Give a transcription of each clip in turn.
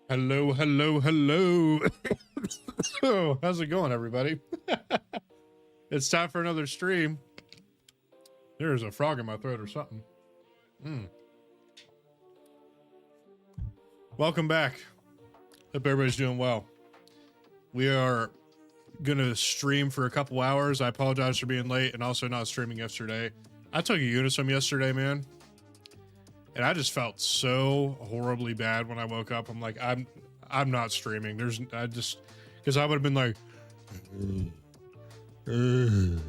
Hello, hello, hello. Oh, how's it going, everybody? It's time for another stream. There's a frog in my throat or something. Welcome back. Hope everybody's doing well. We are gonna stream for a couple hours. I apologize for being late and also not streaming yesterday. I took a Unisum yesterday, man, and I just felt so horribly bad when I woke up. I'm like, I'm not streaming. Because I would have been like the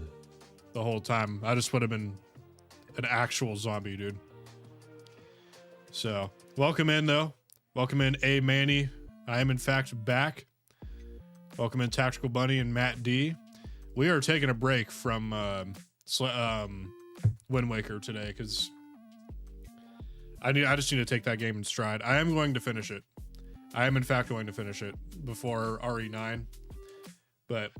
whole time. I just would have been an actual zombie, dude. So welcome in, though. Welcome in, A Manny. I am in fact back. Welcome in, Tactical Bunny and Matt D. We are taking a break from Wind Waker today because I just need to take that game in stride. I am going to finish it. I am in fact going to finish it before RE9, but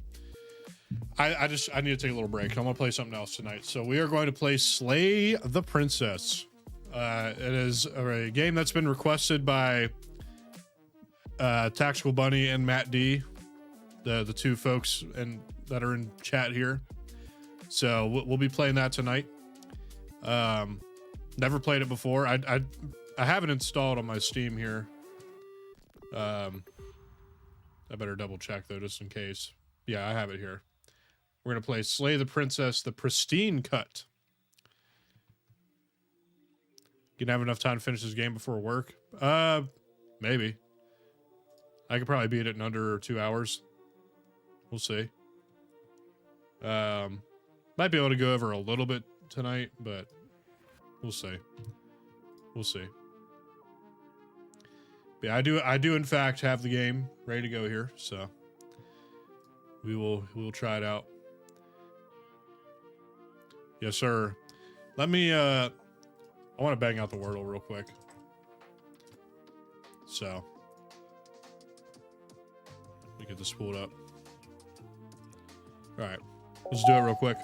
I need to take a little break. I'm gonna play something else tonight. So we are going to play Slay the Princess. It is a game that's been requested by Tactical Bunny and Matt D, the two folks that are in chat here. So we'll be playing that tonight. Never played it before. I have it installed on my Steam here. I better double check though, just in case. Yeah, I have it here. We're gonna play Slay the Princess, the Pristine Cut. Gonna have enough time to finish this game before work? Maybe. I could probably beat it in under 2 hours. We'll see. Might be able to go over a little bit tonight, but we'll see. We'll see. Yeah, I do in fact have the game ready to go here, so we'll try it out. Yes, sir. Let me I want to bang out the Wordle real quick. So let me get this pulled up. All right, let's do it real quick.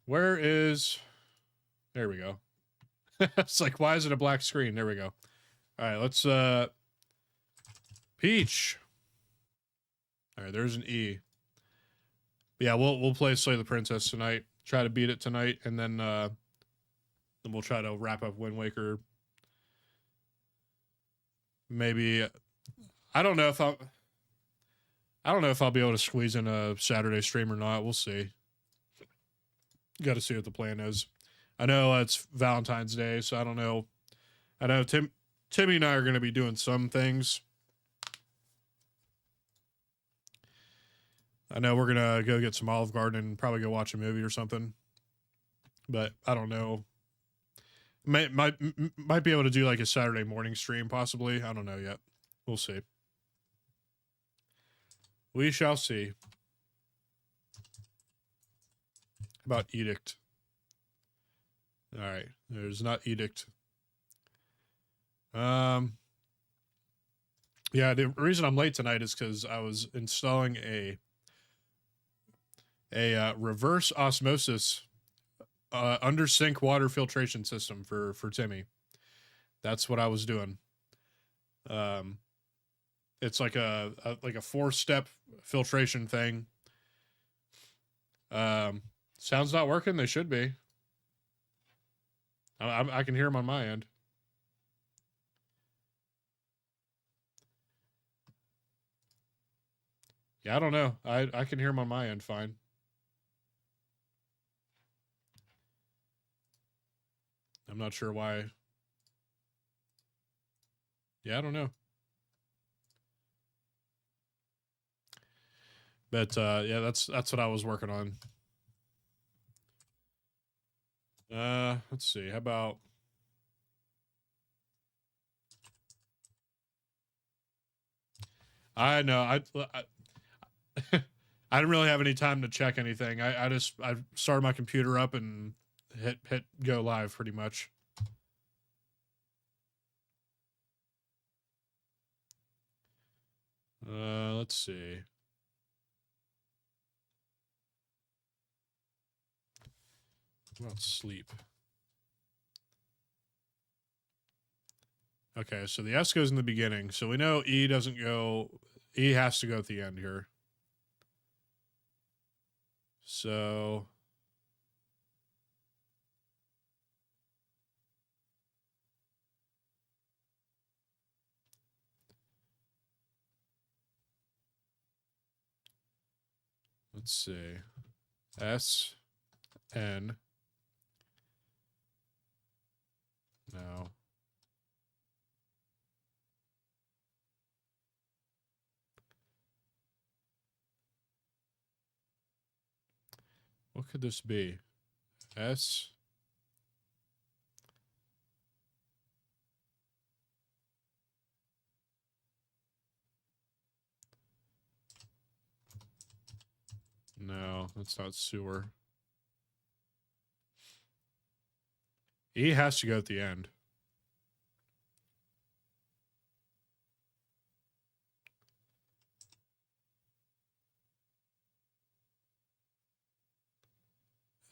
Where is? There we go. It's like, why is it a black screen? There we go. All right, let's Peach. All right, there's an E. But yeah, we'll play Slay the Princess tonight. Try to beat it tonight, and then we'll try to wrap up Wind Waker. Maybe I don't know if I'll be able to squeeze in a Saturday stream or not. We'll see. Got to see what the plan is. I know it's Valentine's Day, so I don't know. I know Timmy and I are going to be doing some things. I know we're going to go get some Olive Garden and probably go watch a movie or something. But I don't know. Might be able to do like a Saturday morning stream, possibly. I don't know yet. We'll see. We shall see. How about Edict? All right, there's not Edict. Yeah, the reason I'm late tonight is because I was installing a reverse osmosis under sink water filtration system for Timmy. That's what I was doing. It's like a 4-step filtration thing. Sounds not working. They should be. I can hear them on my end. Yeah, I don't know. I can hear them on my end fine. I'm not sure why. Yeah, I don't know. But yeah, that's what I was working on. Let's see. How about I know I I didn't really have any time to check anything. I started my computer up and hit go live pretty much. Let's see. What about sleep? Okay, so the S goes in the beginning. So we know E doesn't go. E has to go at the end here. So let's see. S, N. No. What could this be? S. No, that's not sewer. E has to go at the end.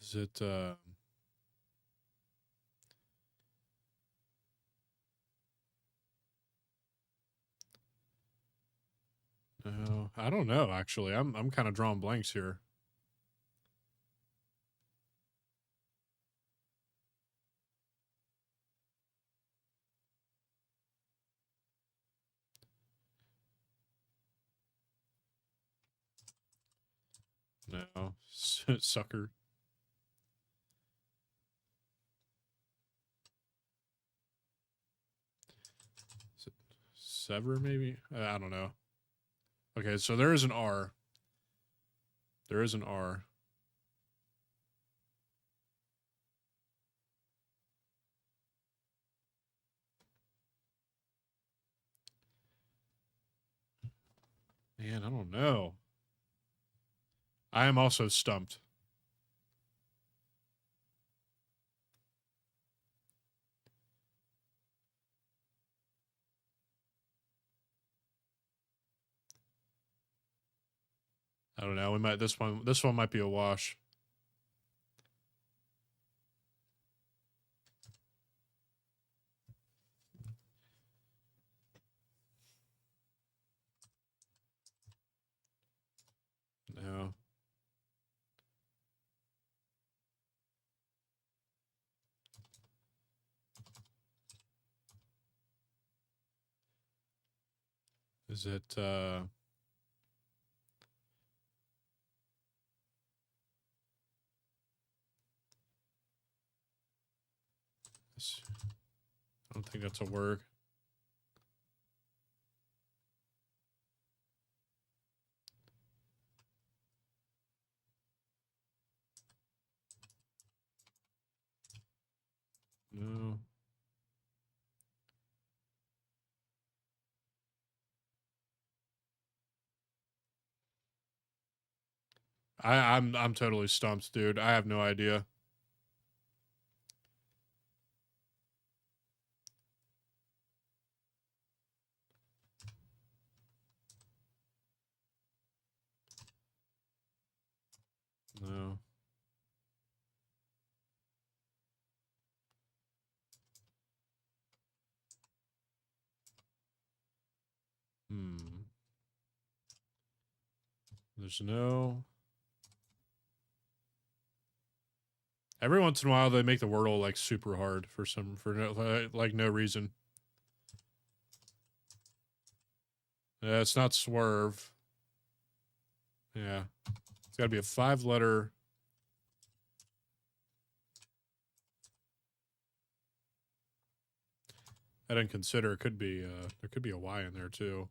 Is it no, I don't know actually. I'm kind of drawing blanks here. No. Sucker. Sever maybe? I don't know. Okay, so there is an R. There is an R. Man, I don't know. I am also stumped. I don't know. We might this one might be a wash. No. Is it I don't think that's a word. No. I'm totally stumped, dude. I have no idea. No. Hmm. There's no. Every once in a while, they make the Wordle like super hard for no, like no reason. Yeah, it's not swerve. Yeah, it's got to be a 5-letter. I didn't consider it could be there could be a Y in there too.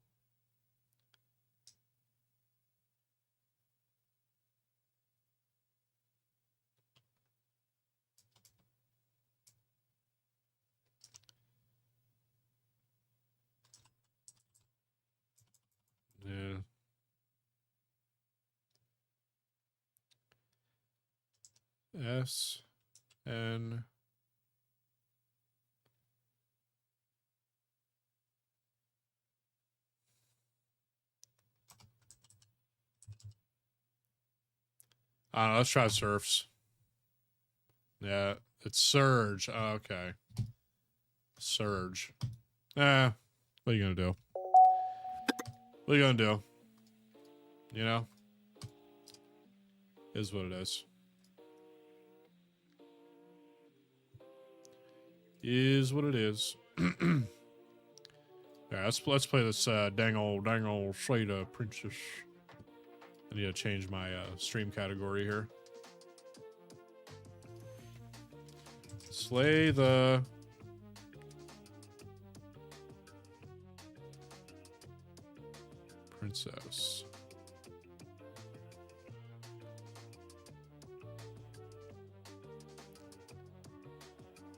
Yeah. S N. I don't know. Let's try surfs. Yeah, it's surge. Oh, okay, surge. What are you gonna do? What are you gonna do? You know? Is what it is. Is what it is. Yeah, let's play this dang old Slay the Princess. I need to change my stream category here. Slay the Princess.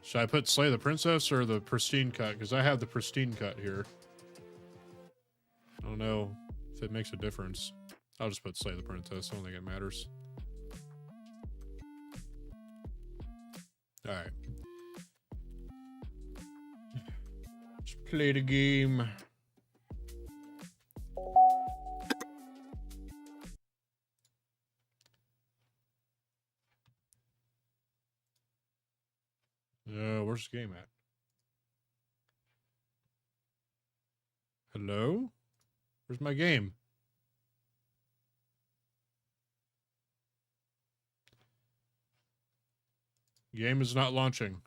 Should I put Slay the Princess or the pristine cut? Because I have the pristine cut here. I don't know if it makes a difference. I'll just put Slay the Princess. I don't think it matters. Alright. Let's play the game. Where's the game at? Hello? Where's my game? Game is not launching.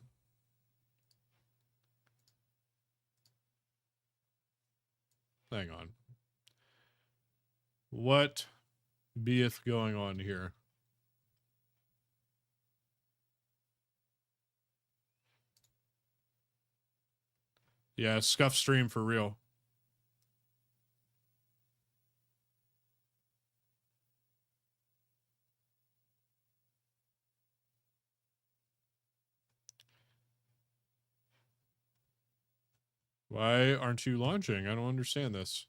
Hang on. What beeth going on here? Yeah, scuff stream for real. Why aren't you launching? I don't understand this.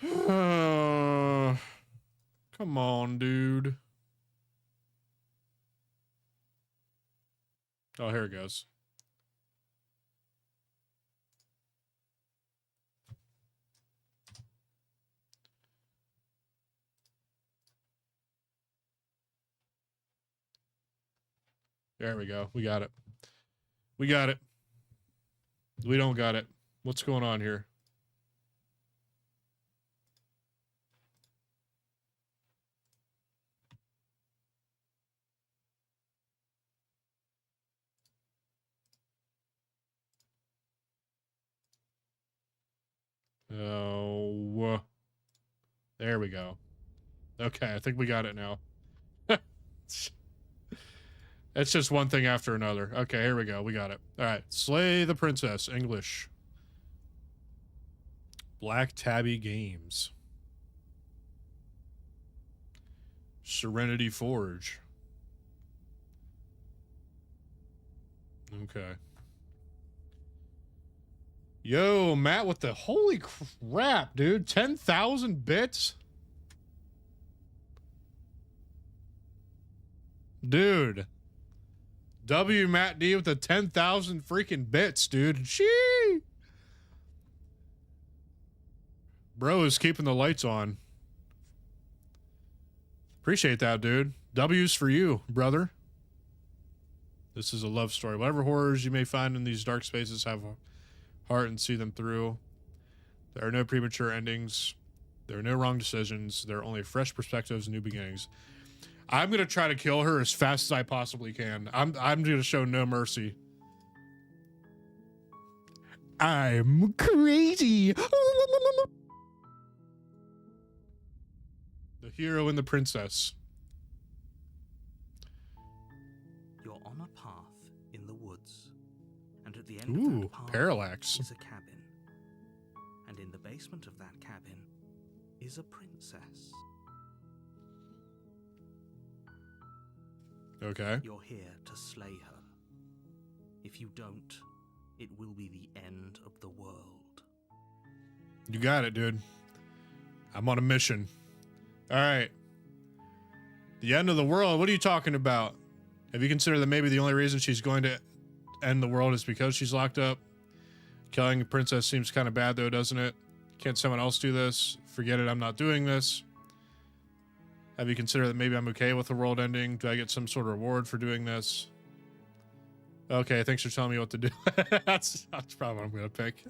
Come on, dude. Oh, here it goes. There we go. We got it. We got it. We don't got it. What's going on here? Oh, there we go. Okay, I think we got it now. It's just one thing after another. Okay, here we go. We got it. All right. Slay the Princess. English. Black Tabby Games. Serenity Forge. Okay. Yo, Matt, with the holy crap, dude. 10,000 bits? Dude. W Matt D with the 10,000 freaking bits, dude. Gee. Bro is keeping the lights on. Appreciate that, dude. W's for you, brother. This is a love story. Whatever horrors you may find in these dark spaces, have a heart and see them through. There are no premature endings. There are no wrong decisions. There are only fresh perspectives and new beginnings. I'm going to try to kill her as fast as I possibly can. I'm going to show no mercy. I'm crazy. The hero and the princess. You're on a path in the woods, and at the end of that path parallax. is a cabin. And in the basement of that cabin is a princess. Okay. You're here to slay her. If you don't, it will be the end of the world. You got it, dude. I'm on a mission. All right. The end of the world? What are you talking about? Have you considered that maybe the only reason she's going to end the world is because she's locked up? Killing a princess seems kind of bad, though, doesn't it? Can't someone else do this? Forget it, I'm not doing this. Have you considered that maybe I'm okay with the world ending? Do I get some sort of reward for doing this? Okay, thanks for telling me what to do. that's probably what I'm gonna pick.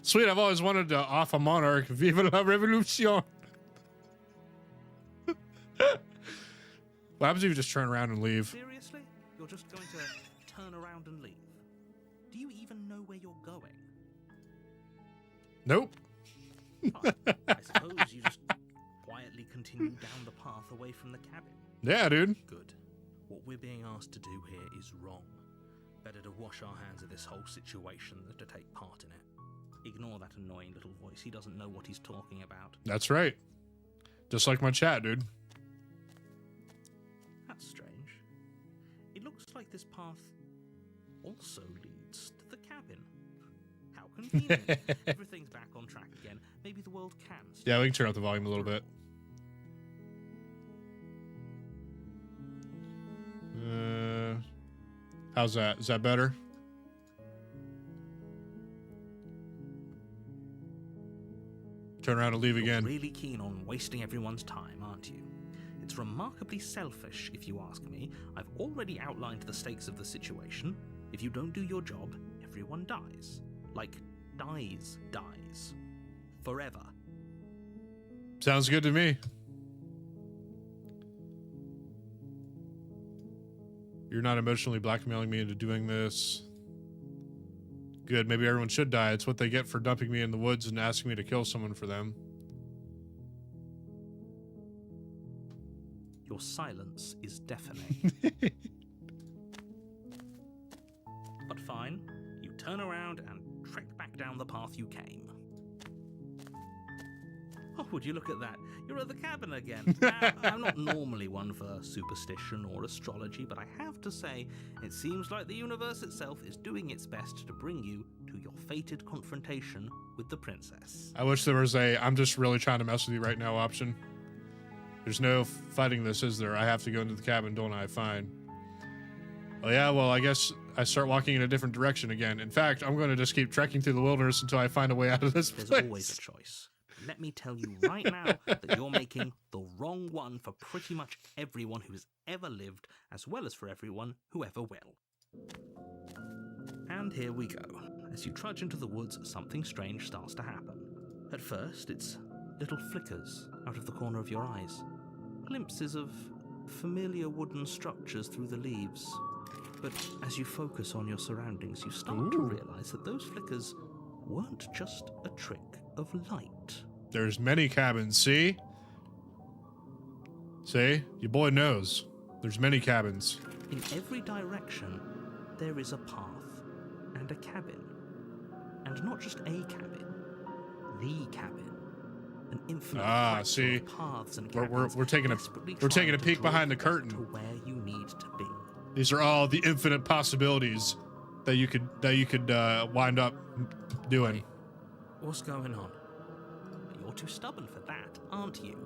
Sweet, I've always wanted to off a monarch. Vive la revolution. What happens if you just turn around and leave? Seriously? You're just going to turn around and leave? Do you even know where you're going? Nope. Fine. I suppose you just quietly continue down the path away from the cabin. Yeah, dude. Good. What we're being asked to do here is wrong. Better to wash our hands of this whole situation than to take part in it. Ignore that annoying little voice. He doesn't know what he's talking about. That's right. Just like my chat, dude. That's strange. It looks like this path also leads to the cabin. How convenient. Everything's back on track again. Maybe the world can. Yeah, we can turn up the volume a little bit. How's that? Is that better? Turn around and leave You're again. really keen on wasting everyone's time, aren't you? It's remarkably selfish, if you ask me. I've already outlined the stakes of the situation. If you don't do your job, everyone dies. Like, dies. Forever. Sounds good to me. You're not emotionally blackmailing me into doing this. Good, maybe everyone should die. It's what they get for dumping me in the woods and asking me to kill someone for them. Your silence is deafening. But fine, you turn around and trek back down the path you came. Oh, would you look at that? You're at the cabin again. Now, I'm not normally one for superstition or astrology, but I have to say, it seems like the universe itself is doing its best to bring you to your fated confrontation with the princess. I wish there was a I'm just really trying to mess with you right now option. There's no fighting this, is there? I have to go into the cabin, don't I? Fine. Oh yeah, well, I guess I start walking in a different direction again. In fact, I'm going to just keep trekking through the wilderness until I find a way out of this place. There's always a choice. Let me tell you right now that you're making the wrong one for pretty much everyone who's ever lived, as well as for everyone who ever will. And here we go. As you trudge into the woods, something strange starts to happen. At first, it's little flickers out of the corner of your eyes. Glimpses of familiar wooden structures through the leaves. But as you focus on your surroundings, you start to realize that those flickers weren't just a trick of light. There's many cabins, see? See? Your boy knows. There's many cabins. In every direction, there is a path and a cabin. And not just a cabin, the cabin. An infinite see, of paths and cabins we're taking a peek behind the curtain to where you need to be. These are all the infinite possibilities that you could wind up doing. Hey, what's going on? You're too stubborn for that, aren't you?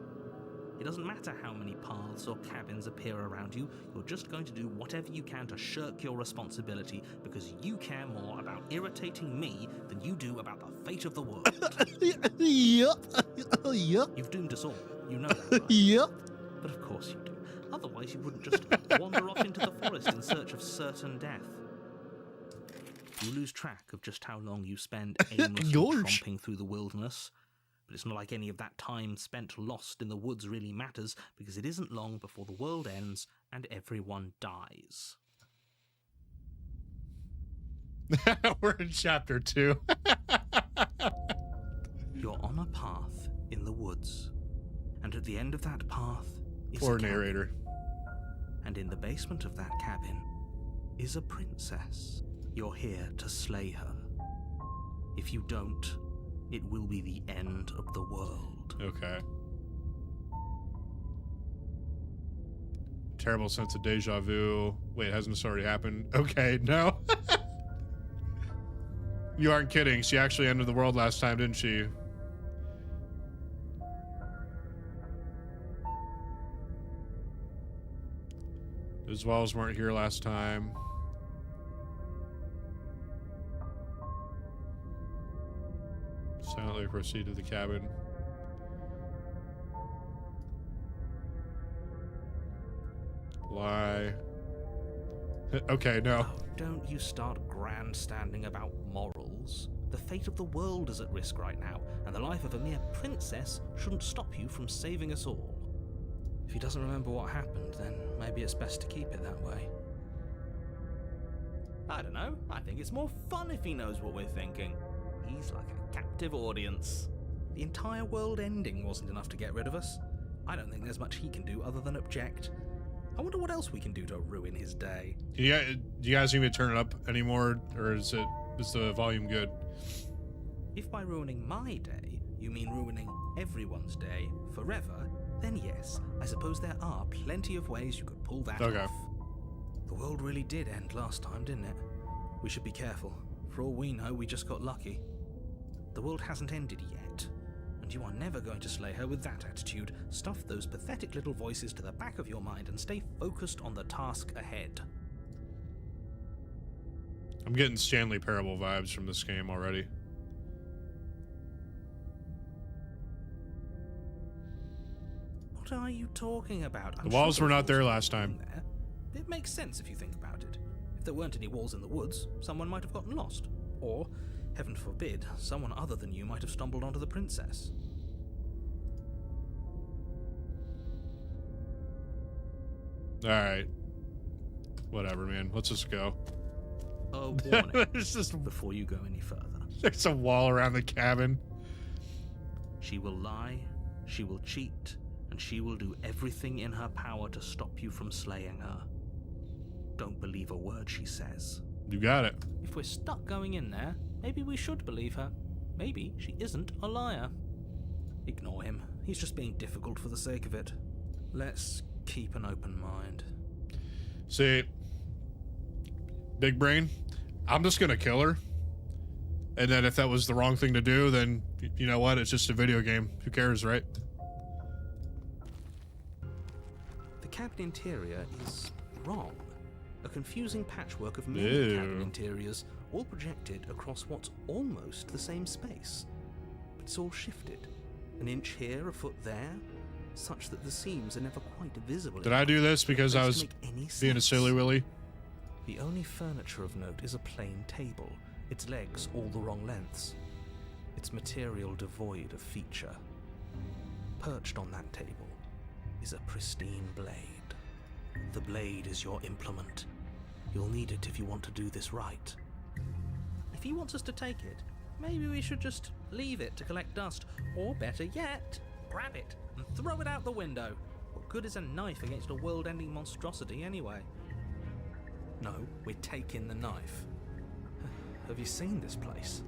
It doesn't matter how many paths or cabins appear around you, you're just going to do whatever you can to shirk your responsibility because you care more about irritating me than you do about the fate of the world. Yep. You've doomed us all, you know that, right? Yep. But of course you do. Otherwise you wouldn't just wander off into the forest in search of certain death. You lose track of just how long you spend aimlessly Gosh. tromping through the wilderness. But it's not like any of that time spent lost in the woods really matters, because it isn't long before the world ends and everyone dies. We're in chapter 2. You're on a path in the woods, and at the end of that path is Poor a cabin. narrator. And in the basement of that cabin is a princess. You're here to slay her. If you don't, it will be the end of the world. Okay. Terrible sense of deja vu. Wait, hasn't this already happened? Okay, no. You aren't kidding. She actually ended the world last time, didn't she? Those walls weren't here last time. Silently proceed to the cabin. Lie. Okay, no. Oh, don't you start grandstanding about morals. The fate of the world is at risk right now, and the life of a mere princess shouldn't stop you from saving us all. If he doesn't remember what happened, then maybe it's best to keep it that way. I don't know. I think it's more fun if he knows what we're thinking. He's like a captive audience. The entire world ending wasn't enough to get rid of us. I don't think there's much he can do other than object. I wonder what else we can do to ruin his day. Yeah, do you guys need me to turn it up anymore, or is the volume good? If by ruining my day, you mean ruining everyone's day forever, then yes, I suppose there are plenty of ways you could pull that off. The world really did end last time, didn't it? We should be careful. For all we know, we just got lucky. The world hasn't ended yet, and you are never going to slay her with that attitude. Stuff those pathetic little voices to the back of your mind and stay focused on the task ahead. I'm getting Stanley Parable vibes from this game already. What are you talking about? The walls were not there last time. It makes sense if you think about it. If there weren't any walls in the woods, someone might have gotten lost. Or, heaven forbid, someone other than you might have stumbled onto the princess. Alright. Whatever, man. Let's just go. A warning It's just, before you go any further. there's a wall around the cabin. She will lie, she will cheat, and she will do everything in her power to stop you from slaying her. Don't believe a word she says. You got it. If we're stuck going in there, maybe we should believe her. Maybe she isn't a liar. Ignore him. He's just being difficult for the sake of it. Let's keep an open mind. See, big brain, I'm just gonna kill her. And then if that was the wrong thing to do, then you know what? It's just a video game. Who cares, right? The cabin interior is wrong. A confusing patchwork of many cabin interiors, all projected across what's almost the same space. But it's all shifted. An inch here, a foot there, such that the seams are never quite visible. Did I do this because I was being a silly willy? The only furniture of note is a plain table, its legs all the wrong lengths, its material devoid of feature. Perched on that table is a pristine blade. The blade is your implement. You'll need it if you want to do this right. If he wants us to take it, maybe we should just leave it to collect dust, or better yet, grab it and throw it out the window. What good is a knife against a world-ending monstrosity anyway? No, we're taking the knife. Have you seen this place?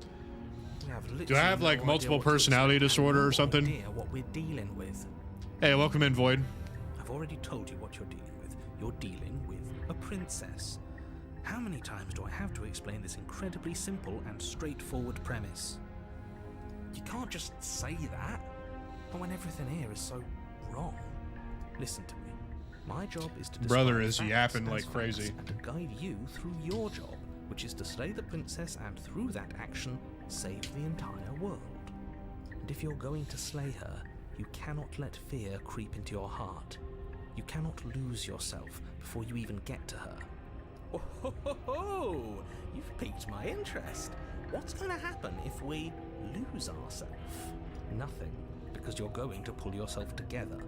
Do I have like multiple personality disorder or something? What we're dealing with. Hey, welcome in, Void. I've already told you what you're dealing with. You're dealing with a princess. How many times do I have to explain this incredibly simple and straightforward premise? You can't just say that, and when everything here is so wrong. Listen to me. My job is to Brother is facts yapping as like facts crazy. and to guide you through your job, which is to slay the princess and through that action, save the entire world. And if you're going to slay her, you cannot let fear creep into your heart. You cannot lose yourself before you even get to her. Oh ho ho ho! You've piqued my interest. What's going to happen if we lose ourselves? Nothing, because you're going to pull yourself together.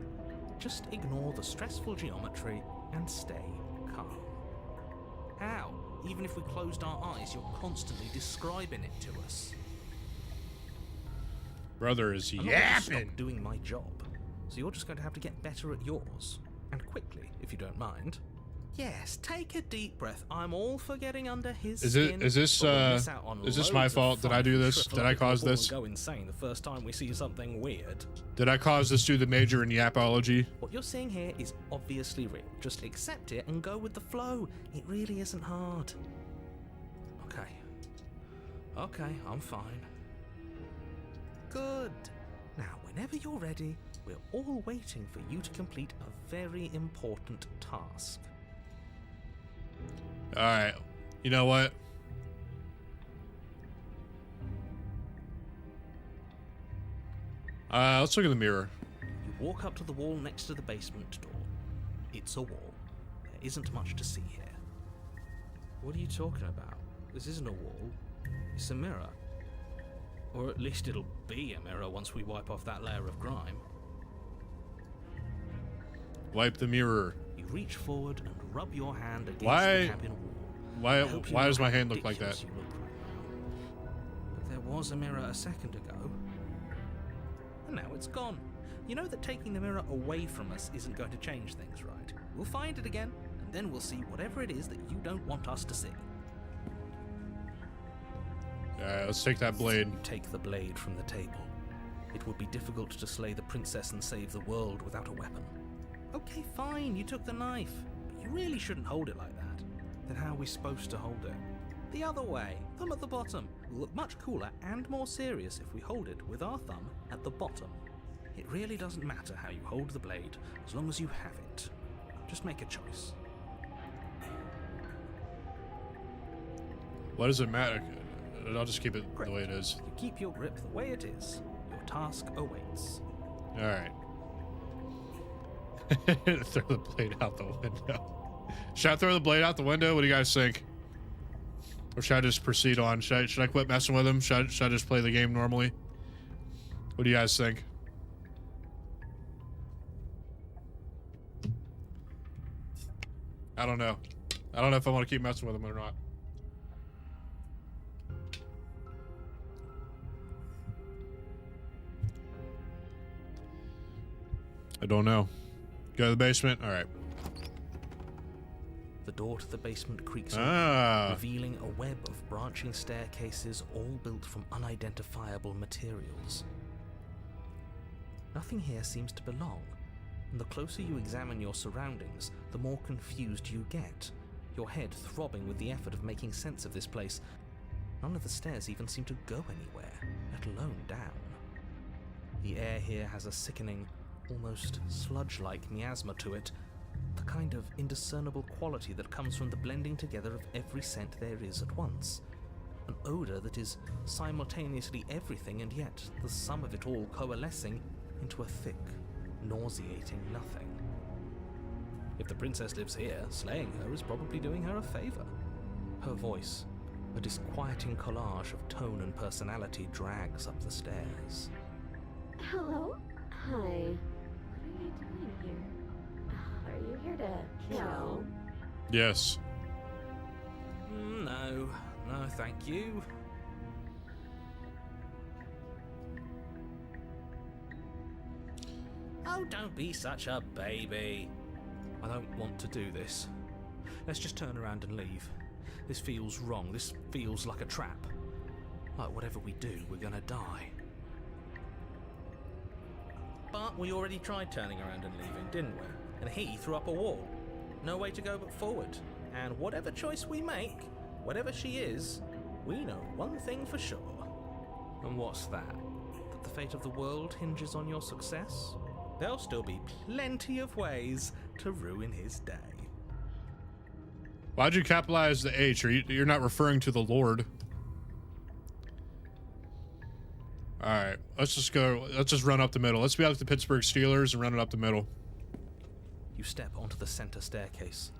Just ignore the stressful geometry and stay calm. How? Even if we closed our eyes, you're constantly describing it to us. Brother is I'm not going to yapping. stop doing my job, so you're just going to have to get better at yours. And quickly, if you don't mind. Yes, take a deep breath. I'm all for getting under his skin. Is this my fault? Did I do this? Did I cause this? Go insane the first time we see something weird. Did I cause this to the major in yapology? What you're seeing here is obviously real. Just accept it and go with the flow. It really isn't hard. Okay, I'm fine. Good. Now, whenever you're ready, we're all waiting for you to complete a very important task. Alright. You know what? Let's look in the mirror. You walk up to the wall next to the basement door. It's a wall. isn't much to see here. What are you talking about? This isn't a wall. It's a mirror. Or at least it'll be a mirror once we wipe off that layer of grime. Wipe the mirror. You reach forward and rub your hand against Why? the cabin wall. Why does my hand look like that? You look right now. But there was a mirror a second ago. And now it's gone. You know that taking the mirror away from us isn't going to change things, right? We'll find it again, and then we'll see whatever it is that you don't want us to see. Alright, let's take that blade. You take the blade from the table. It would be difficult to slay the princess and save the world without a weapon. Okay, fine, you took the knife, but you really shouldn't hold it like that. Then how are we supposed to hold it? The other way, thumb at the bottom. Will look much cooler and more serious if we hold it with our thumb at the bottom. It really doesn't matter how you hold the blade, as long as you have it. Just make a choice. What does it matter? I'll just keep it the way it is. You keep your grip the way it is. Your task awaits. Alright. Throw the blade out the window. Should I throw the blade out the window? What do you guys think? Or should I just proceed on? Should I quit messing with him? Should I just play the game normally? What do you guys think? I don't know. I don't know if I want to keep messing with him or not. I don't know. Go to the basement? Alright. The door to the basement creaks open, revealing a web of branching staircases all built from unidentifiable materials. Nothing here seems to belong, and the closer you examine your surroundings, the more confused you get, your head throbbing with the effort of making sense of this place. None of the stairs even seem to go anywhere, let alone down. The air here has a sickening, almost sludge-like miasma to it, the kind of indiscernible quality that comes from the blending together of every scent there is at once. An odour that is simultaneously everything and yet the sum of it all coalescing into a thick, nauseating nothing. If the princess lives here, slaying her is probably doing her a favour. Her voice, a disquieting collage of tone and personality, drags up the stairs. Hello? Hi. What are you doing here? Are you here to kill? Yes. No, thank you. Oh, don't be such a baby. I don't want to do this. Let's just turn around and leave. This feels wrong. This feels like a trap. Like whatever we do, we're gonna die. But we already tried turning around and leaving, didn't we? And he threw up a wall. No way to go but forward. And whatever choice we make, whatever she is, we know one thing for sure. And what's that? That the fate of the world hinges on your success? There'll still be plenty of ways to ruin his day. Why'd you capitalize the H? You're not referring to the Lord. Alright, let's just run up the middle. Let's be like the Pittsburgh Steelers and run it up the middle. You step onto the center staircase.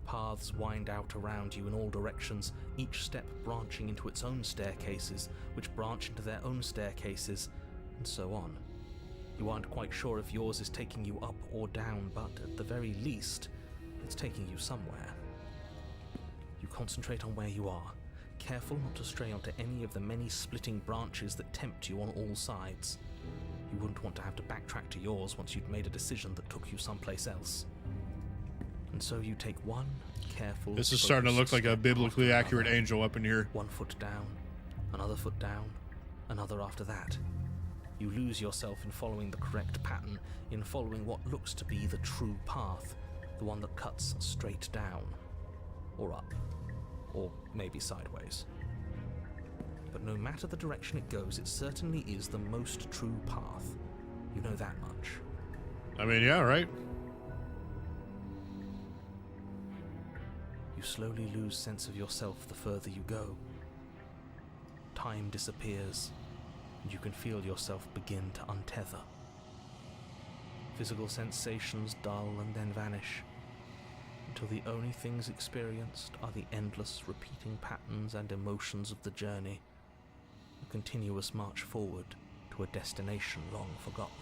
Paths wind out around you in all directions, each step branching into its own staircases, which branch into their own staircases, and so on. You aren't quite sure if yours is taking you up or down, but at the very least, it's taking you somewhere. You concentrate on where you are, careful not to stray onto any of the many splitting branches that tempt you on all sides. You wouldn't want to have to backtrack to yours once you'd made a decision that took you someplace else. And so you take one careful... This is starting to look like a biblically accurate angel up in here. 1 foot down, another foot down, another after that. You lose yourself in following the correct pattern, in following what looks to be the true path, the one that cuts straight down, or up, or maybe sideways. But no matter the direction it goes, it certainly is the most true path. You know that much. I mean, yeah, right? You slowly lose sense of yourself the further you go. Time disappears, and you can feel yourself begin to untether. Physical sensations dull and then vanish. until the only things experienced are the endless repeating patterns and emotions of the journey, a continuous march forward to a destination long forgotten.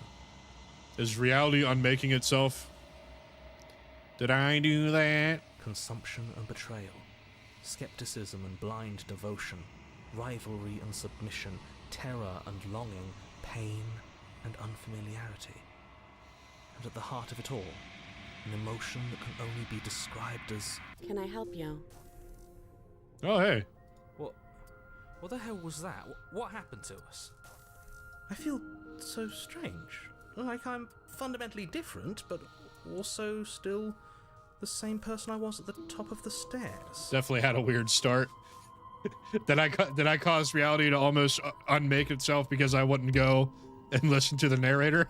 Is reality unmaking itself? Did I do that? Consumption and betrayal, skepticism and blind devotion, rivalry and submission, terror and longing, pain and unfamiliarity. And at the heart of it all, an emotion that can only be described as... Can I help you? Oh, hey. What the hell was that? What happened to us? I feel so strange. Like I'm fundamentally different, but also still the same person I was at the top of the stairs. Definitely had a weird start. Did I cause reality to almost unmake itself because I wouldn't go and listen to the narrator?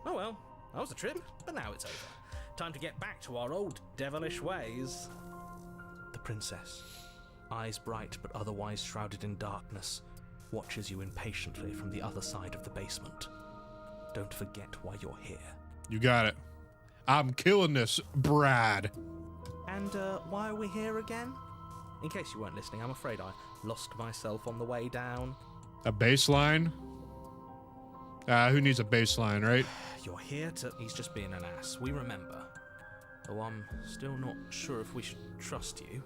Oh well, that was a trip, but now it's over. Time to get back to our old devilish ways. The princess, eyes bright but otherwise shrouded in darkness, watches you impatiently from the other side of the basement. Don't forget why you're here. You got it. I'm killing this, Brad. And why are we here again? In case you weren't listening, I'm afraid I lost myself on the way down. A baseline? Who needs a baseline, right? You're here to... He's just being an ass, we remember. Though I'm still not sure if we should trust you.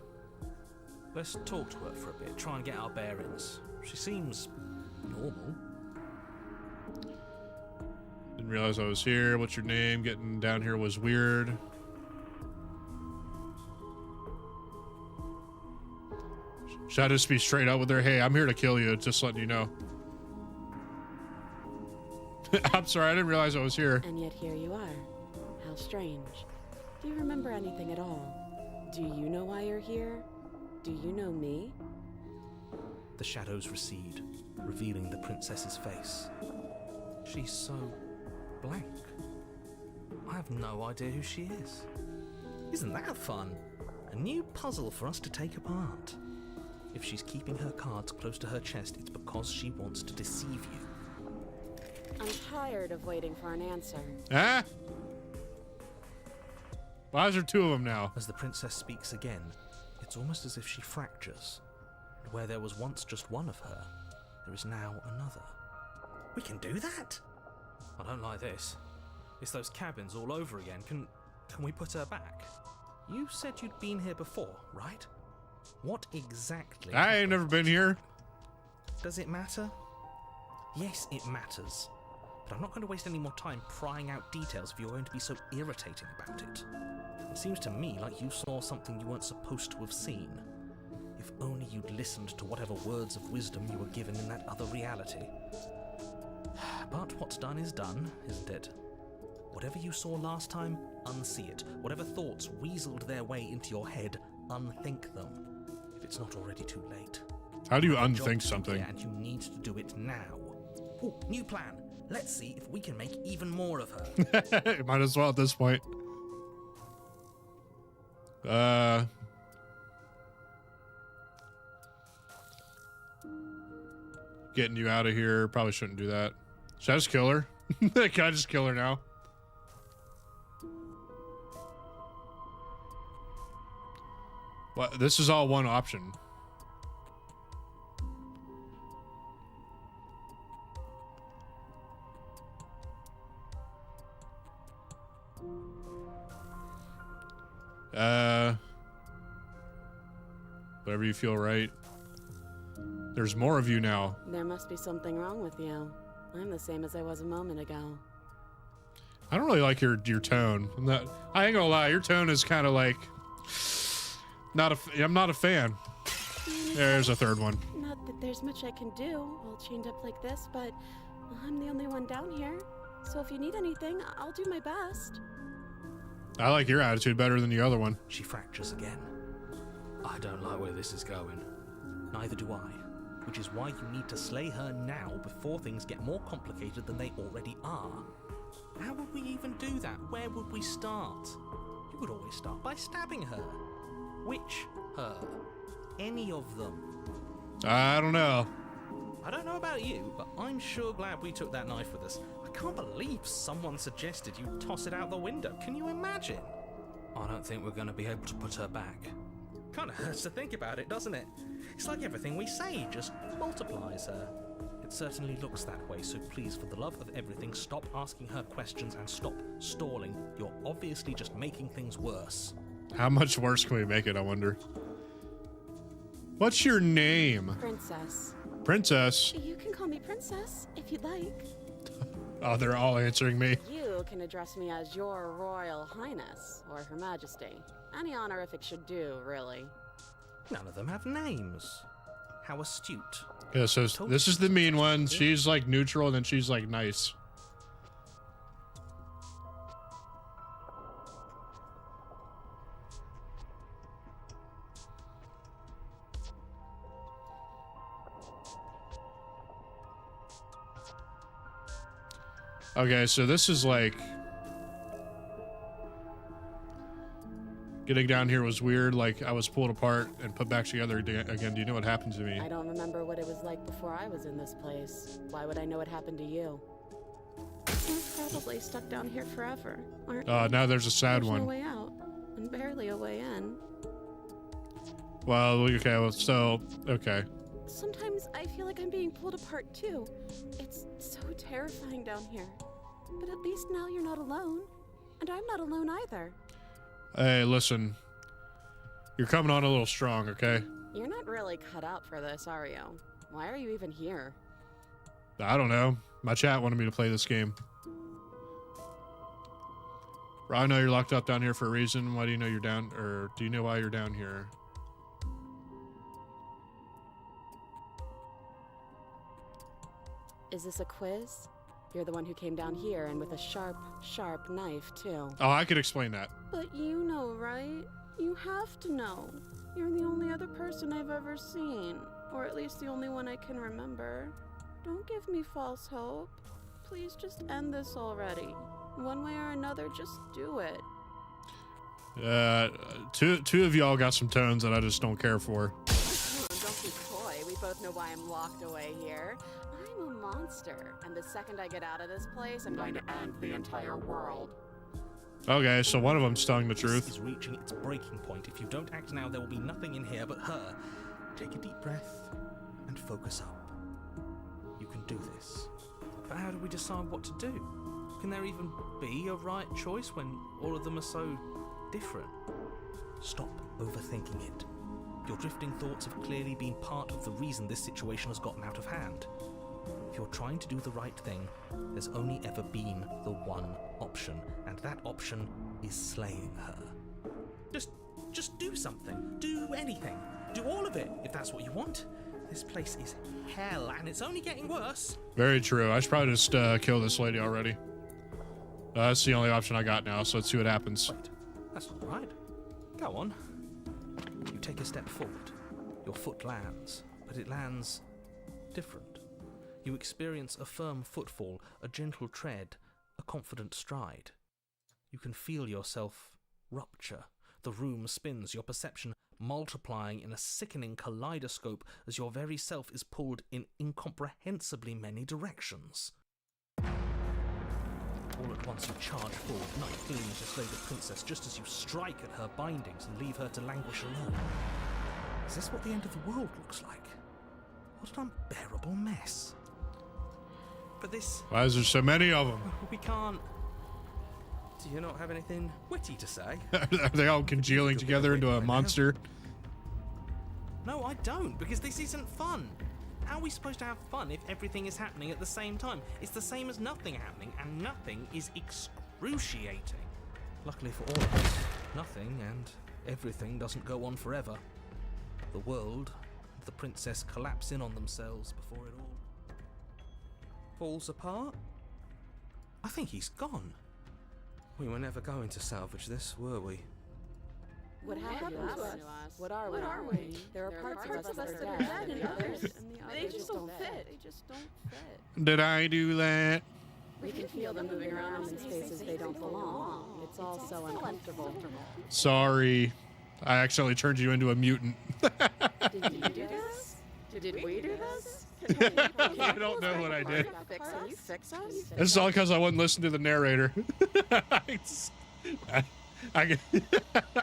Let's talk to her for a bit, try and get our bearings. She seems normal. Didn't realize I was here. What's your name? Getting down here was weird. Should I just be straight up with her? Hey, I'm here to kill you. Just letting you know. I'm sorry, I didn't realize I was here. And yet here you are. How strange. Do you remember anything at all? Do you know why you're here? Do you know me? The shadows recede, revealing the princess's face. She's so blank. I have no idea who she is. Isn't that fun? A new puzzle for us to take apart. If she's keeping her cards close to her chest, it's because she wants to deceive you. I'm tired of waiting for an answer. Huh? Why is there two of them now? As the princess speaks again, it's almost as if she fractures. And where there was once just one of her, there is now another. We can do that? I don't like this. It's those cabins all over again. Can we put her back? You said you'd been here before, right? What exactly... I ain't never been here. Does it matter? Yes, it matters. But I'm not going to waste any more time prying out details if you're going to be so irritating about it. It seems to me like you saw something you weren't supposed to have seen. If only you'd listened to whatever words of wisdom you were given in that other reality. But what's done is done, isn't it? Whatever you saw last time, unsee it. Whatever thoughts weaseled their way into your head, unthink them. If it's not already too late. How do you Your job unthink to something? do, and you need to do it now. Ooh, new plan. Let's see if we can make even more of her. Might as well at this point. Getting you out of here. Probably shouldn't do that. Should I just kill her? Can I just kill her now? What? This is all one option. Whatever you feel right. There's more of you now. There must be something wrong with you. I'm the same as I was a moment ago. I don't really like your tone. I ain't gonna lie, your tone is kind of like I'm not a fan. There's a third one. Not that there's much I can do all chained up like this, but I'm the only one down here. So if you need anything, I'll do my best. I like your attitude better than the other one. She fractures again. I don't like where this is going. Neither do I. Which is why you need to slay her now before things get more complicated than they already are. How would we even do that? Where would we start? You would always start by stabbing her. Which her? Any of them? I don't know. I don't know about you, but I'm sure glad we took that knife with us. I can't believe someone suggested you toss it out the window. Can you imagine? I don't think we're going to be able to put her back. Kind of hurts to think about it, doesn't it? It's like everything we say just multiplies her. It certainly looks that way, so please, for the love of everything, stop asking her questions and stop stalling. You're obviously just making things worse. How much worse can we make it, I wonder? What's your name? Princess. Princess? You can call me Princess if you'd like. Oh, they're all answering me. You can address me as Your Royal Highness or Her Majesty. Any honorific should do, really. None of them have names. How astute. Yeah, so this is the mean one. She's like neutral, and then she's like nice. Okay, so this is like... Getting down here was weird, like I was pulled apart and put back together again. Do you know what happened to me? I don't remember what it was like before I was in this place. Why would I know what happened to you? You're probably stuck down here forever, aren't you? Now there's a sad There's one. no way out, and barely a way in. Well, okay, well, so, okay. Sometimes I feel like I'm being pulled apart too. It's so terrifying down here. But at least now you're not alone. And I'm not alone either. Hey, listen. You're coming on a little strong, okay? You're not really cut out for this, are you? Why are you even here? I don't know. My chat wanted me to play this game. I know you're locked up down here for a reason. Why do you know you're down, or do you know why you're down here? Is this a quiz? You're the one who came down here, and with a sharp, sharp knife, too. Oh, I could explain that. But you know, right? You have to know. You're the only other person I've ever seen. Or at least the only one I can remember. Don't give me false hope. Please just end this already. One way or another, just do it. Two of y'all got some tones that I just don't care for. Don't be coy. We both know why I'm locked away here. I'm a monster, and the second I get out of this place, I'm going to end the entire world. Okay, so one of them's telling the truth. This is reaching its breaking point. If you don't act now, there will be nothing in here but her. Take a deep breath and focus up. You can do this. But how do we decide what to do? Can there even be a right choice when all of them are so different? Stop overthinking it. Your drifting thoughts have clearly been part of the reason this situation has gotten out of hand. If you're trying to do the right thing, there's only ever been the one option, and that option is slaying her. Just do something. Do anything. Do all of it, if that's what you want. This place is hell, and it's only getting worse. Very true. I should probably just kill this lady already. That's the only option I got now, so let's see what happens. Wait, that's not right. Go on. You take a step forward. Your foot lands, but it lands different. You experience a firm footfall, a gentle tread, a confident stride. You can feel yourself rupture. The room spins, your perception multiplying in a sickening kaleidoscope as your very self is pulled in incomprehensibly many directions. All at once you charge forward, knife gleaming to slay the princess just as you strike at her bindings and leave her to languish alone. Is this what the end of the world looks like? What an unbearable mess. But this... Why is there so many of them? We can't... Do you not have anything witty to say? Are they all congealing together into a monster? No, I don't, because this isn't fun. How are we supposed to have fun if everything is happening at the same time? It's the same as nothing happening, and nothing is excruciating. Luckily for all of us, nothing and everything doesn't go on forever. The world and the princess collapse in on themselves before it all falls apart. I think he's gone. We were never going to salvage this, were we? What happened to us? What are we? There are parts of us that are dead, and others, they just don't fit. They just don't fit. Did I do that? We can feel them moving around in spaces they don't belong. It's all so uncomfortable. Sorry. I accidentally turned you into a mutant. Did you do this? Did we do this? I don't know what I did. Can you fix us? This is all because I wouldn't listen to the narrator. I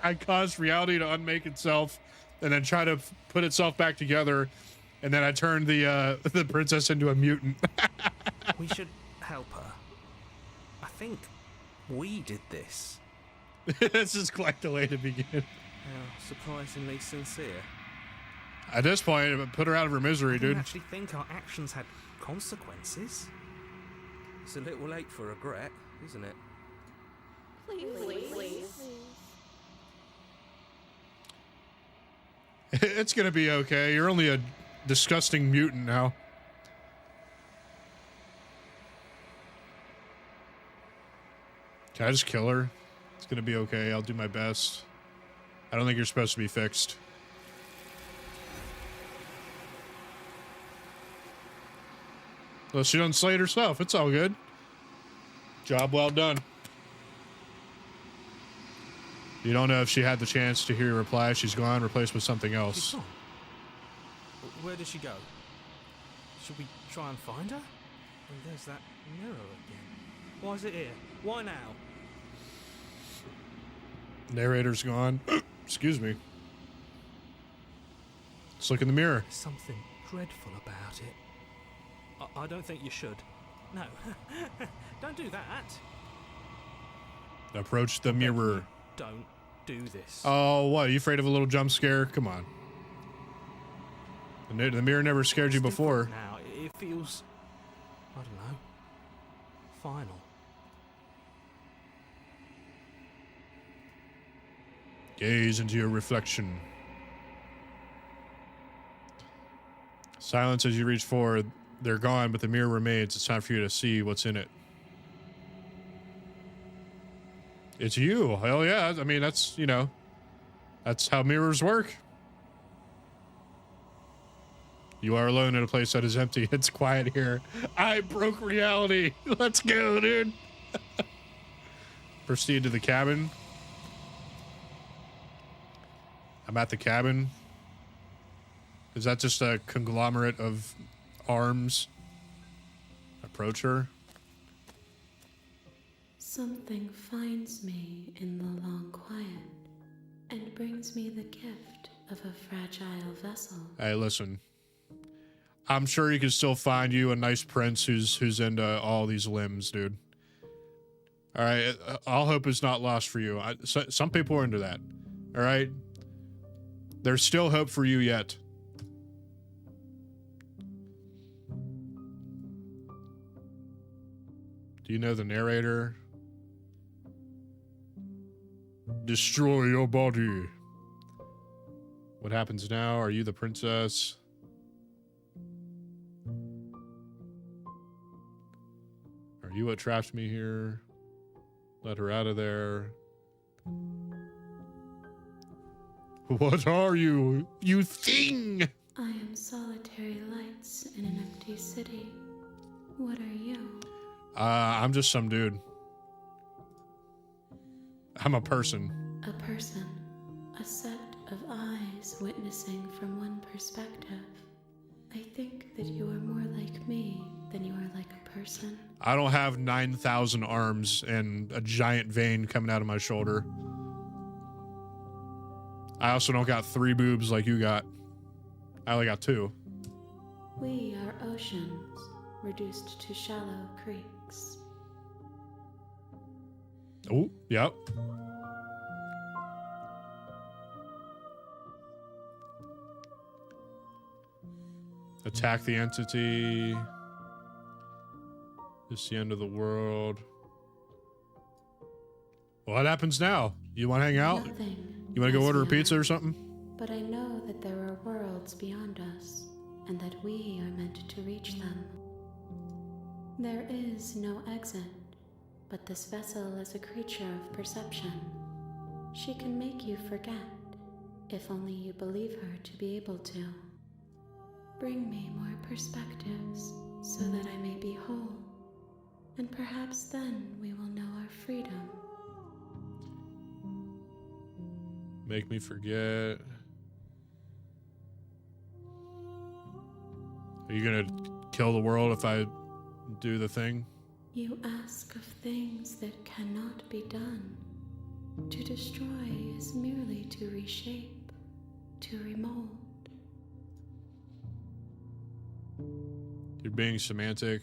I caused reality to unmake itself, and then try to put itself back together, and then I turned the princess into a mutant. We should help her. I think we did this. This is quite the way to begin. How surprisingly sincere. At this point, put her out of her misery, I didn't dude. actually think our actions had consequences. It's a little late for regret, isn't it? Please. It's gonna be okay. You're only a disgusting mutant now. Can I just kill her? It's gonna be okay. I'll do my best. I don't think you're supposed to be fixed. Well, she done slayed herself. It's all good. Job well done. You don't know if she had the chance to hear your reply. She's gone, replaced with something She's else. gone. Where did she go? Should we try and find her? And there's that mirror again. Why is it here? Why now? Narrator's gone. Excuse me. Let's look in the mirror. There's something dreadful about it. I don't think you should. No. Don't do that. Approach the mirror. Don't do this. Oh, what? Are you afraid of a little jump scare? Come on. The mirror never scared you It's before. different now. It feels, I don't know, final. Gaze into your reflection. Silence as you reach forward. They're gone, but the mirror remains. It's time for you to see what's in it. It's you. Hell yeah. I mean, that's, you know, that's how mirrors work. You are alone in a place that is empty. It's quiet here. I broke reality. Let's go, dude. Proceed to the cabin. I'm at the cabin. Is that just a conglomerate of arms? Approach her. Something finds me in the long quiet and brings me the gift of a fragile vessel. Hey, listen. I'm sure you can still find you a nice prince who's into all these limbs, dude. All right, all hope is not lost for you. Some people are into that. All right, there's still hope for you yet. Do you know the narrator? Destroy your body. What happens now? Are you the princess? Are you what trapped me here? Let her out of there. What are you, you thing? I am solitary lights in an empty city. What are you? I'm just some dude. I'm a person. A person. A set of eyes witnessing from one perspective. I think that you are more like me than you are like a person. I don't have 9,000 arms and a giant vein coming out of my shoulder. I also don't got 3 boobs like you got. I only got 2. We are oceans, reduced to shallow creeks. Oh, yep. Attack the entity. This is the end of the world. What happens now? You want to hang out? Nothing. You want to go as order a we pizza are. or something? But I know that there are worlds beyond us, and that we are meant to reach them. There is no exit, but this vessel is a creature of perception. She can make you forget, if only you believe her to be able to. Bring me more perspectives, so that I may be whole, and perhaps then we will know our freedom. Make me forget. Are you gonna kill the world if I do the thing? You ask of things that cannot be done. To destroy is merely to reshape, to remold. You're being semantic.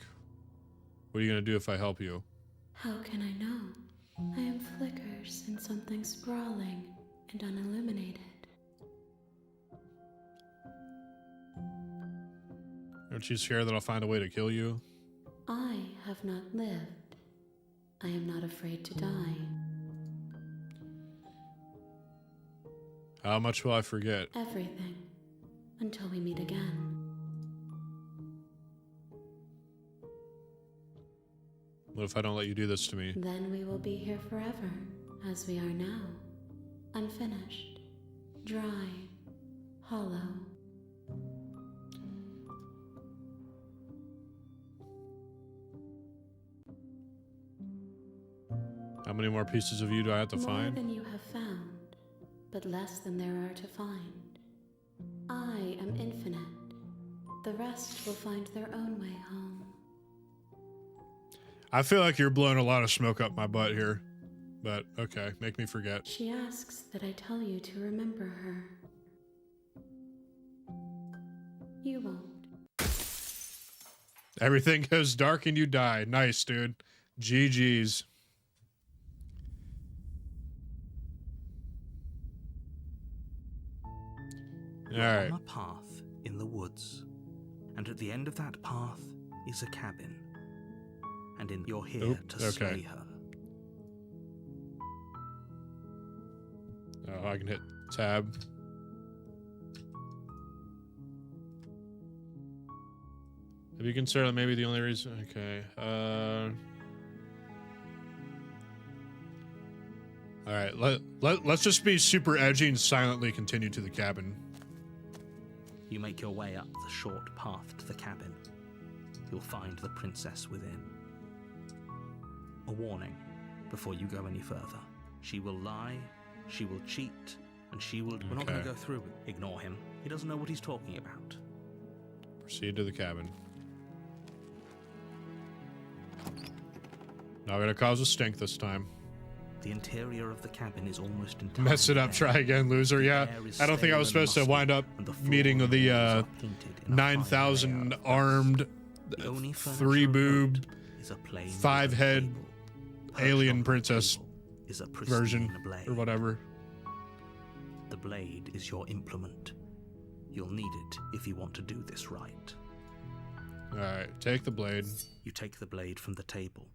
What are you going to do if I help you? How can I know? I am flickers in something sprawling and unilluminated. Aren't you scared that I'll find a way to kill you? I have not lived. I am not afraid to die. How much will I forget? Everything. Until we meet again. What if I don't let you do this to me? Then we will be here forever, as we are now. Unfinished. Dry. Hollow. How many more pieces of you do I have to More find? than you have found, but less than there are to find. I am infinite. The rest will find their own way home. I feel like you're blowing a lot of smoke up my butt here. But, okay, make me forget. She asks that I tell you to remember her. You won't. Everything goes dark and you die. Nice, dude. GG's. You're Alright. on a path in the woods, and at the end of that path is a cabin. And you're here to slay her. Oh, I can hit tab. Have you considered that maybe the only reason? Okay. Alright, let's just be super edgy and silently continue to the cabin. You make your way up the short path to the cabin. You'll find the princess within. A warning before you go any further. She will lie, she will cheat, and she will... We're not going to go through it. Ignore him. He doesn't know what he's talking about. Proceed to the cabin. Not gonna cause a stink this time. The interior of the cabin is almost entirely Mess it up, bare. try again, loser. Yeah, I don't think I was supposed to wind up meeting the 9,000 armed, 3-boob, 5-head alien princess version or whatever. The blade is your implement. You'll need it if you want to do this right. Alright, take the blade. You take the blade from the table.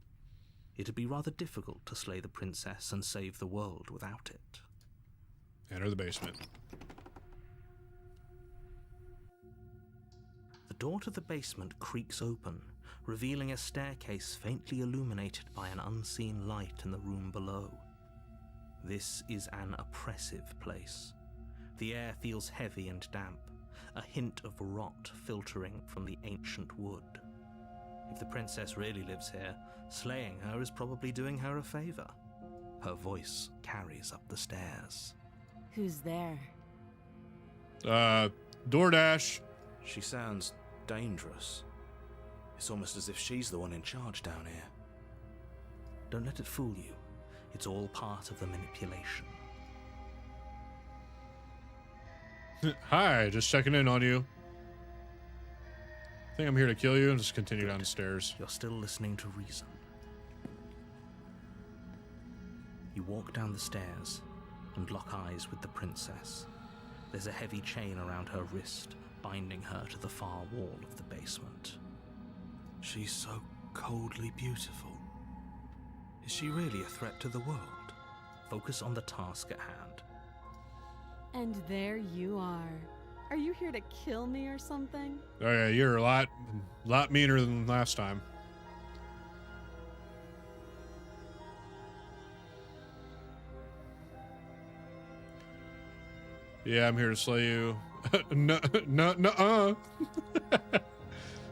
It'd be rather difficult to slay the princess and save the world without it. Enter the basement. The door to the basement creaks open, revealing a staircase faintly illuminated by an unseen light in the room below. This is an oppressive place. The air feels heavy and damp, a hint of rot filtering from the ancient wood. If the princess really lives here, slaying her is probably doing her a favor. Her voice carries up the stairs. Who's there? DoorDash. She sounds dangerous. It's almost as if she's the one in charge down here. Don't let it fool you. It's all part of the manipulation. Hi, just checking in on you. I think I'm here to kill you and just continue downstairs. You're still listening to reason. You walk down the stairs and lock eyes with the princess. There's a heavy chain around her wrist, binding her to the far wall of the basement. She's so coldly beautiful. Is she really a threat to the world? Focus on the task at hand. And there you are. Are you here to kill me or something? Oh yeah, you're a lot meaner than last time. Yeah, I'm here to slay you. No.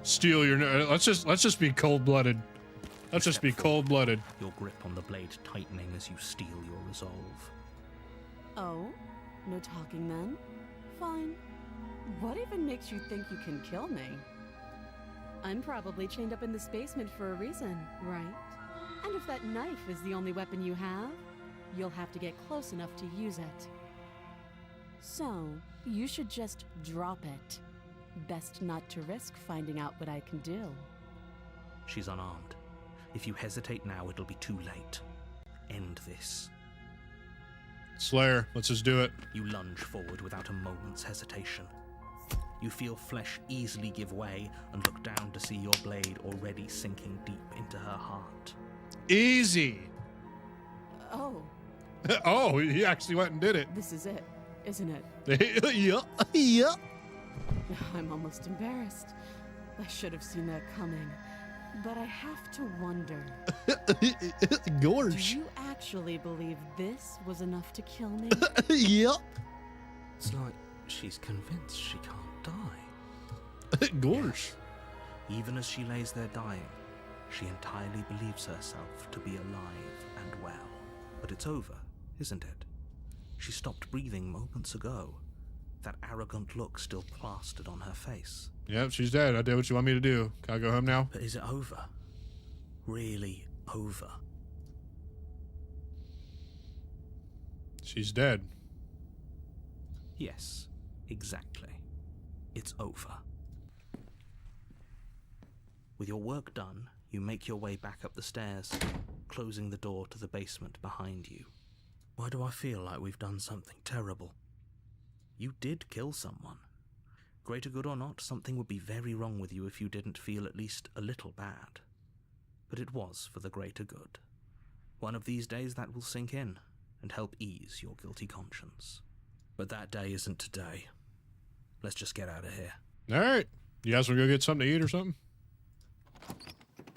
Steal your. Let's just be cold-blooded. Let's just be cold-blooded. Your grip on the blade tightening as you steel your resolve. Oh? No talking then? Fine. What even makes you think you can kill me? I'm probably chained up in this basement for a reason, right? And if that knife is the only weapon you have, you'll have to get close enough to use it. So, you should just drop it. Best not to risk finding out what I can do. She's unarmed. If you hesitate now, it'll be too late. End this. Slayer, let's just do it. You lunge forward without a moment's hesitation. You feel flesh easily give way and look down to see your blade already sinking deep into her heart. Easy. Oh, Oh, he actually went and did it. this is it, isn't it? Yeah. I'm almost embarrassed. I should have seen that coming. But I have to wonder, do Gorge. you actually believe this was enough to kill me? Yep. It's like she's convinced she can't die. Gorge. Even as she lays there dying, she entirely believes herself to be alive and well. But it's over, isn't it? She stopped breathing moments ago. That arrogant look still plastered on her face. Yep, she's dead. I did what you want me to do. Can I go home now? But is it over? Really over? She's dead. Yes, exactly. It's over. With your work done, you make your way back up the stairs, closing the door to the basement behind you. Why do I feel like we've done something terrible? You did kill someone. Greater good or not, something would be very wrong with you if you didn't feel at least a little bad. But it was for the greater good. One of these days that will sink in and help ease your guilty conscience. But that day isn't today. Let's just get out of here. All right. You guys want to go get something to eat or something?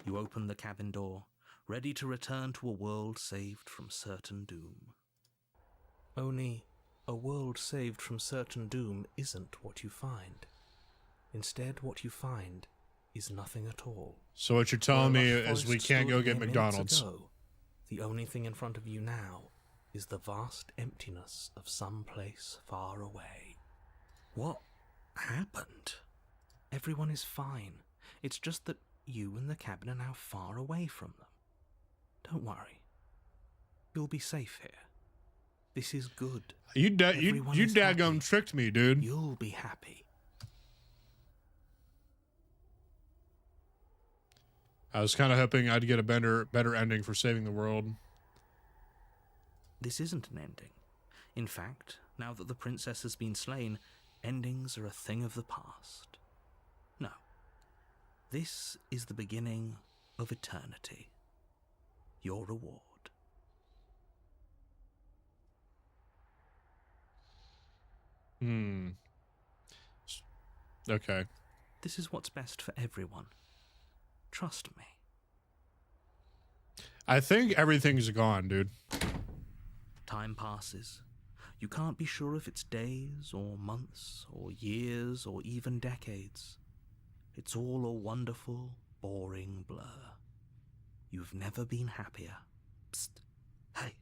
You open the cabin door, ready to return to a world saved from certain doom. Only, a world saved from certain doom isn't what you find. Instead, what you find is nothing at all. So what you're telling me Where a is we forest can't go stood get mere McDonald's. minutes ago, the only thing in front of you now is the vast emptiness of some place far away. What happened? Everyone is fine. It's just that you and the cabin are now far away from them. Don't worry. You'll be safe here. This is good. You Everyone is daggum happy. tricked me, dude. You'll be happy. I was kind of hoping I'd get a better ending for saving the world. This isn't an ending. In fact, now that the princess has been slain, endings are a thing of the past. No. This is the beginning of eternity. Your reward. Okay. This is what's best for everyone. Trust me. I think everything's gone, dude. Time passes. You can't be sure if it's days or months or years or even decades. It's all a wonderful, boring blur. You've never been happier. Psst. Hey,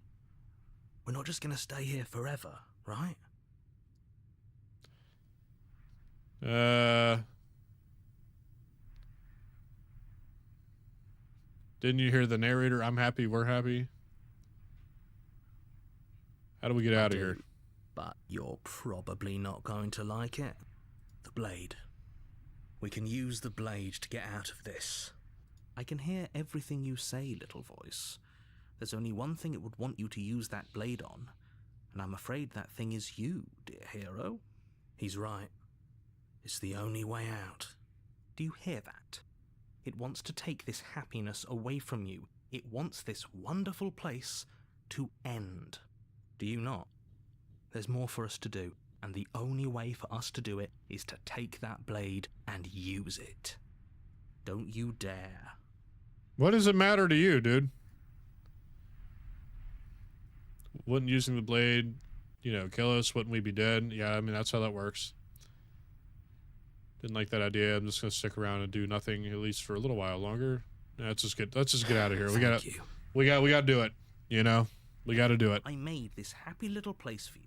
we're not just going to stay here forever, right? Didn't you hear the narrator? I'm happy, we're happy. How do we get out of do, here? But you're probably not going to like it. The blade. We can use the blade to get out of this. I can hear everything you say, little voice. There's only one thing it would want you to use that blade on, and I'm afraid that thing is you, dear hero. He's right. It's the only way out. Do you hear that? It wants to take this happiness away from you. It wants this wonderful place to end. Do you not? There's more for us to do, and the only way for us to do it is to take that blade and use it. Don't you dare. What does it matter to you, dude? Wouldn't using the blade, kill us? Wouldn't we be dead? Yeah, I mean, that's how that works. Didn't like that idea. I'm just gonna stick around and do nothing at least for a little while longer. Let's just get out of here. We gotta do it. We gotta do it. I made this happy little place for you.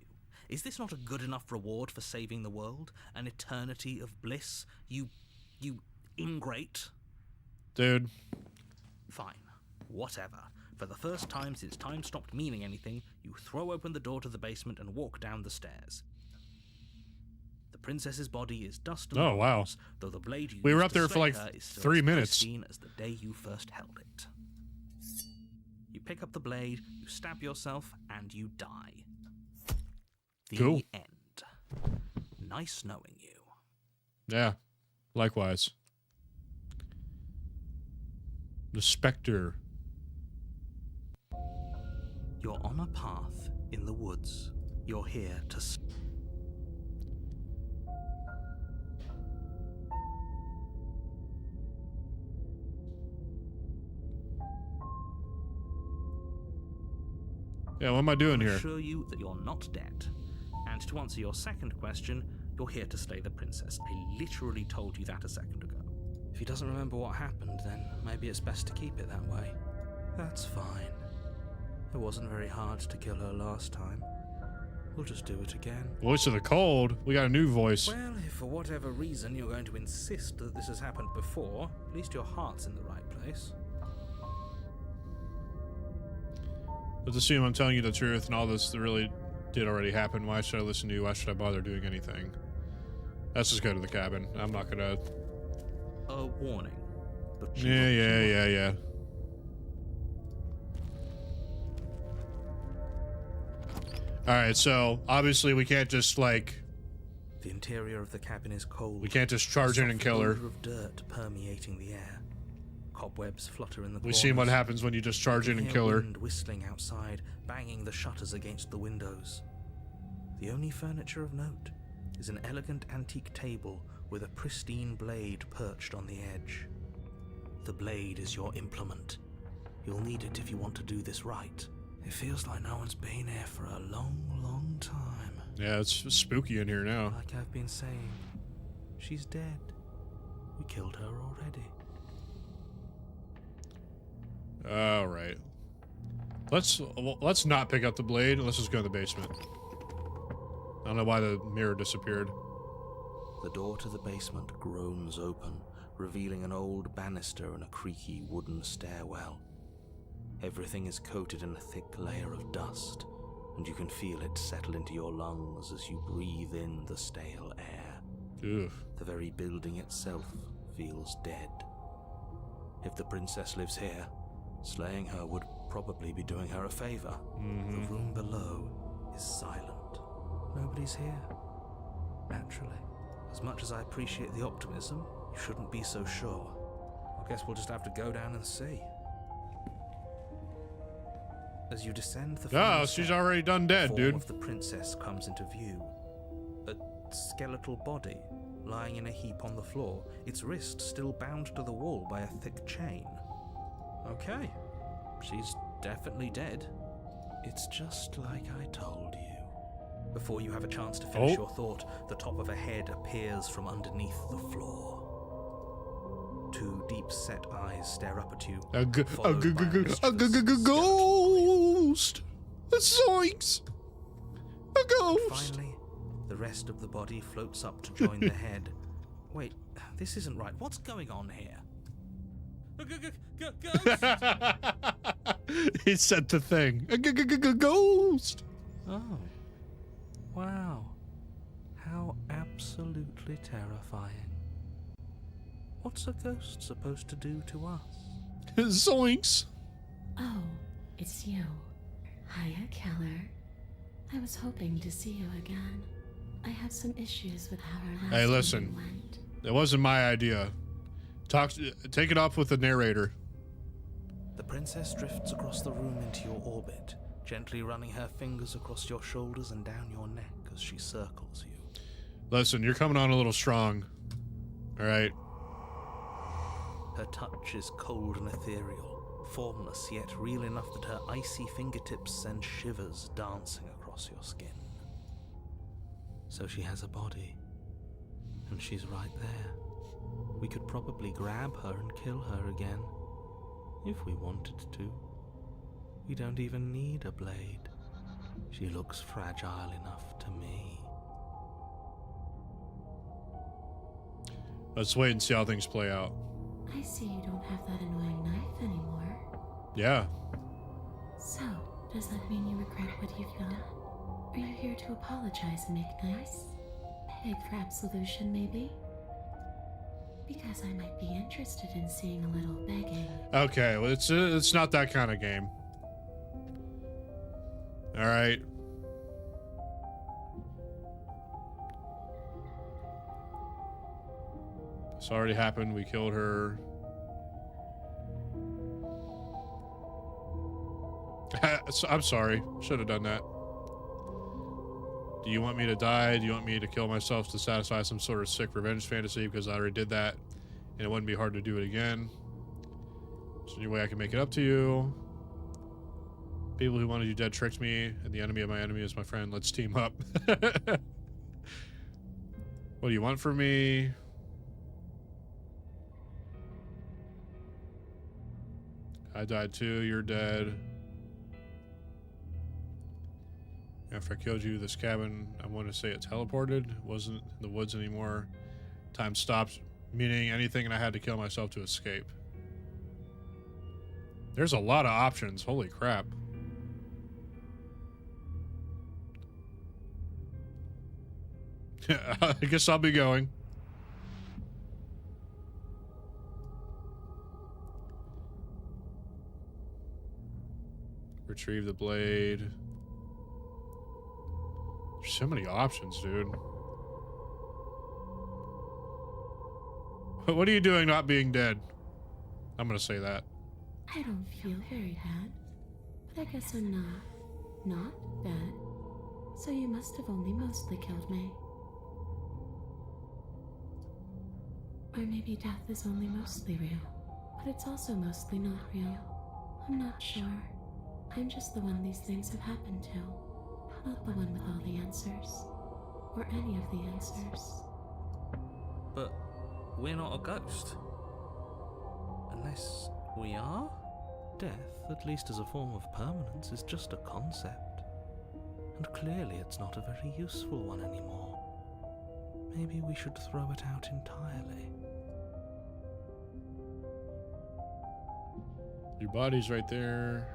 Is this not a good enough reward for saving the world? An eternity of bliss? You ingrate? Dude. Fine. Whatever. For the first time since time stopped meaning anything, you throw open the door to the basement and walk down the stairs. The princess's body is dust and Oh, wow. bones, though the blade you We were used up to there for slay like her is still 3 as minutes. pristine as the day you first held it. You pick up the blade, you stab yourself, and you die. The Cool. end. Nice knowing you. Yeah, likewise. The Spectre. You're on a path in the woods. You're here to... Yeah, what am I doing here? assure you that you're not dead. And to answer your second question, you're here to slay the princess. I literally told you that a second ago. If he doesn't remember what happened, then maybe it's best to keep it that way. That's fine. It wasn't very hard to kill her last time. We'll just do it again. Voice of the Cold. We got a new voice. Well, if for whatever reason you're going to insist that this has happened before, at least your heart's in the right place. Let's assume I'm telling you the truth and all this really did already happen. Why should I listen to you? Why should I bother doing anything? Let's just go to the cabin. I'm not gonna... A warning. But Yeah. Alright, so obviously we can't just like... The interior of the cabin is cold. We can't just charge in and Soft kill her. odor of dirt permeating the air. Cobwebs flutter in the We've corners. seen what happens when you just charge in and kill her. Wind whistling outside, banging the shutters against the windows. The only furniture of note is an elegant antique table with a pristine blade perched on the edge. The blade is your implement. You'll need it if you want to do this right. It feels like no one's been here for a long, long time. Yeah, it's spooky in here now. Like I've been saying, she's dead. We killed her already. Alright. Let's not pick up the blade. Let's just go to the basement. I don't know why the mirror disappeared. The door to the basement groans open, revealing an old banister and a creaky wooden stairwell. Everything is coated in a thick layer of dust, and you can feel it settle into your lungs as you breathe in the stale air. Ugh. The very building itself feels dead. If the princess lives here, slaying her would probably be doing her a favor. The room below is silent. Nobody's here. Naturally. As much as I appreciate the optimism, you shouldn't be so sure. I guess we'll just have to go down and see. As you descend the final Oh, she's step, already done the dead, form dude. of the princess comes into view. A skeletal body lying in a heap on the floor, its wrist still bound to the wall by a thick chain. Okay, she's definitely dead. It's just like I told you. Before you have a chance to finish Oh. your thought, the top of a head appears from underneath the floor. Two deep-set eyes stare up at you. followed by a mischievous Ghost! Zoinks! A ghost! Finally, the rest of the body floats up to join the head. Wait, this isn't right. What's going on here? Ghost! He said the thing. Ghost! Oh. Wow. How absolutely terrifying. What's a ghost supposed to do to us? Zoinks! Oh, it's you. Hiya, Keller. I was hoping to see you again. I have some issues with how our last Hey, listen. meeting went. That wasn't my idea. Take it off with the narrator. The princess drifts across the room into your orbit, gently running her fingers across your shoulders and down your neck as she circles you. Listen, you're coming on a little strong. Alright? Her touch is cold and ethereal, formless yet real enough that her icy fingertips send shivers dancing across your skin. So she has a body, and she's right there. We could probably grab her and kill her again, if we wanted to. We don't even need a blade. She looks fragile enough to me. Let's wait and see how things play out. I see you don't have that annoying knife anymore. Yeah. So, does that mean you regret what you've done? Are you here to apologize and make nice? Beg for absolution, maybe? Because I might be interested in seeing a little begging. Okay, well, it's not that kind of game. All right. This already happened. We killed her. I'm sorry. Should have done that. Do you want me to die? Do you want me to kill myself to satisfy some sort of sick revenge fantasy? Because I already did that, and it wouldn't be hard to do it again. Is there any way I can make it up to you? People who wanted you dead tricked me, and the enemy of my enemy is my friend. Let's team up. What do you want from me? I died too. You're dead. After I killed you, this cabin, I want to say it teleported. It wasn't in the woods anymore. Time stopped, meaning anything, and I had to kill myself to escape. There's a lot of options. Holy crap. I guess I'll be going. Retrieve the blade. There's so many options, dude. What are you doing not being dead? I'm gonna say that. I don't feel very bad, but I guess I'm not bad. So you must have only mostly killed me. Or maybe death is only mostly real, but it's also mostly not real. I'm not sure. I'm just the one these things have happened to. Not the one with all the answers. Or any of the answers. But we're not a ghost. Unless we are? Death, at least as a form of permanence, is just a concept. And clearly it's not a very useful one anymore. Maybe we should throw it out entirely. Your body's right there.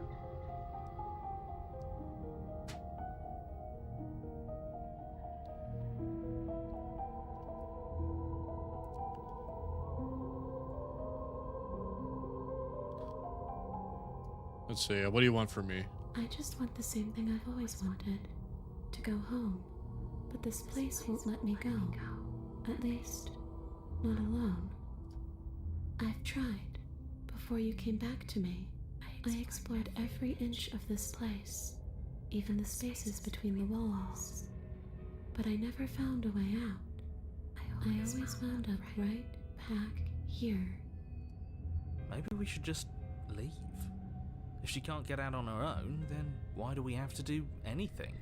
Let's see, what do you want from me? I just want the same thing I've always wanted. To go home. But this place won't let me go. At least, not alone. I've tried. Before you came back to me, I explored every inch of this place, even the spaces between the walls. But I never found a way out. I always wound up right back here. Maybe we should just leave. If she can't get out on her own, then why do we have to do anything?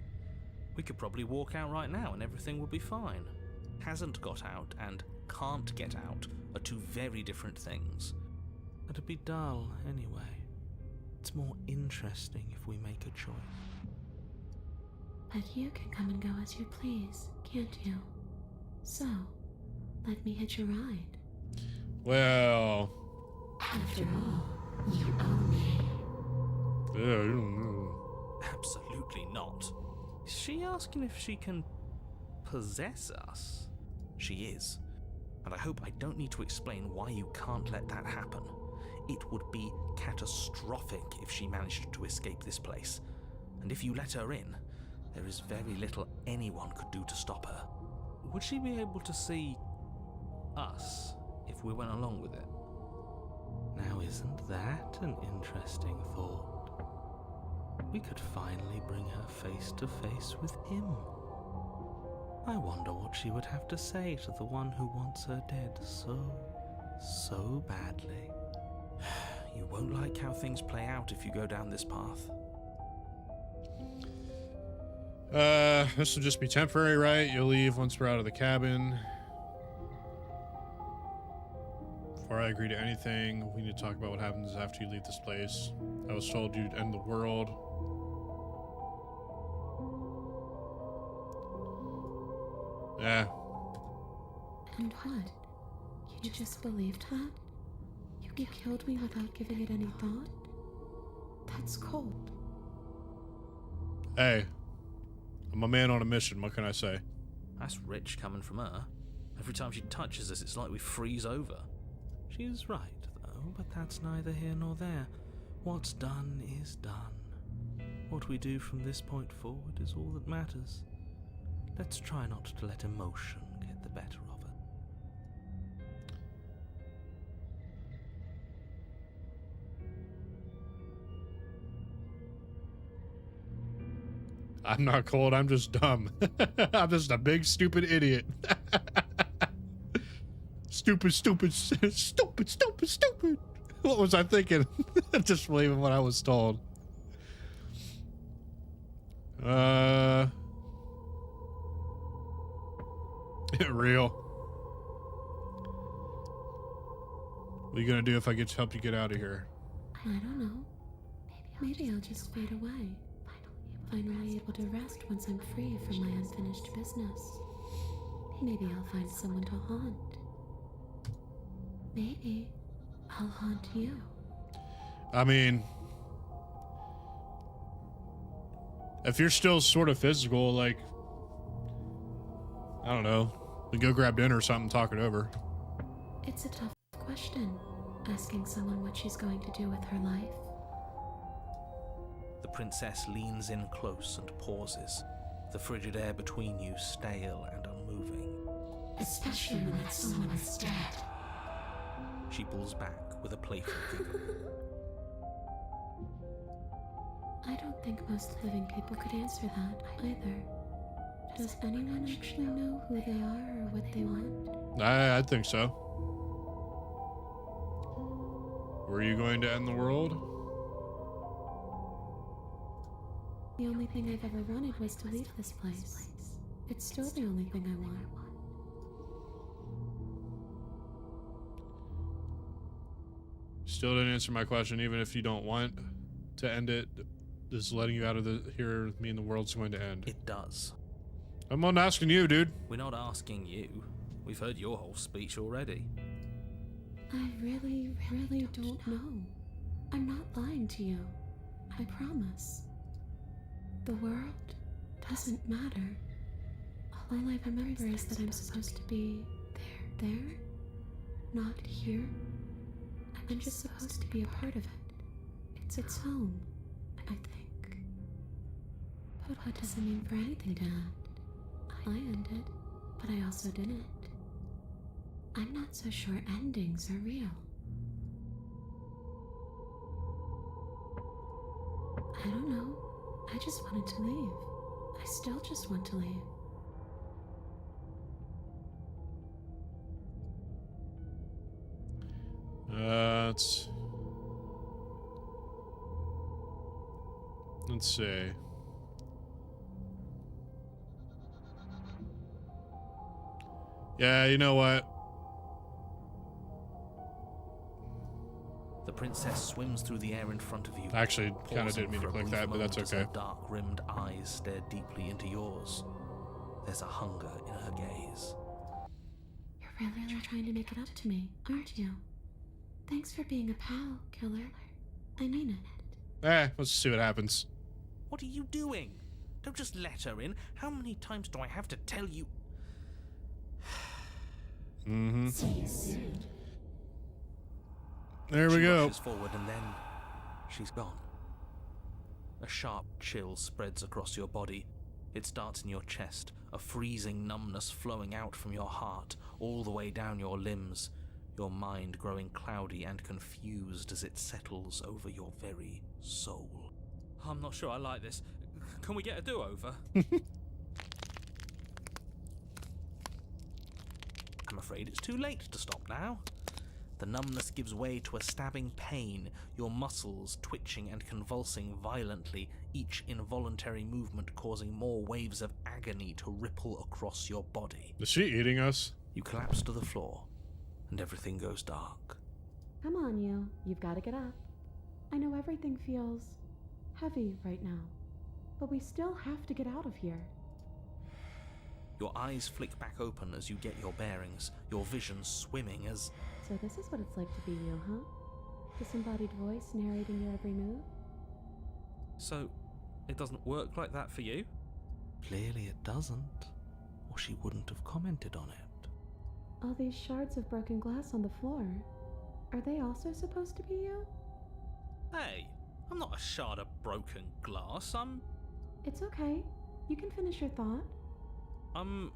We could probably walk out right now and everything would be fine. Hasn't got out and can't get out are two very different things. It'd be dull anyway. It's more interesting if we make a choice. But you can come and go as you please, can't you? So, let me hitch a ride. Well... After all, you owe me. Yeah, I don't know. Absolutely not. Is she asking if she can possess us? She is. And I hope I don't need to explain why you can't let that happen. It would be catastrophic if she managed to escape this place. And if you let her in, there is very little anyone could do to stop her. Would she be able to see us if we went along with it? Now isn't that an interesting thought? We could finally bring her face to face with him. I wonder what she would have to say to the one who wants her dead so badly. You won't like how things play out if you go down this path. This will just be temporary, right? You'll leave once we're out of the cabin. Before I agree to anything, we need to talk about what happens after you leave this place. I was told you'd end the world. Yeah. And what? You just believed that? You killed me without giving it any thought? That's cold. Hey, I'm a man on a mission. What can I say? That's rich coming from her. Every time she touches us, it's like we freeze over. She's right, though, but that's neither here nor there. What's done is done. What we do from this point forward is all that matters. Let's try not to let emotion get the better of it. I'm not cold. I'm just dumb. I'm just a big stupid idiot. Stupid. What was I thinking? Just believing what I was told. Real. What are you gonna do if I get to help you get out of here? I don't know. Maybe I'll just fade away. Finally able to rest once I'm free from my unfinished business. Maybe I'll find someone to haunt. Maybe I'll haunt you. I mean, if you're still sort of physical, like, I don't know, we go grab dinner or something, talk it over. It's a tough question, asking someone what she's going to do with her life. The princess leans in close and pauses, the frigid air between you stale and unmoving. Especially when that someone is dead. She pulls back with a playful giggle. I don't think most living people could answer that either. Does anyone actually know who they are or what they want? I think so. Were you going to end the world? The only thing I've ever wanted was to leave this place. It's still the only thing I want. Still didn't answer my question, even if you don't want to end it. Just letting you out of the here with me and the world's going to end. It does. I'm not asking you, dude. We're not asking you. We've heard your whole speech already. I really don't know. I'm not lying to you. I promise. The world doesn't matter. All I remember is that I'm supposed to be there, not here. I'm just supposed to be a part of it. It's home, I think. But what does it mean for anything to end? I ended, but I also didn't. I'm not so sure endings are real. I don't know. I just wanted to leave. I still just want to leave. Let's see. Yeah, you know what? The princess swims through the air in front of you. I actually kind of pausing didn't mean to for a click brief that, but that's moment as okay. her dark-rimmed eyes stare deeply into yours. There's a hunger in her gaze. You're really trying to make it up to me, aren't you? Thanks for being a pal, Killer. I mean it. Let's see what happens. What are you doing? Don't just let her in. How many times do I have to tell you? Mm-hmm. See you soon. There we She go. rushes forward and then she's gone. A sharp chill spreads across your body. It starts in your chest, a freezing numbness flowing out from your heart, all the way down your limbs, your mind growing cloudy and confused as it settles over your very soul. I'm not sure I like this. Can we get a do-over? I'm afraid it's too late to stop now. The numbness gives way to a stabbing pain, your muscles twitching and convulsing violently, each involuntary movement causing more waves of agony to ripple across your body. Is she eating us? You collapse to the floor, and everything goes dark. Come on, you. You've got to get up. I know everything feels heavy right now, but we still have to get out of here. Your eyes flick back open as you get your bearings, your vision swimming as... So this is what it's like to be you, huh? Disembodied voice narrating your every move? So, It doesn't work like that for you? Clearly it doesn't, or she wouldn't have commented on it. All these shards of broken glass on the floor. Are they also supposed to be you? Hey, I'm not a shard of broken glass. It's okay. You can finish your thought. I'm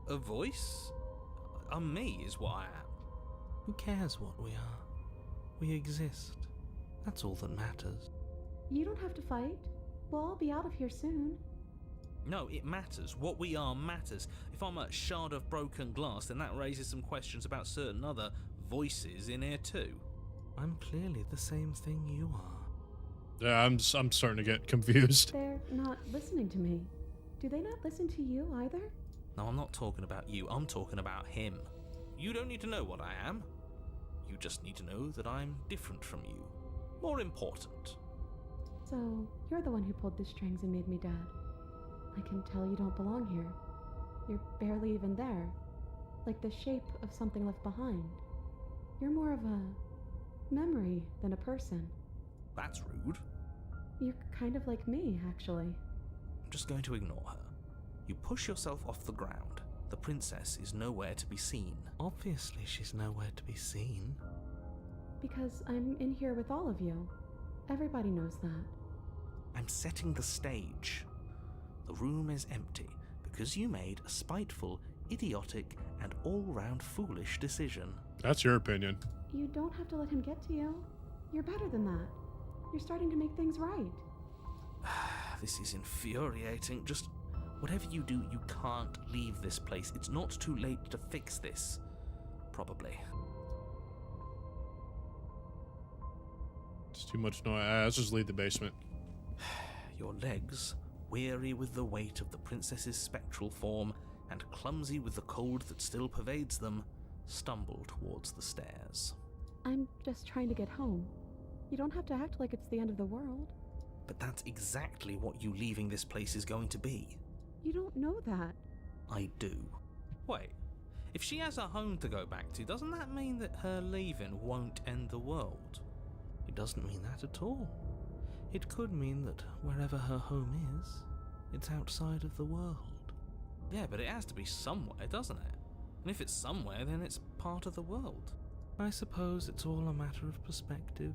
a voice? I'm me is what I am. Who cares what we are? We exist. That's all that matters. You don't have to fight. We'll all be out of here soon. No, it matters. What we are matters. If I'm a shard of broken glass, then that raises some questions about certain other voices in here too. I'm clearly the same thing you are. Yeah, I'm starting to get confused. They're not listening to me. Do they not listen to you either? No, I'm not talking about you. I'm talking about him. You don't need to know what I am. You just need to know that I'm different from you. More important. So, you're the one who pulled the strings and made me dead. I can tell you don't belong here. You're barely even there. Like the shape of something left behind. You're more of a memory than a person. That's rude. You're kind of like me, actually. I'm just going to ignore her. You push yourself off the ground. The princess is nowhere to be seen. Obviously she's nowhere to be seen. Because I'm in here with all of you. Everybody knows that. I'm setting the stage. The room is empty because you made a spiteful, idiotic, and all-round foolish decision. That's your opinion. You don't have to let him get to you. You're better than that. You're starting to make things right. This is infuriating. Just whatever you do, you can't leave this place. It's not too late to fix this. Probably. It's too much noise. Let's just leave the basement. Your legs, weary with the weight of the princess's spectral form and clumsy with the cold that still pervades them, stumble towards the stairs. I'm just trying to get home. You don't have to act like it's the end of the world. But that's exactly what you leaving this place is going to be. You don't know that. I do. Wait, if she has a home to go back to, doesn't that mean that her leaving won't end the world? It doesn't mean that at all. It could mean that wherever her home is, it's outside of the world. Yeah, but it has to be somewhere, doesn't it? And if it's somewhere, then it's part of the world. I suppose it's all a matter of perspective.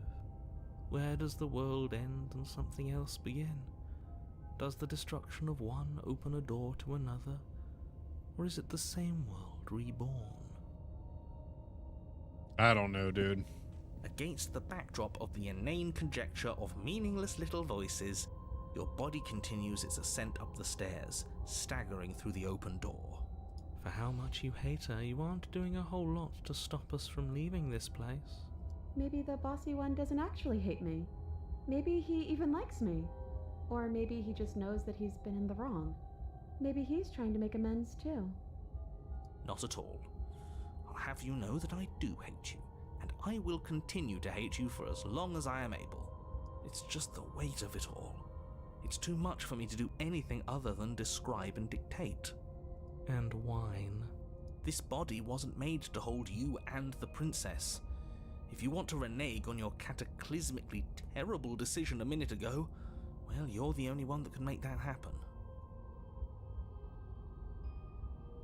Where does the world end and something else begin? Does the destruction of one open a door to another? Or is it the same world reborn? I don't know, dude. Against the backdrop of the inane conjecture of meaningless little voices, your body continues its ascent up the stairs, staggering through the open door. For how much you hate her, you aren't doing a whole lot to stop us from leaving this place. Maybe the bossy one doesn't actually hate me. Maybe he even likes me. Or maybe he just knows that he's been in the wrong. Maybe he's trying to make amends too. Not at all. I'll have you know that I do hate you, and I will continue to hate you for as long as I am able. It's just the weight of it all. It's too much for me to do anything other than describe and dictate. And whine. This body wasn't made to hold you and the princess. If you want to renege on your cataclysmically terrible decision a minute ago, well, you're the only one that can make that happen.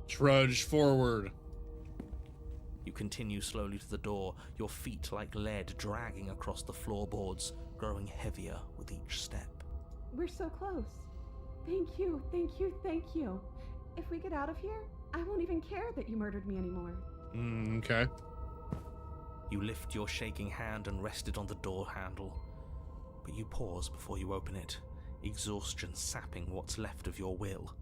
Trudge forward. You continue slowly to the door, your feet like lead dragging across the floorboards, growing heavier with each step. We're so close. Thank you, thank you, thank you. If we get out of here, I won't even care that you murdered me anymore. Okay. You lift your shaking hand and rest it on the door handle, but you pause before you open it, exhaustion sapping what's left of your will.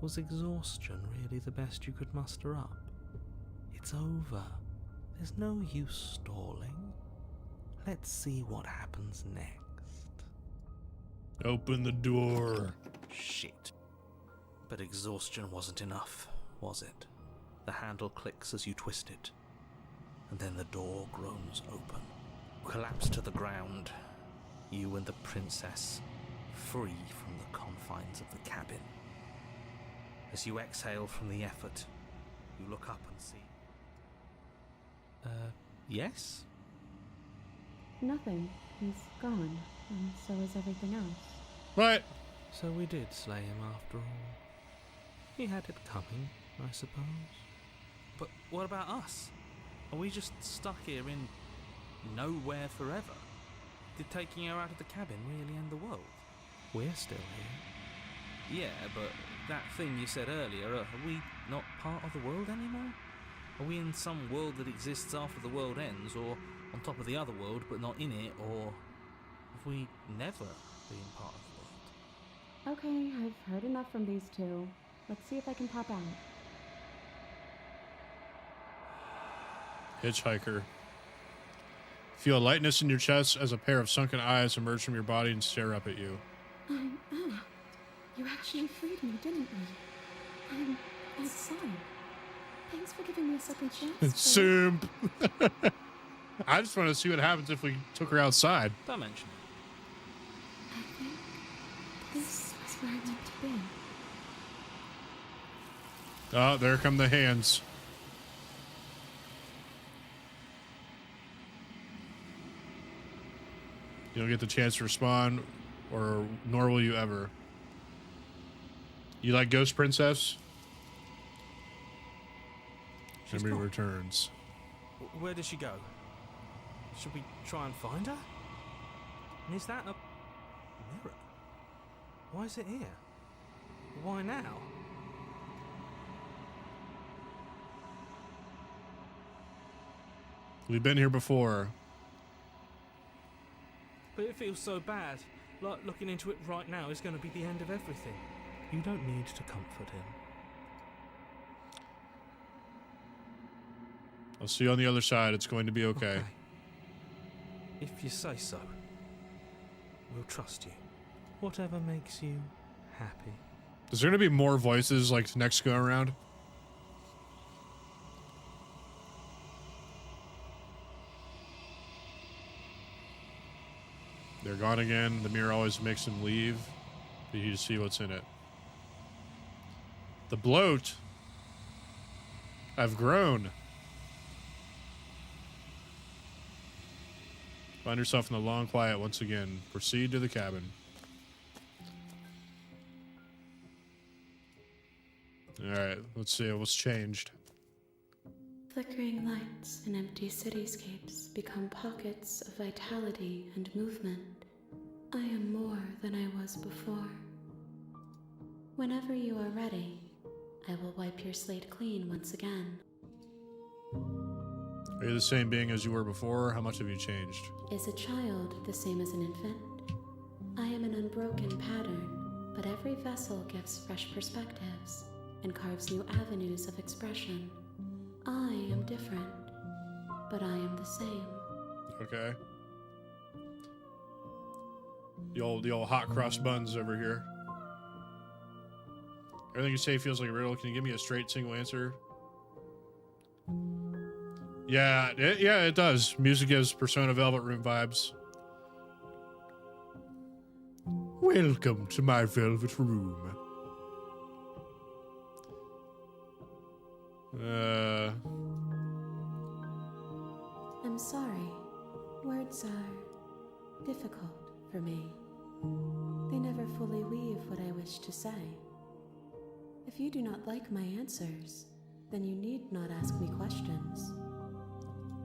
Was exhaustion really the best you could muster up? It's over. There's no use stalling. Let's see what happens next. Open the door. Shit. But exhaustion wasn't enough, was it? The handle clicks as you twist it, and then the door groans open. You collapse to the ground, you and the princess, free from the confines of the cabin. As you exhale from the effort, you look up and see... yes? Nothing. He's gone, and so is everything else. Right. So we did slay him after all. He had it coming, I suppose. But what about us? Are we just stuck here in nowhere forever? Did taking her out of the cabin really end the world? We're still here. Yeah, but that thing you said earlier, are we not part of the world anymore? Are we in some world that exists after the world ends, or on top of the other world but not in it, or have we never been part of the world? Okay, I've heard enough from these two. Let's see if I can pop out. Hitchhiker. Feel a lightness in your chest as a pair of sunken eyes emerge from your body and stare up at you. I'm Anna. You actually freed me, didn't you? I'm sorry. Thanks for giving me a second chance. but- Simp. I just want to see what happens if we took her outside. Don't mention I think this was where I meant to be. Oh, there come the hands. You don't get the chance to respond, or nor will you ever. You like Ghost Princess? She's Memory gone. returns. Where did she go? Should we try and find her? And is that a mirror? Why is it here? Why now? We've been here before. But it feels so bad. Like looking into it right now is going to be the end of everything. You don't need to comfort him. I'll see you on the other side. It's going to be okay. If you say so. We'll trust you. Whatever makes you happy. Is there going to be more voices like next go around? They're gone again. The mirror always makes them leave. But you just see what's in it. The bloat. I've grown. Find yourself in the long quiet once again. Proceed to the cabin. Alright, let's see what's changed. Flickering lights and empty cityscapes become pockets of vitality and movement. I am more than I was before. Whenever you are ready, I will wipe your slate clean once again. Are you the same being as you were before? How much have you changed? Is a child the same as an infant? I am an unbroken pattern, but every vessel gives fresh perspectives and carves new avenues of expression. I am different, but I am the same. Okay. The old hot cross buns over here. Everything you say feels like a riddle. Can you give me a straight single answer? Yeah, it does. Music gives Persona Velvet Room vibes. Welcome to my velvet room. I'm sorry. Words are difficult for me. They never fully weave what I wish to say. If you do not like my answers, then you need not ask me questions.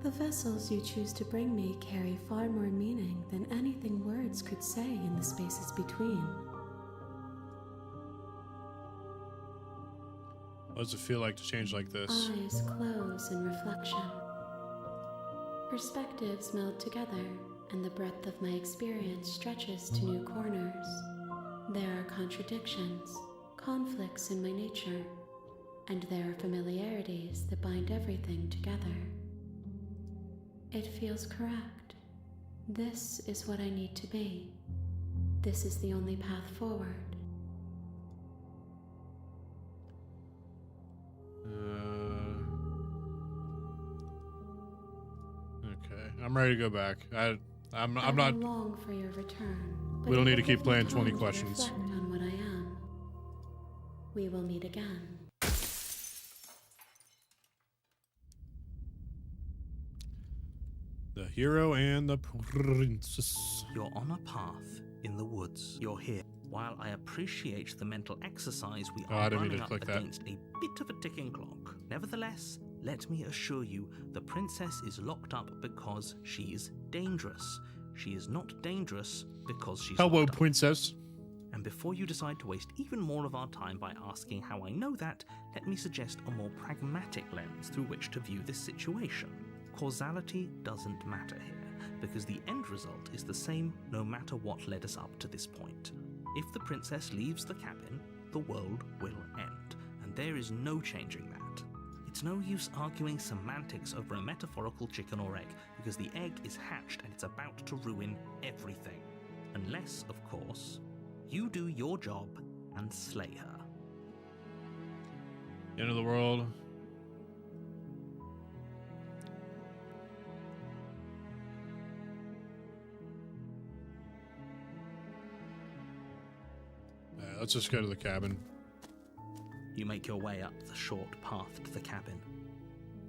The vessels you choose to bring me carry far more meaning than anything words could say in the spaces between. What does it feel like to change like this? Eyes close in reflection. Perspectives meld together, and the breadth of my experience stretches to new corners. There are contradictions, conflicts in my nature, and there are familiarities that bind everything together. It feels correct. This is what I need to be. This is the only path forward. Okay, I'm ready to go back. I'm I not. will long for your return. We don't but need to it will keep give me playing 20 time to questions. reflect on what I am. We will meet again. The hero and the princess. You're on a path in the woods. You're here. While I appreciate the mental exercise we Oh, I are didn't mean running to up click that. against a bit of a ticking clock, nevertheless, let me assure you, the princess is locked up because she's dangerous. She is not dangerous because she's Hello, locked up. princess. And before you decide to waste even more of our time by asking how I know that, let me suggest a more pragmatic lens through which to view this situation. Causality doesn't matter here, because the end result is the same no matter what led us up to this point. If the princess leaves the cabin, the world will end, and there is no changing that. It's no use arguing semantics over a metaphorical chicken or egg, because the egg is hatched and it's about to ruin everything. Unless, of course, you do your job and slay her. End of the world. Let's just go to the cabin. You make your way up the short path to the cabin.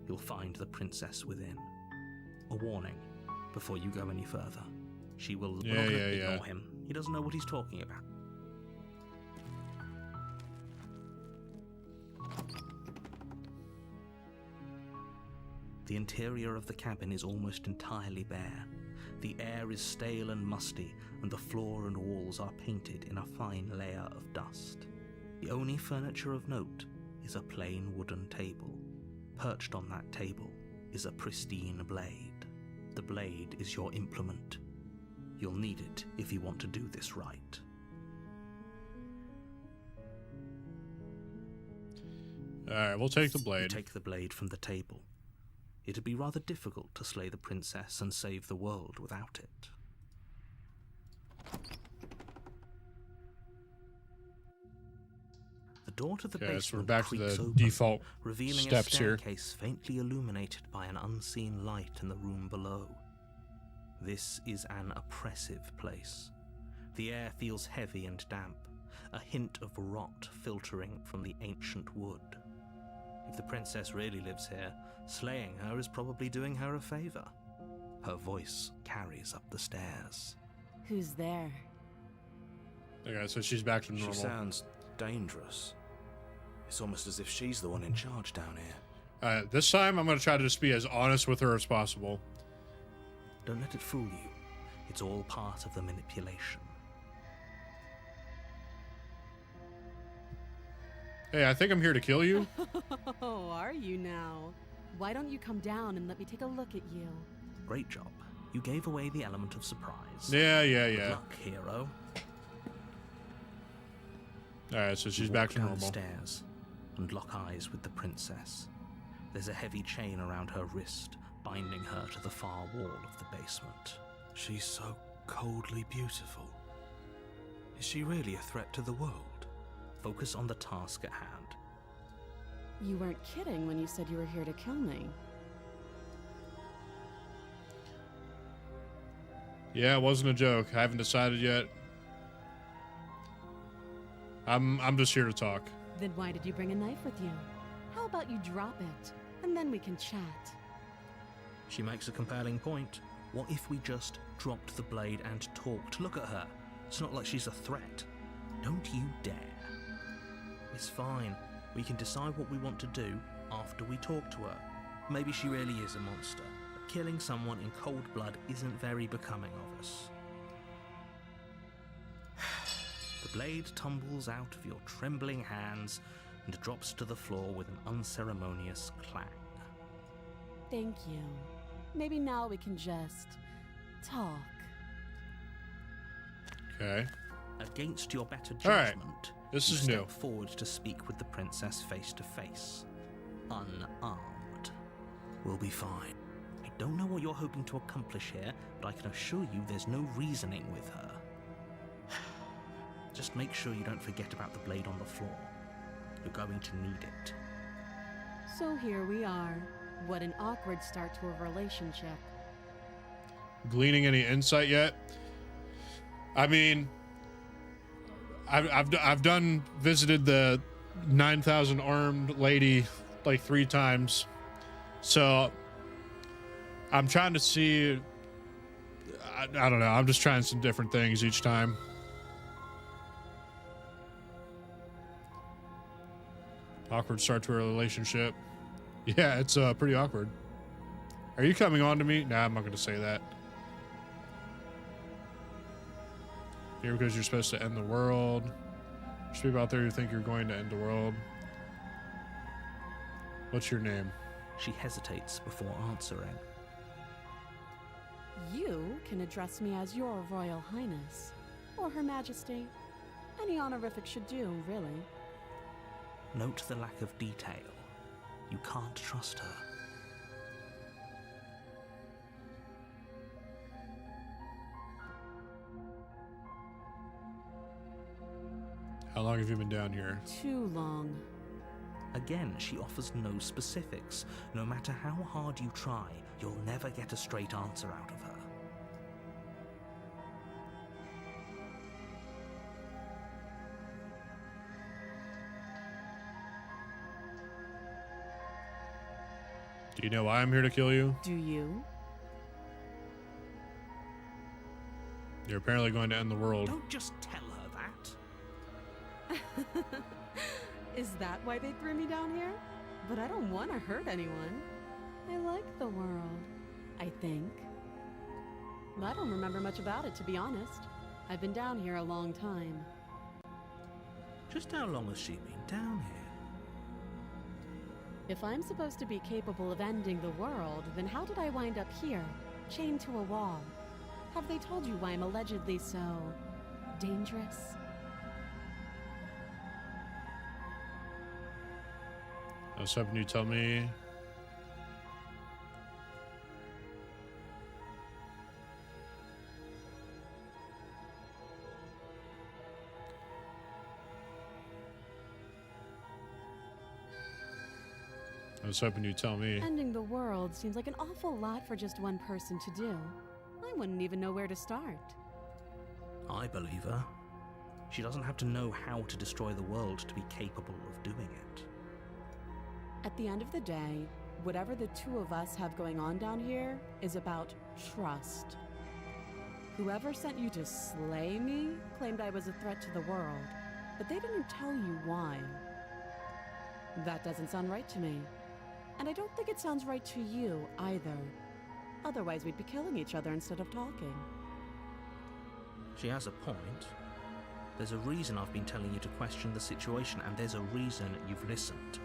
You'll find the princess within. A warning, before you go any further. She will ignore him. He doesn't know what he's talking about. The interior of the cabin is almost entirely bare. The air is stale and musty, and the floor and walls are painted in a fine layer of dust. The only furniture of note is a plain wooden table. Perched on that table is a pristine blade. The blade is your implement. You'll need it if you want to do this right. Alright, we'll take the You blade. take the blade from the table. It'd be rather difficult to slay the princess and save the world without it. The door to the Okay, so we're basement back to creaks the open, default revealing steps a here. staircase faintly illuminated by an unseen light in the room below. This is an oppressive place. The air feels heavy and damp, a hint of rot filtering from the ancient wood. If the princess really lives here, slaying her is probably doing her a favor. Her voice carries up the stairs. Who's there? Okay, so she's back to normal. She sounds dangerous. It's almost as if she's the one in charge down here. Alright, this time I'm going to try to just be as honest with her as possible. Don't let it fool you. It's all part of the manipulation. Hey, I think I'm here to kill you. Oh, are you now? Why don't you come down and let me take a look at you? Great job. You gave away the element of surprise. Yeah. Good luck, hero. Alright, so she's You back walk to down normal. the stairs and lock eyes with the princess. There's a heavy chain around her wrist, binding her to the far wall of the basement. She's so coldly beautiful. Is she really a threat to the world? Focus on the task at hand. You weren't kidding when you said you were here to kill me. Yeah, it wasn't a joke. I haven't decided yet. I'm just here to talk. Then why did you bring a knife with you? How about you drop it, and then we can chat? She makes a compelling point. What if we just dropped the blade and talked? Look at her. It's not like she's a threat. Don't you dare. It's fine. We can decide what we want to do after we talk to her. Maybe she really is a monster, but killing someone in cold blood isn't very becoming of us. The blade tumbles out of your trembling hands and drops to the floor with an unceremonious clang. Thank you. Maybe now we can just talk. Okay. Against your better All right. judgment, This you is step new. forward to speak with the princess face to face. Unarmed. We'll be fine. I don't know what you're hoping to accomplish here, but I can assure you there's no reasoning with her. Just make sure you don't forget about the blade on the floor. You're going to need it. So here we are. What an awkward start to a relationship. Gleaning any insight yet? I mean, I've done visited the 9,000 armed lady like 3 times, so I'm trying to see. I don't know. I'm just trying some different things each time. Awkward start to a relationship. Yeah, it's pretty awkward. Are you coming on to me? Nah, I'm not going to say that. Here because you're supposed to end the world. There's people out there who think you're going to end the world. What's your name? She hesitates before answering. You can address me as Your Royal Highness, or Her Majesty. Any honorific should do, really. Note the lack of detail. You can't trust her. How long have you been down here? Too long. Again, she offers no specifics. No matter how hard you try, you'll never get a straight answer out of her. Do you know why I'm here to kill you? Do you? You're apparently going to end the world. Don't just tell her that. Is that why they threw me down here? But I don't want to hurt anyone. I like the world, I think. I don't remember much about it, to be honest. I've been down here a long time. Just how long has she been down here? If I'm supposed to be capable of ending the world, then how did I wind up here, chained to a wall? Have they told you why I'm allegedly so dangerous? I was hoping you tell me. I was hoping you'd tell me. Ending the world seems like an awful lot for just one person to do. I wouldn't even know where to start. I believe her. She doesn't have to know how to destroy the world to be capable of doing it. At the end of the day, whatever the two of us have going on down here is about trust. Whoever sent you to slay me claimed I was a threat to the world, but they didn't tell you why. That doesn't sound right to me. And I don't think it sounds right to you either. Otherwise, we'd be killing each other instead of talking. She has a point. There's a reason I've been telling you to question the situation, and there's a reason you've listened.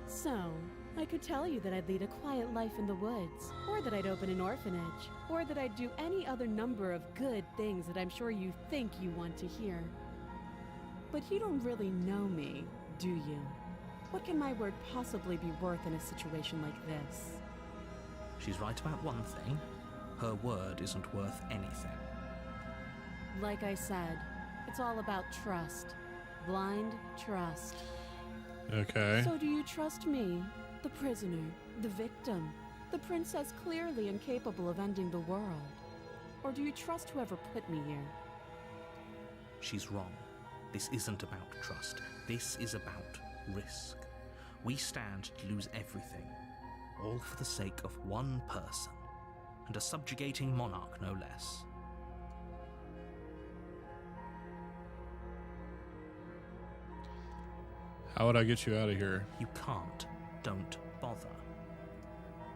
So, I could tell you that I'd lead a quiet life in the woods, or that I'd open an orphanage, or that I'd do any other number of good things that I'm sure you think you want to hear. But you don't really know me, do you? What can my word possibly be worth in a situation like this? She's right about one thing. Her word isn't worth anything. Like I said, it's all about trust. Blind trust. Okay. So do you trust me, the prisoner, the victim, the princess clearly incapable of ending the world? Or do you trust whoever put me here? She's wrong. This isn't about trust. This is about risk. We stand to lose everything, all for the sake of one person, and a subjugating monarch no less. How would I get you out of here? You can't. Don't bother.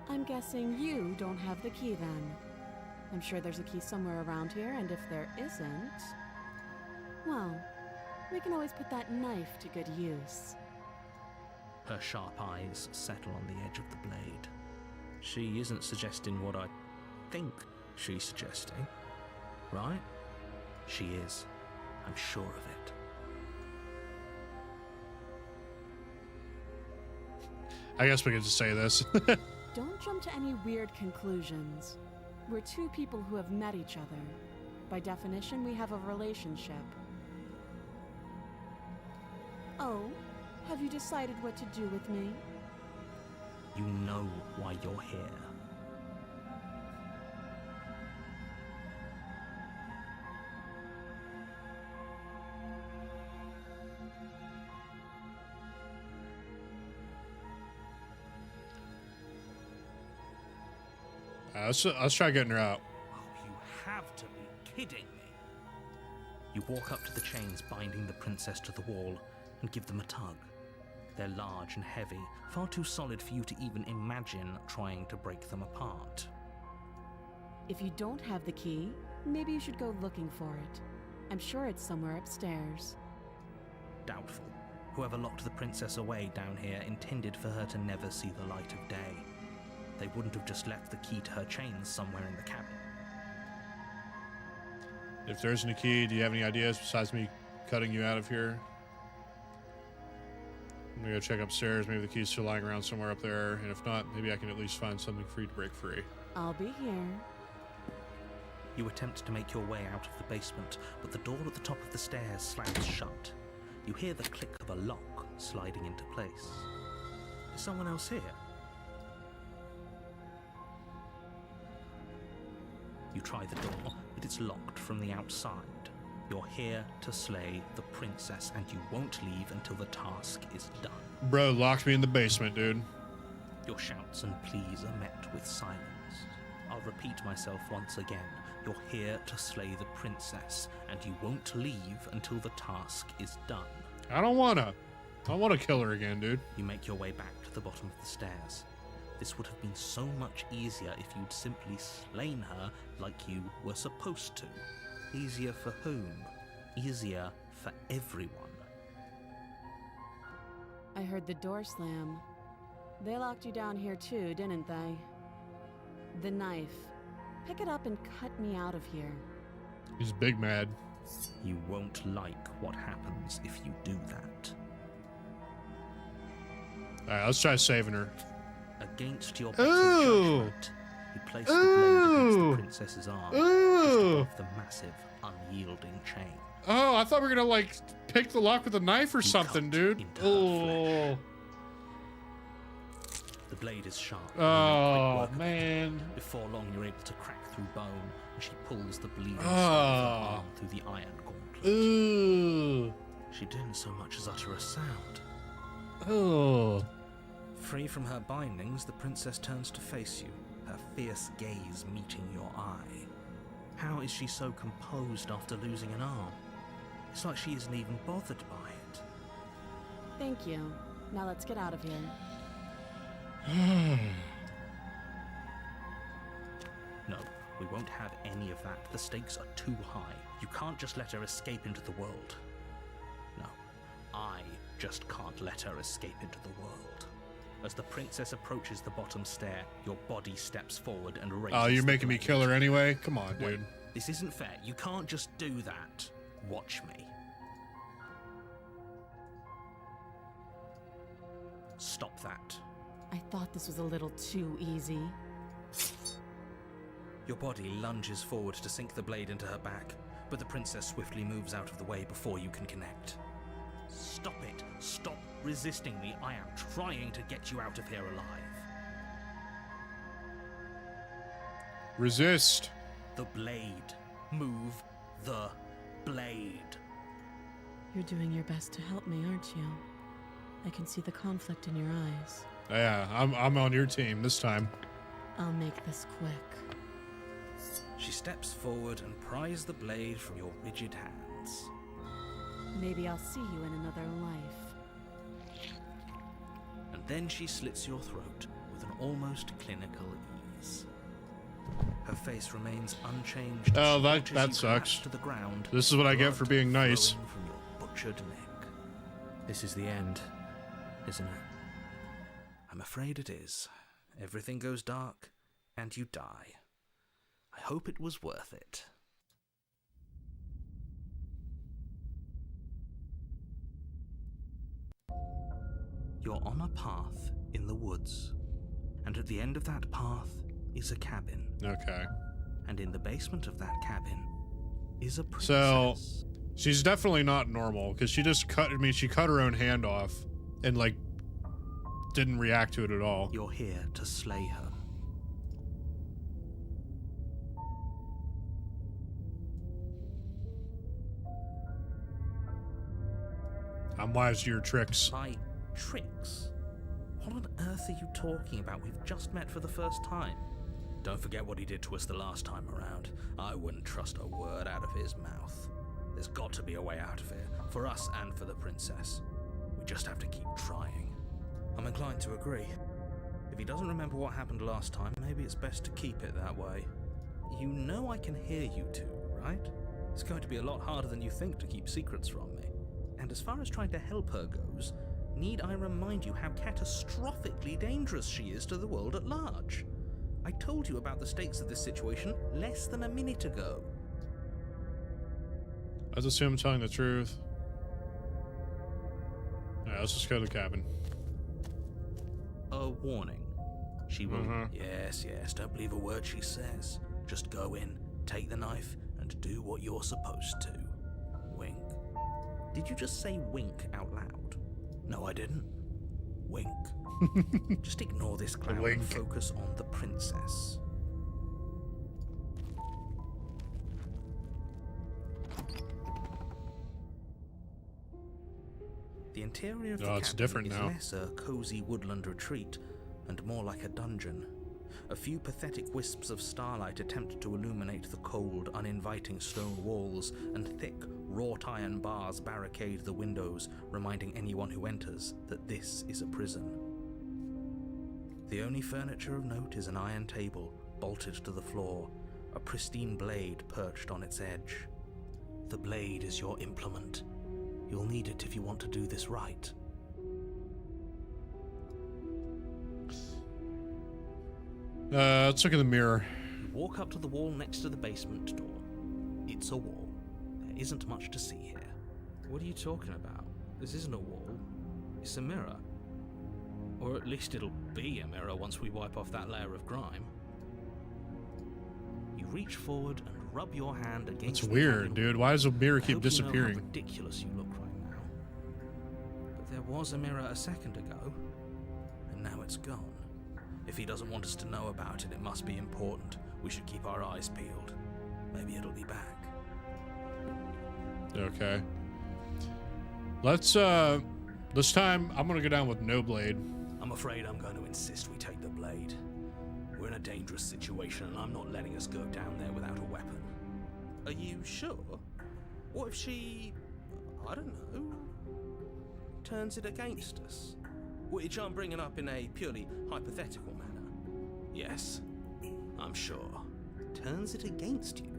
I'm guessing you don't have the key then. I'm sure there's a key somewhere around here, and if there isn't, well, we can always put that knife to good use. Her sharp eyes settle on the edge of the blade. She isn't suggesting what I think she's suggesting, right? She is. I'm sure of it. I guess we could just say this. Don't jump to any weird conclusions. We're two people who have met each other. By definition, we have a relationship. Oh, have you decided what to do with me? You know why you're here. Let's try getting her out. Oh, you have to be kidding me. You walk up to the chains binding the princess to the wall and give them a tug. They're large and heavy, far too solid for you to even imagine trying to break them apart. If you don't have the key, maybe you should go looking for it. I'm sure it's somewhere upstairs. Doubtful. Whoever locked the princess away down here intended for her to never see the light of day. They wouldn't have just left the key to her chains somewhere in the cabin. If there isn't a key, do you have any ideas besides me cutting you out of here? I'm gonna go check upstairs. Maybe the key's still lying around somewhere up there. And if not, maybe I can at least find something for you to break free. I'll be here. You attempt to make your way out of the basement, but the door at the top of the stairs slams shut. You hear the click of a lock sliding into place. Is someone else here? You try the door, but it's locked from the outside. You're here to slay the princess, and you won't leave until the task is done. Bro, locked me in the basement, dude. Your shouts and pleas are met with silence. I'll repeat myself once again. You're here to slay the princess, and you won't leave until the task is done. I don't wanna kill her again, dude. You make your way back to the bottom of the stairs. This would have been so much easier if you'd simply slain her like you were supposed to. Easier for whom? Easier for everyone. I heard the door slam. They locked you down here too, didn't they? The knife. Pick it up and cut me out of here. He's big mad. You won't like what happens if you do that. Alright, let's try saving her. Against your better judgment, you place the blade against the princess's arm, just above the massive, unyielding chain. Oh, I thought we were gonna, like, pick the lock with a knife or something, dude. Into her Oh. The blade is sharp. Oh, man. Before long, you're able to crack through bone, and she pulls the bleeding Oh. arm through the iron gauntlet. Ooh. She didn't so much as utter a sound. Oh. Free from her bindings, the princess turns to face you, her fierce gaze meeting your eye. How is she so composed after losing an arm? It's like she isn't even bothered by it. Thank you. Now let's get out of here. No, we won't have any of that. The stakes are too high. You can't just let her escape into the world. No, I just can't let her escape into the world. As the princess approaches the bottom stair, your body steps forward and raises. Oh, you're the making me blade. kill her anyway? Come on, Wait, dude. this isn't fair. You can't just do that. Watch me. Stop that. I thought this was a little too easy. Your body lunges forward to sink the blade into her back, but the princess swiftly moves out of the way before you can connect. Stop it! Stop resisting me! I am trying to get you out of here alive. Resist. The blade. Move the blade. You're doing your best to help me, aren't you? I can see the conflict in your eyes. Yeah, I'm on your team this time. I'll make this quick. She steps forward and pries the blade from your rigid hands. Maybe I'll see you in another life. And then she slits your throat with an almost clinical ease. Her face remains unchanged. Oh, as that you collapse sucks. to the ground, This is what I get for blood being nice. flowing from your butchered neck. This is the end, isn't it? I'm afraid it is. Everything goes dark, and you die. I hope it was worth it. You're on a path in the woods, and at the end of that path is a cabin. Okay. And in the basement of that cabin is a princess. So, she's definitely not normal, because she just cut her own hand off, and, like, didn't react to it at all. You're here to slay her. I'm wise to your tricks. My tricks? What on earth are you talking about? We've just met for the first time. Don't forget what he did to us the last time around. I wouldn't trust a word out of his mouth. There's got to be a way out of here, for us and for the princess. We just have to keep trying. I'm inclined to agree. If he doesn't remember what happened last time, maybe it's best to keep it that way. You know I can hear you two, right? It's going to be a lot harder than you think to keep secrets from me. And as far as trying to help her goes, need I remind you how catastrophically dangerous she is to the world at large? I told you about the stakes of this situation less than a minute ago. Let's assume I'm telling the truth. Alright, let's just go to the cabin. A warning. She will... Mhm. Yes, don't believe a word she says. Just go in, take the knife, and do what you're supposed to. Wink. Did you just say wink out loud? No, I didn't. Wink. Just ignore this clown and focus on the princess. The interior of the it's cabin different is now. less a cozy woodland retreat and more like a dungeon. A few pathetic wisps of starlight attempt to illuminate the cold, uninviting stone walls, and thick, wrought iron bars barricade the windows, reminding anyone who enters that this is a prison. The only furniture of note is an iron table, bolted to the floor, a pristine blade perched on its edge. The blade is your implement. You'll need it if you want to do this right. Let's look in the mirror. You walk up to the wall next to the basement door. It's a wall. There isn't much to see here. What are you talking about? This isn't a wall. It's a mirror. Or at least it'll be a mirror once we wipe off that layer of grime. You reach forward and rub your hand against It's the weird, cabin dude. wall. Why does the mirror I keep hope you know disappearing? how ridiculous you look right now. But there was a mirror a second ago. And now it's gone. If he doesn't want us to know about it, it must be important. We should keep our eyes peeled. Maybe it'll be back. Okay. Let's, this time, I'm gonna go down with no blade. I'm afraid I'm going to insist we take the blade. We're in a dangerous situation, and I'm not letting us go down there without a weapon. Are you sure? What if she... I don't know... turns it against us? Which I'm bringing up in a purely hypothetical manner. Yes, I'm sure. Turns it against you?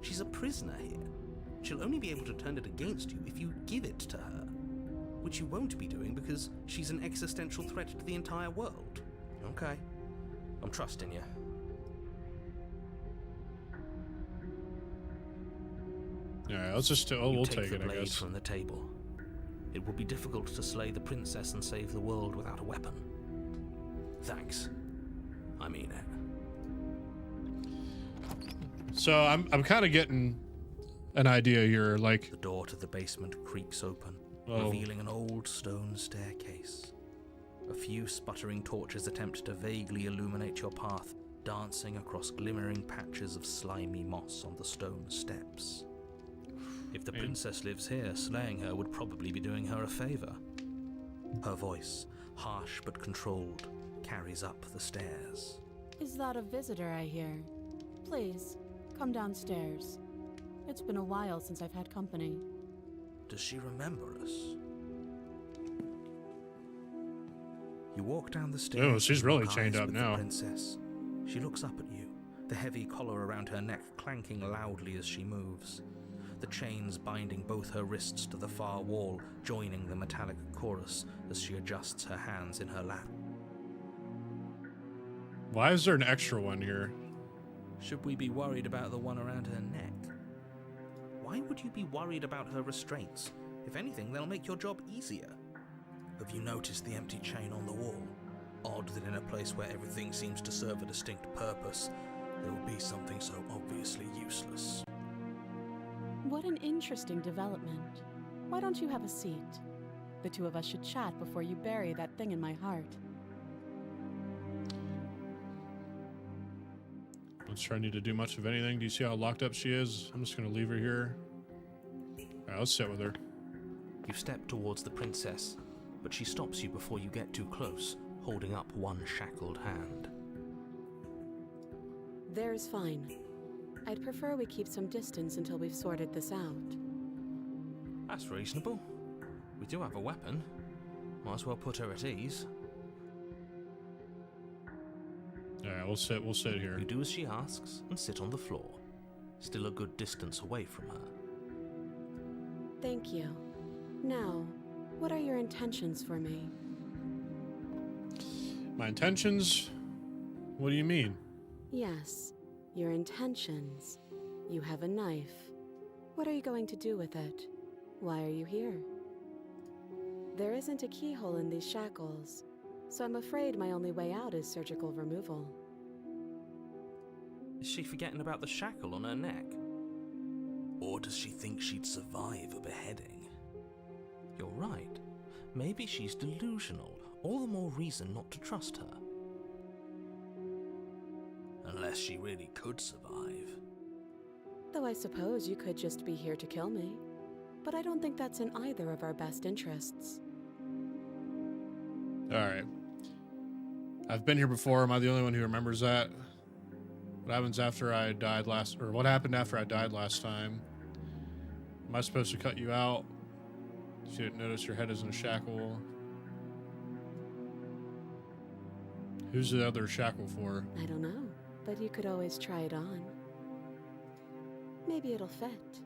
She's a prisoner here. She'll only be able to turn it against you if you give it to her. Which you won't be doing because she's an existential threat to the entire world. Okay. I'm trusting you. Yeah, let's just, You we'll take take the it, I blade guess. from the table. It will be difficult to slay the princess and save the world without a weapon. Thanks. I mean it. So I'm kind of getting an idea here, like, The door to the basement creaks open, Oh. revealing an old stone staircase. A few sputtering torches attempt to vaguely illuminate your path, dancing across glimmering patches of slimy moss on the stone steps. If the princess lives here, slaying her would probably be doing her a favor. Her voice, harsh but controlled, carries up the stairs. Is that a visitor I hear? Please, come downstairs. It's been a while since I've had company. Does she remember us? You walk down the stairs. Oh, she's and really lock chained eyes up with now. The princess. She looks up at you, the heavy collar around her neck clanking loudly as she moves. The chains binding both her wrists to the far wall, joining the metallic chorus as she adjusts her hands in her lap. why is there an extra one here? Should we be worried about the one around her neck? Why would you be worried about her restraints? If anything, they'll make your job easier. Have you noticed the empty chain on the wall? Odd that in a place where everything seems to serve a distinct purpose, there will be something so obviously useless. What an interesting development. Why don't you have a seat? The two of us should chat before you bury that thing in my heart. Not sure I need to do much of anything. Do you see how locked up she is? I'm just gonna leave her here. Alright, let's sit with her. You step towards the princess, but she stops you before you get too close, holding up one shackled hand. There's fine. I'd prefer we keep some distance until we've sorted this out. That's reasonable. We do have a weapon. Might as well put her at ease. All right, we'll sit here. You do as she asks and sit on the floor, still a good distance away from her. Thank you. Now, what are your intentions for me? My intentions? What do you mean? Yes, your intentions. You have a knife. What are you going to do with it? Why are you here? There isn't a keyhole in these shackles, so I'm afraid my only way out is surgical removal. Is she forgetting about the shackle on her neck? Or does she think she'd survive a beheading? You're right. Maybe she's delusional. All the more reason not to trust her. Unless she really could survive. Though I suppose you could just be here to kill me. But I don't think that's in either of our best interests. All right. I've been here before. Am I the only one who remembers that? What happens after I died last, or what happened after I died last time? Am I supposed to cut you out? You didn't notice your head is in a shackle. Who's the other shackle for? I don't know, but you could always try it on. Maybe it'll fit.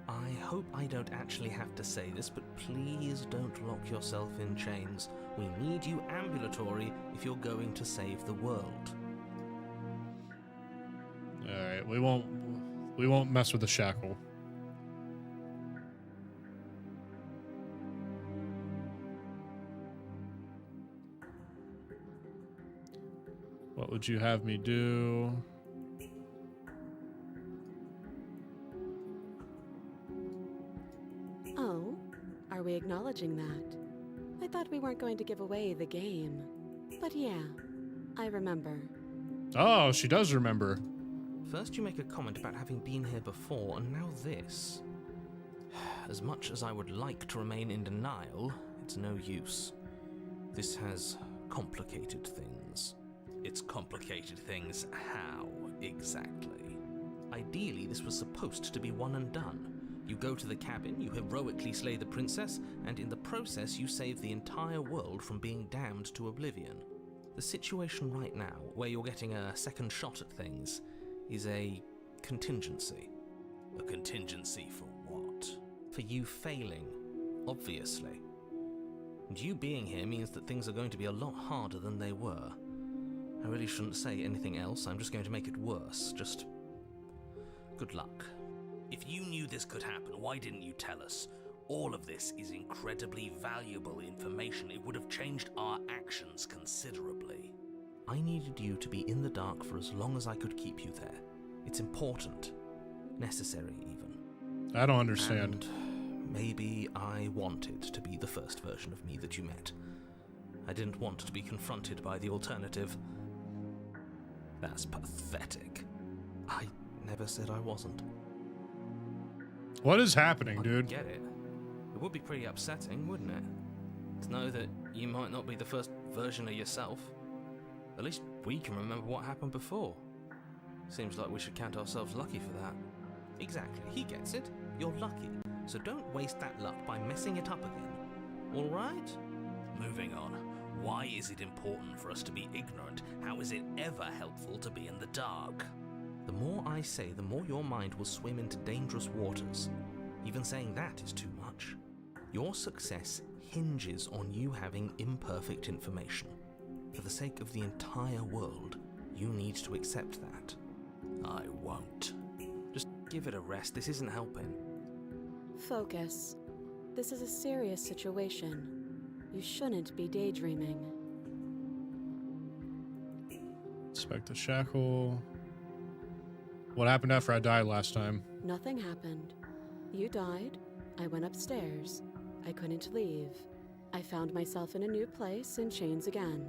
I hope I don't actually have to say this, but please don't lock yourself in chains. We need you ambulatory if you're going to save the world. All right, we won't mess with the shackle. What would you have me do? Oh, are we acknowledging that? I thought we weren't going to give away the game. But yeah, I remember. Oh, she does remember. First you make a comment about having been here before, and now this. As much as I would like to remain in denial, it's no use. This has complicated things. It's complicated things how, exactly? Ideally, this was supposed to be one and done. You go to the cabin, you heroically slay the princess, and in the process you save the entire world from being damned to oblivion. The situation right now, where you're getting a second shot at things, is a contingency. A contingency for what? For you failing, obviously. And you being here means that things are going to be a lot harder than they were. I really shouldn't say anything else, I'm just going to make it worse. Just good luck. If you knew this could happen, why didn't you tell us? All of this is incredibly valuable information. It would have changed our actions considerably. I needed you to be in the dark for as long as I could keep you there. It's important. Necessary, even. I don't understand. And maybe I wanted to be the first version of me that you met. I didn't want to be confronted by the alternative. That's pathetic. I never said I wasn't. What is happening, I dude? get it. It would be pretty upsetting, wouldn't it? To know that you might not be the first version of yourself. At least we can remember what happened before. Seems like we should count ourselves lucky for that. Exactly, he gets it. You're lucky. So don't waste that luck by messing it up again. Alright? Moving on. Why is it important for us to be ignorant? How is it ever helpful to be in the dark? The more I say, the more your mind will swim into dangerous waters. Even saying that is too much. Your success hinges on you having imperfect information. For the sake of the entire world, you need to accept that. I won't. Just give it a rest, this isn't helping. Focus. This is a serious situation. You shouldn't be daydreaming. Inspect the shackle. What happened after I died last time? Nothing happened. You died. I went upstairs. I couldn't leave. I found myself in a new place in chains again.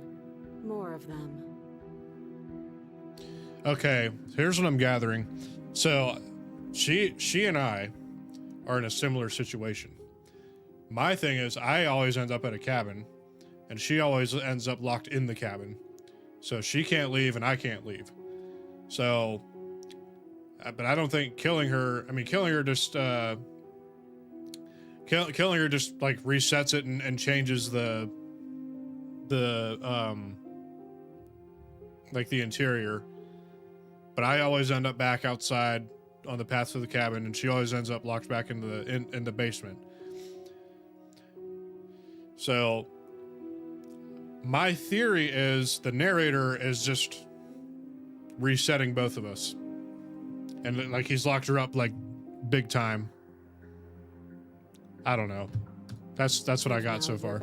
More of them. Okay, here's what I'm gathering. So, she and I are in a similar situation. My thing is, I always end up at a cabin, and she always ends up locked in the cabin. So she can't leave, and I can't leave. So, but I don't think killing her just Killinger just like resets it and changes the like the interior, but I always end up back outside on the path to the cabin, and she always ends up locked back in the basement. So my theory is the narrator is just resetting both of us, and like he's locked her up like big time. I don't know. That's what I got so far.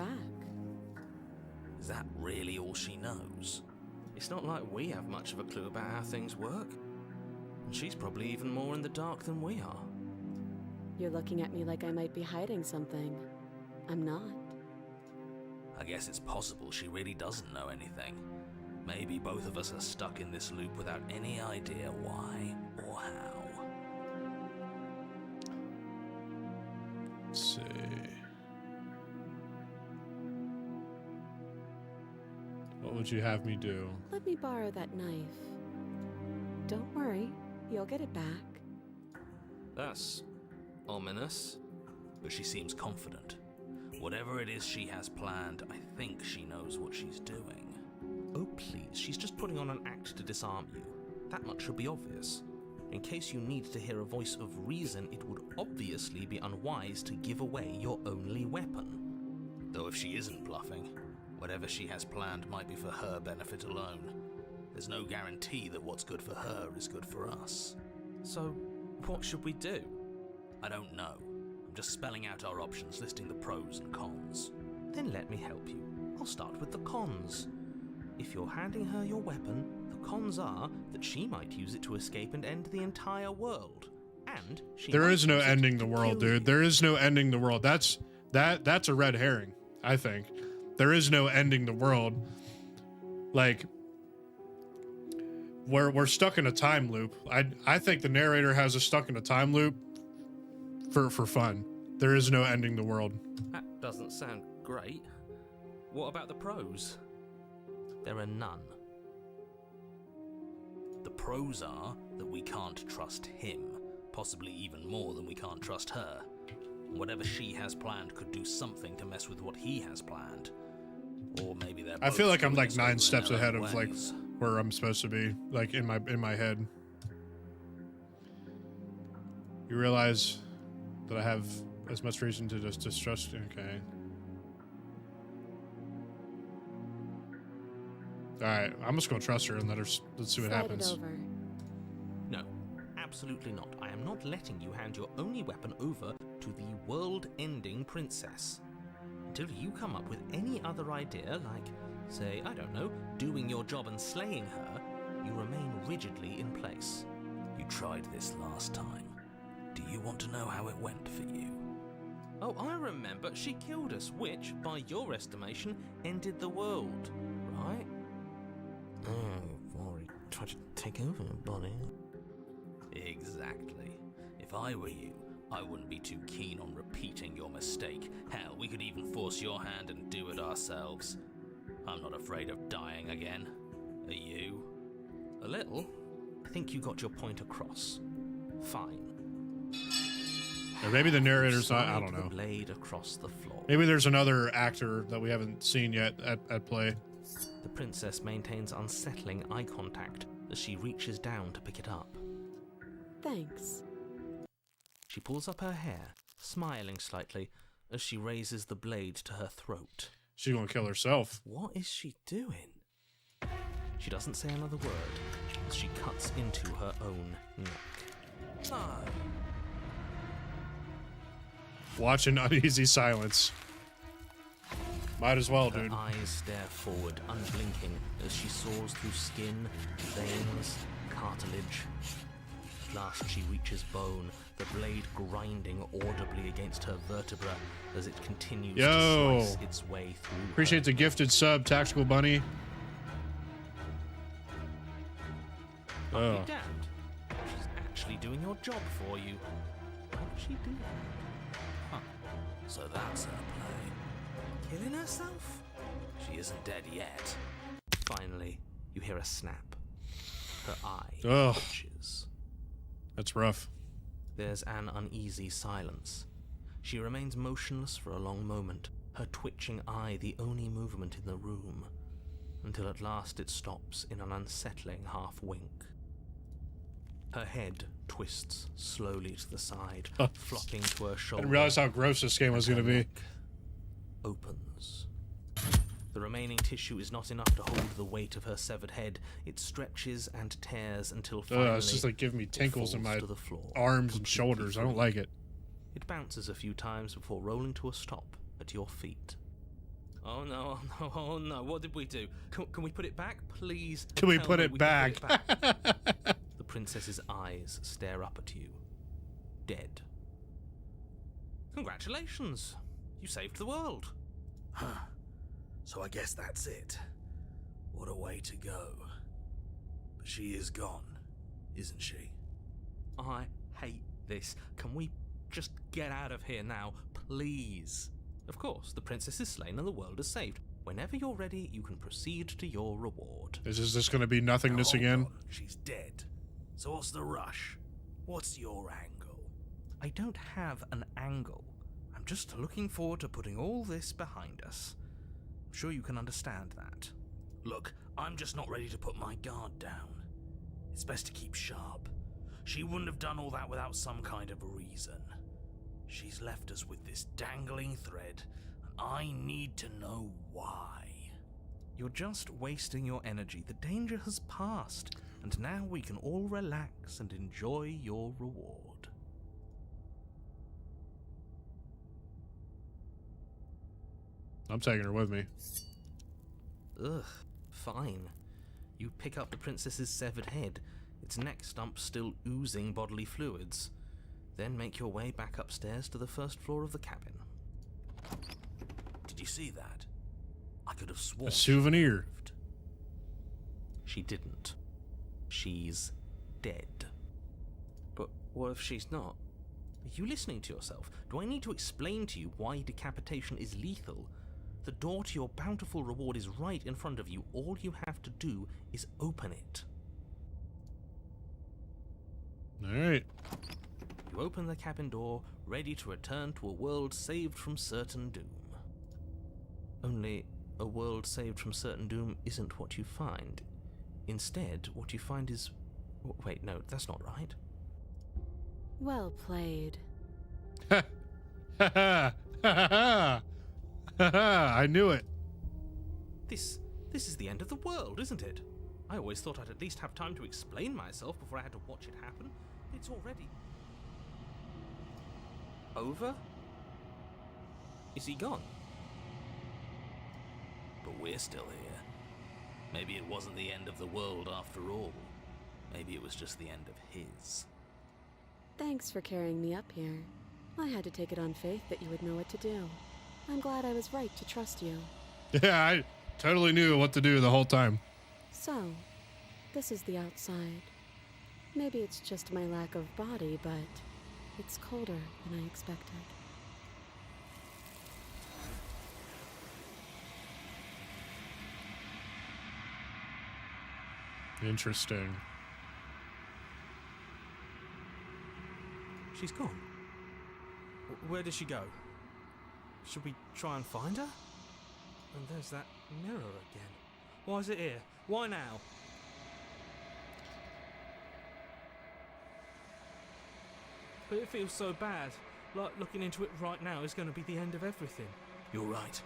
Is that really all she knows? It's not like we have much of a clue about how things work. And she's probably even more in the dark than we are. You're looking at me like I might be hiding something. I'm not. I guess it's possible she really doesn't know anything. Maybe both of us are stuck in this loop without any idea why or how. Let's see. What would you have me do? Let me borrow that knife. Don't worry, you'll get it back. That's ominous. But she seems confident. Whatever it is she has planned, I think she knows what she's doing. Oh please, she's just putting on an act to disarm you. That much should be obvious. In case you need to hear a voice of reason, it would obviously be unwise to give away your only weapon. Though if she isn't bluffing, whatever she has planned might be for her benefit alone. There's no guarantee that what's good for her is good for us. So, what should we do? I don't know. I'm just spelling out our options, listing the pros and cons. Then let me help you. I'll start with the cons. If you're handing her your weapon, the cons are that she might use it to escape and end the entire world. And there is no ending the world, dude. There is no ending the world. That's a red herring, I think. There is no ending the world. Like, we're stuck in a time loop. I think the narrator has us stuck in a time loop for fun. There is no ending the world. That doesn't sound great. What about the pros? There are none. The pros are that we can't trust him, possibly even more than we can't trust her. Whatever she has planned could do something to mess with what he has planned. Or maybe they're I feel like I'm like screwing 9 us steps over in ahead their of own like ways. where I'm supposed to be, like in my head. You realize that I have as much reason to just distrust. Okay. All right, I'm just gonna trust her and let's see what Slide happens. it over. No, absolutely not. I am not letting you hand your only weapon over to the world-ending princess. Until you come up with any other idea, like, say, I don't know, doing your job and slaying her, you remain rigidly in place. You tried this last time. Do you want to know how it went for you? Oh, I remember. She killed us, which, by your estimation, ended the world, right? Oh, Rory tried to take over your body. Exactly. If I were you, I wouldn't be too keen on repeating your mistake. Hell, we could even force your hand and do it ourselves. I'm not afraid of dying again. Are you? A little. I think you got your point across. Fine. Or maybe the narrator's not. I Slide don't know. the blade across the floor. Maybe there's another actor that we haven't seen yet at play. The princess maintains unsettling eye contact as she reaches down to pick it up. Thanks. She pulls up her hair, smiling slightly as she raises the blade to her throat. She's gonna kill herself. What is she doing? She doesn't say another word as she cuts into her own neck. No. Watch in uneasy silence. Might as well, Her dude. eyes stare forward, unblinking, as she saws through skin, veins, cartilage. At last she reaches bone, the blade grinding audibly against her vertebra as it continues Yo. to slice its way through Appreciate the gifted sub, Tactical Bunny. I'll Oh. be damned. She's actually doing your job for you. Why would she do that? Huh. So that's her play. Killing herself? She isn't dead yet. Finally, you hear a snap. Her eye Ugh. twitches. That's rough. There's an uneasy silence. She remains motionless for a long moment, her twitching eye the only movement in the room, until at last it stops in an unsettling half-wink. Her head twists slowly to the side, flopping to her I shoulder. didn't realize how gross this game was going to be. neck opens. The remaining tissue is not enough to hold the weight of her severed head. It stretches and tears until finally It's just like giving me it tinkles in falls my to the floor, arms and completely shoulders. I don't free. like it. It bounces a few times before rolling to a stop at your feet. Oh no, oh no, oh no, what did we do? Can we put it back, please? Can we Tell put me it we back? can put it back. The princess's eyes stare up at you. Dead. Congratulations! You saved the world. Huh. So I guess that's it. What a way to go. But she is gone, isn't she? I hate this. Can we just get out of here now, please? Of course, the princess is slain and the world is saved. Whenever you're ready, you can proceed to your reward. Is this going to be nothingness Now, hold again? on. She's dead. So what's the rush? What's your angle? I don't have an angle. I'm just looking forward to putting all this behind us. I'm sure you can understand that. Look, I'm just not ready to put my guard down. It's best to keep sharp. She wouldn't have done all that without some kind of reason. She's left us with this dangling thread, and I need to know why. You're just wasting your energy. The danger has passed, and now we can all relax and enjoy your reward. I'm taking her with me. Ugh, fine. You pick up the princess's severed head, its neck stump still oozing bodily fluids. Then make your way back upstairs to the first floor of the cabin. Did you see that? I could have sworn. A souvenir. She didn't. She's dead. But what if she's not? Are you listening to yourself? Do I need to explain to you why decapitation is lethal? The door to your bountiful reward is right in front of you. All you have to do is open it. Alright. You open the cabin door, ready to return to a world saved from certain doom. Only, a world saved from certain doom isn't what you find. Instead, what you find is... Wait, no, that's not right. Well played. Ha ha ha ha ha! I knew it. This is the end of the world, isn't it? I always thought I'd at least have time to explain myself before I had to watch it happen. It's already... over? Is he gone? But we're still here. Maybe it wasn't the end of the world after all. Maybe it was just the end of his. Thanks for carrying me up here. I had to take it on faith that you would know what to do. I'm glad I was right to trust you. Yeah, I totally knew what to do the whole time. So, this is the outside. Maybe it's just my lack of body, but it's colder than I expected. Interesting. She's gone. Where did she go? Should we try and find her? And there's that mirror again. Why is it here? Why now? But it feels so bad. Like looking into it right now is going to be the end of everything. You're right.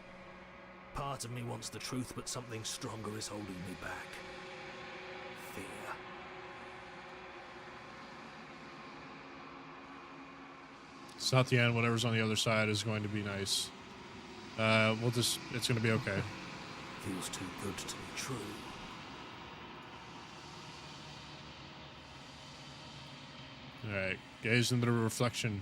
Part of me wants the truth, but something stronger is holding me back. Fear. It's not the end. Whatever's on the other side is going to be nice. It's going to be okay. Feels too good to be true. Alright, gaze into the reflection.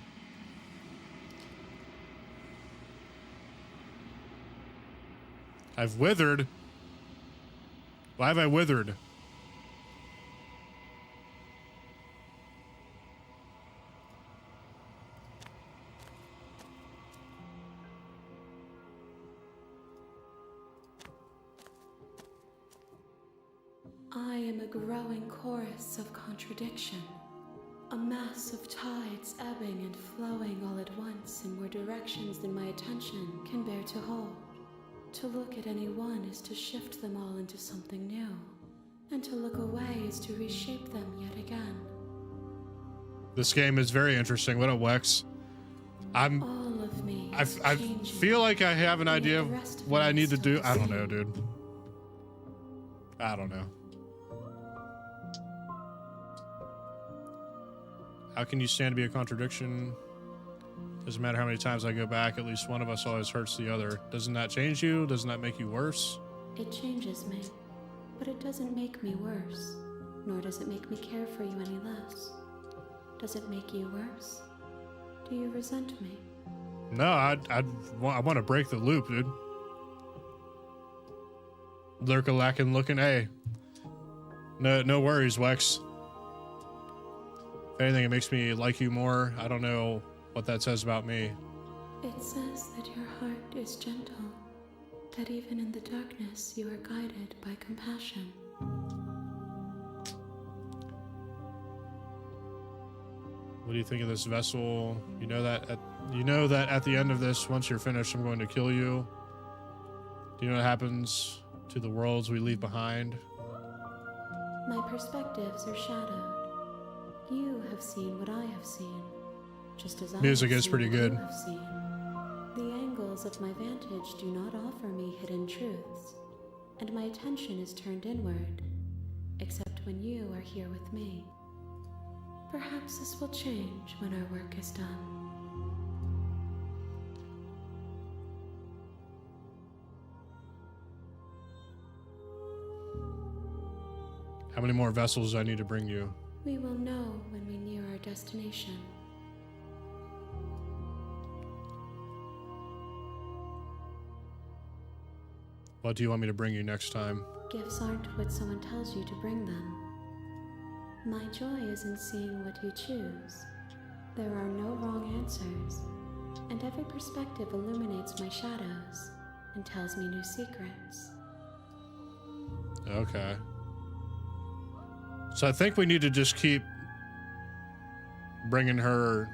I've withered. Why have I withered? I am a growing chorus of contradiction. A mass of tides ebbing and flowing all at once in more directions than my attention can bear to hold. To look at any one is to shift them all into something new, and to look away is to reshape them yet again. This game is very interesting. What up, Wex? All of me I is changing. feel like I have an Yet idea the of rest of what me I is need to still do. the I don't same. know, dude. I don't know. How can you stand to be a contradiction? Doesn't matter how many times I go back, at least one of us always hurts the other. Doesn't that change you? Doesn't that make you worse? It changes me, but it doesn't make me worse, nor does it make me care for you any less. Does it make you worse? Do you resent me? No, I want to break the loop, dude. Lurka-lackin' looking. Hey. No worries, Wex. If anything, it makes me like you more. I don't know what that says about me. It says that your heart is gentle, that even in the darkness you are guided by compassion. What do you think of this vessel? You know that at the end of this, once you're finished, I'm going to kill you. Do you know what happens to the worlds we leave behind? My perspectives are shadowed. You have seen what I have seen, just as Music I have is seen pretty what good. You have seen. The angles of my vantage do not offer me hidden truths, and my attention is turned inward, except when you are here with me. Perhaps this will change when our work is done. How many more vessels do I need to bring you? We will know when we near our destination. What do you want me to bring you next time? Gifts aren't what someone tells you to bring them. My joy is in seeing what you choose. There are no wrong answers, and every perspective illuminates my shadows and tells me new secrets. Okay. So I think we need to just keep bringing her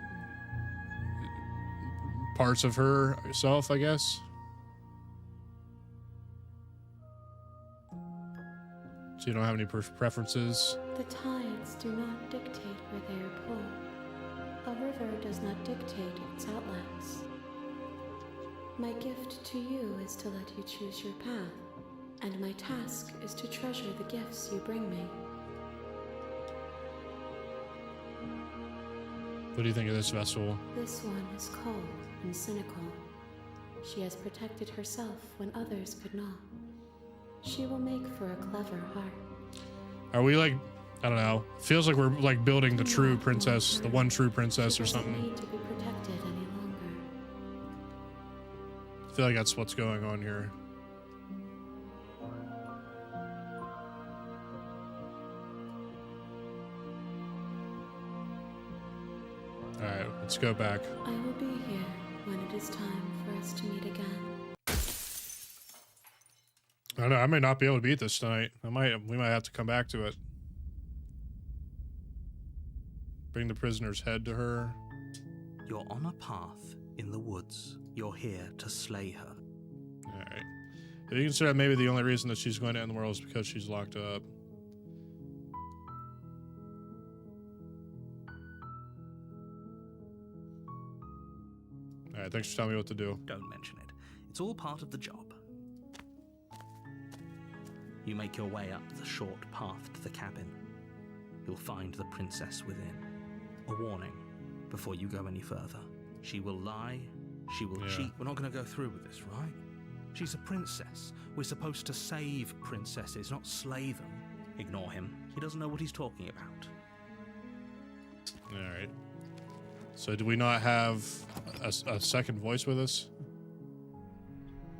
parts of herself, I guess. So you don't have any preferences? The tides do not dictate where they are pulled. A river does not dictate its outlets. My gift to you is to let you choose your path, and my task is to treasure the gifts you bring me. What do you think of this vessel? This one is cold and cynical. She has protected herself when others could not. She will make for a clever heart. Are we like, I don't know, feels like we're like building the true princess, the one true princess or She doesn't something. need to be protected any longer. I feel like that's what's going on here. Alright, let's go back. I will be here when it is time for us to meet again. I don't know, I may not be able to beat this tonight. We might have to come back to it. Bring the prisoner's head to her. You're on a path in the woods. You're here to slay her. Alright. You consider that maybe the only reason that she's going to end the world is because she's locked up. Alright, thanks for telling me what to do. Don't mention it. It's all part of the job. You make your way up the short path to the cabin. You'll find the princess within. A warning before you go any further. She will lie. She will cheat. We're not going to go through with this, right? She's a princess. We're supposed to save princesses, not slay them. Ignore him. He doesn't know what he's talking about. Alright. So do we not have a second voice with us?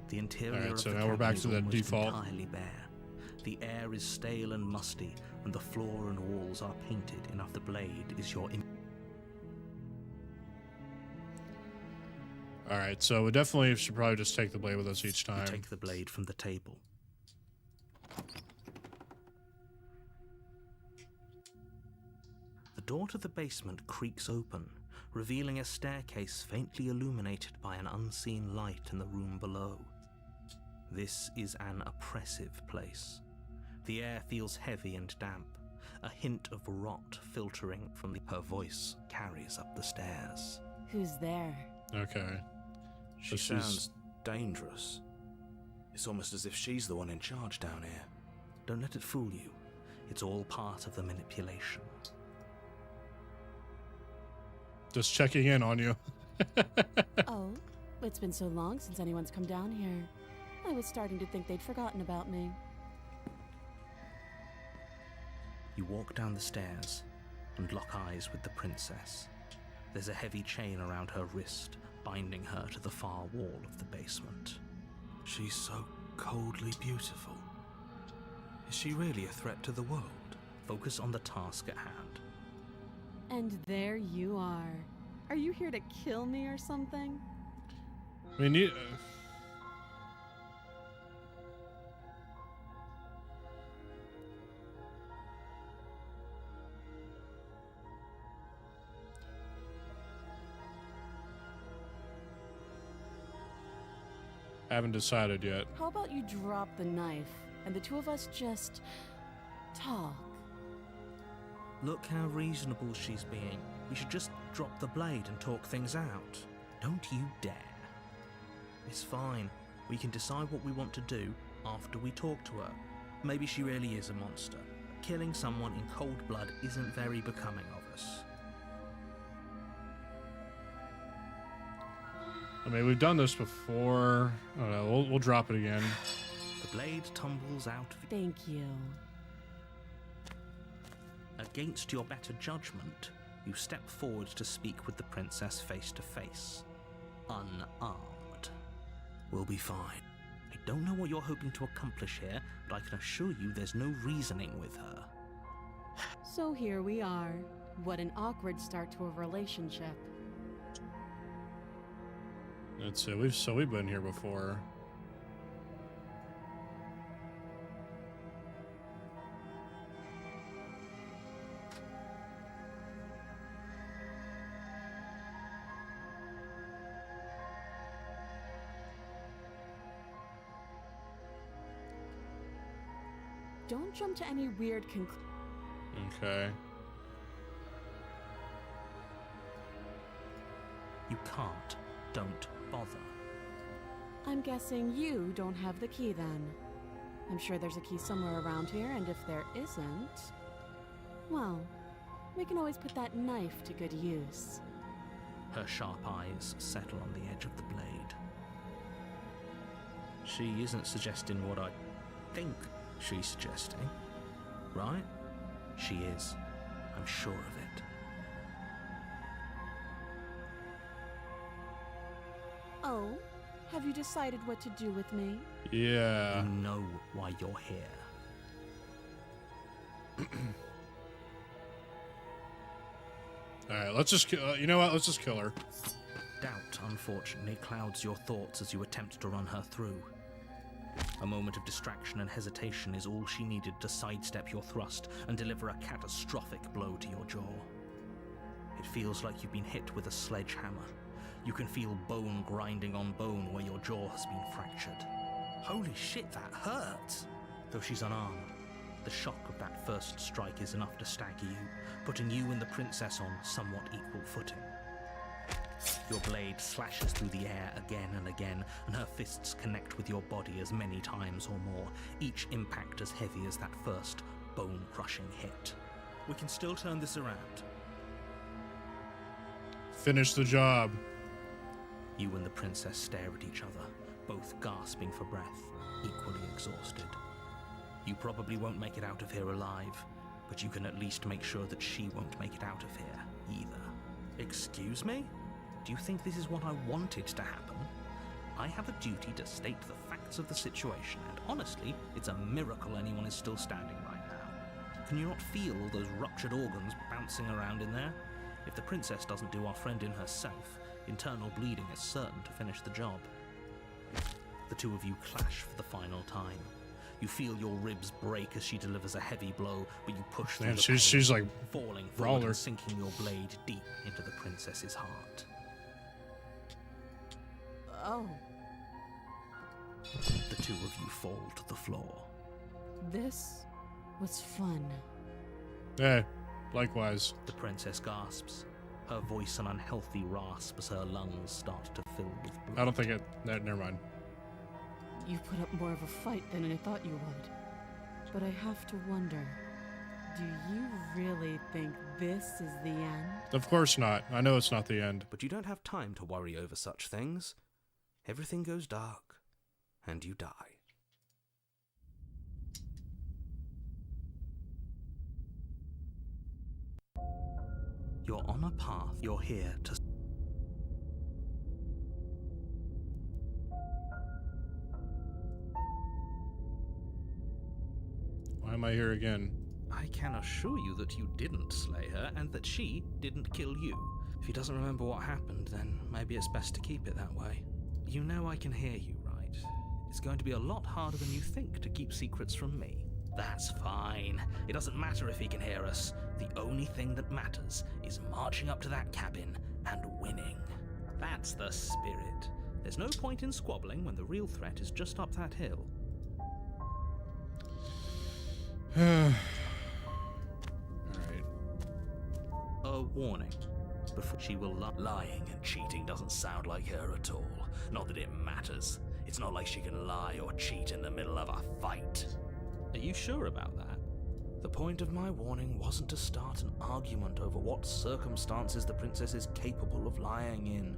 The interior Alright, of so the now we're cabin back is to the almost default. entirely bare. The air is stale and musty, and the floor and walls are painted enough the blade is your Alright, so we definitely should probably just take the blade with us each You time. take the blade from the table. The door to the basement creaks open, revealing a staircase faintly illuminated by an unseen light in the room below. This is an oppressive place. The air feels heavy and damp, a hint of rot filtering from her voice carries up the stairs. Who's there? Okay. She sounds dangerous. It's almost as if she's the one in charge down here. Don't let it fool you. It's all part of the manipulation. Just checking in on you. Oh, it's been so long since anyone's come down here. I was starting to think they'd forgotten about me. You walk down the stairs and lock eyes with the princess. There's a heavy chain around her wrist, binding her to the far wall of the basement. She's so coldly beautiful. Is she really a threat to the world? Focus on the task at hand. And there you are. Are you here to kill me or something? I mean, you, haven't decided yet. How about you drop the knife and the two of us just talk? Look how reasonable she's being. We should just drop the blade and talk things out. Don't you dare. It's fine. We can decide what we want to do after we talk to her. Maybe she really is a monster. Killing someone in cold blood isn't very becoming of us. I mean, we've done this before. Oh no, we'll drop it again. The blade tumbles out of Thank you. Against your better judgment, you step forward to speak with the princess face to face. Unarmed. We'll be fine. I don't know what you're hoping to accomplish here, but I can assure you there's no reasoning with her. So here we are. What an awkward start to a relationship. That's it. We've been here before. Don't jump to any weird conclusions. Okay. You can't. Don't bother. I'm guessing you don't have the key then. I'm sure there's a key somewhere around here, and if there isn't, well, we can always put that knife to good use. Her sharp eyes settle on the edge of the blade. She isn't suggesting what I think she's suggesting, right? She is. I'm sure of it. Oh, have you decided what to do with me? Yeah. You know why you're here. All right. Let's just. You know what? Let's just kill her. Doubt, unfortunately, clouds your thoughts as you attempt to run her through. A moment of distraction and hesitation is all she needed to sidestep your thrust and deliver a catastrophic blow to your jaw. It feels like you've been hit with a sledgehammer. You can feel bone grinding on bone where your jaw has been fractured. Holy shit, that hurts! Though she's unarmed, the shock of that first strike is enough to stagger you, putting you and the princess on somewhat equal footing. Your blade slashes through the air again and again, and her fists connect with your body as many times or more, each impact as heavy as that first bone-crushing hit. We can still turn this around. Finish the job. You and the princess stare at each other, both gasping for breath, equally exhausted. You probably won't make it out of here alive, but you can at least make sure that she won't make it out of here, either. Excuse me? Do you think this is what I wanted to happen? I have a duty to state the facts of the situation, and honestly, it's a miracle anyone is still standing right now. Can you not feel all those ruptured organs bouncing around in there? If the princess doesn't do our friend in herself, internal bleeding is certain to finish the job. The two of you clash for the final time. You feel your ribs break as she delivers a heavy blow, but you push through Man, the she's pain, like falling forward brawler. and sinking your blade deep into the princess's heart. Oh, The two of you fall to the floor. this was fun. Hey, likewise. The princess gasps, her voice an unhealthy rasp as her lungs start to fill with blood. I don't think it. Never mind. You put up more of a fight than I thought you would. But I have to wonder, do you really think this is the end? Of course not. I know it's not the end. But you don't have time to worry over such things. Everything goes dark, and you die. You're on a path. You're here to... Why am I here again? I can assure you that you didn't slay her and that she didn't kill you. If he doesn't remember what happened, then maybe it's best to keep it that way. You know I can hear you, right? It's going to be a lot harder than you think to keep secrets from me. That's fine. It doesn't matter if he can hear us. The only thing that matters is marching up to that cabin and winning. That's the spirit. There's no point in squabbling when the real threat is just up that hill. Alright. A warning. Before she will Lying and cheating doesn't sound like her at all. Not that it matters. It's not like she can lie or cheat in the middle of a fight. Are you sure about that? The point of my warning wasn't to start an argument over what circumstances the princess is capable of lying in.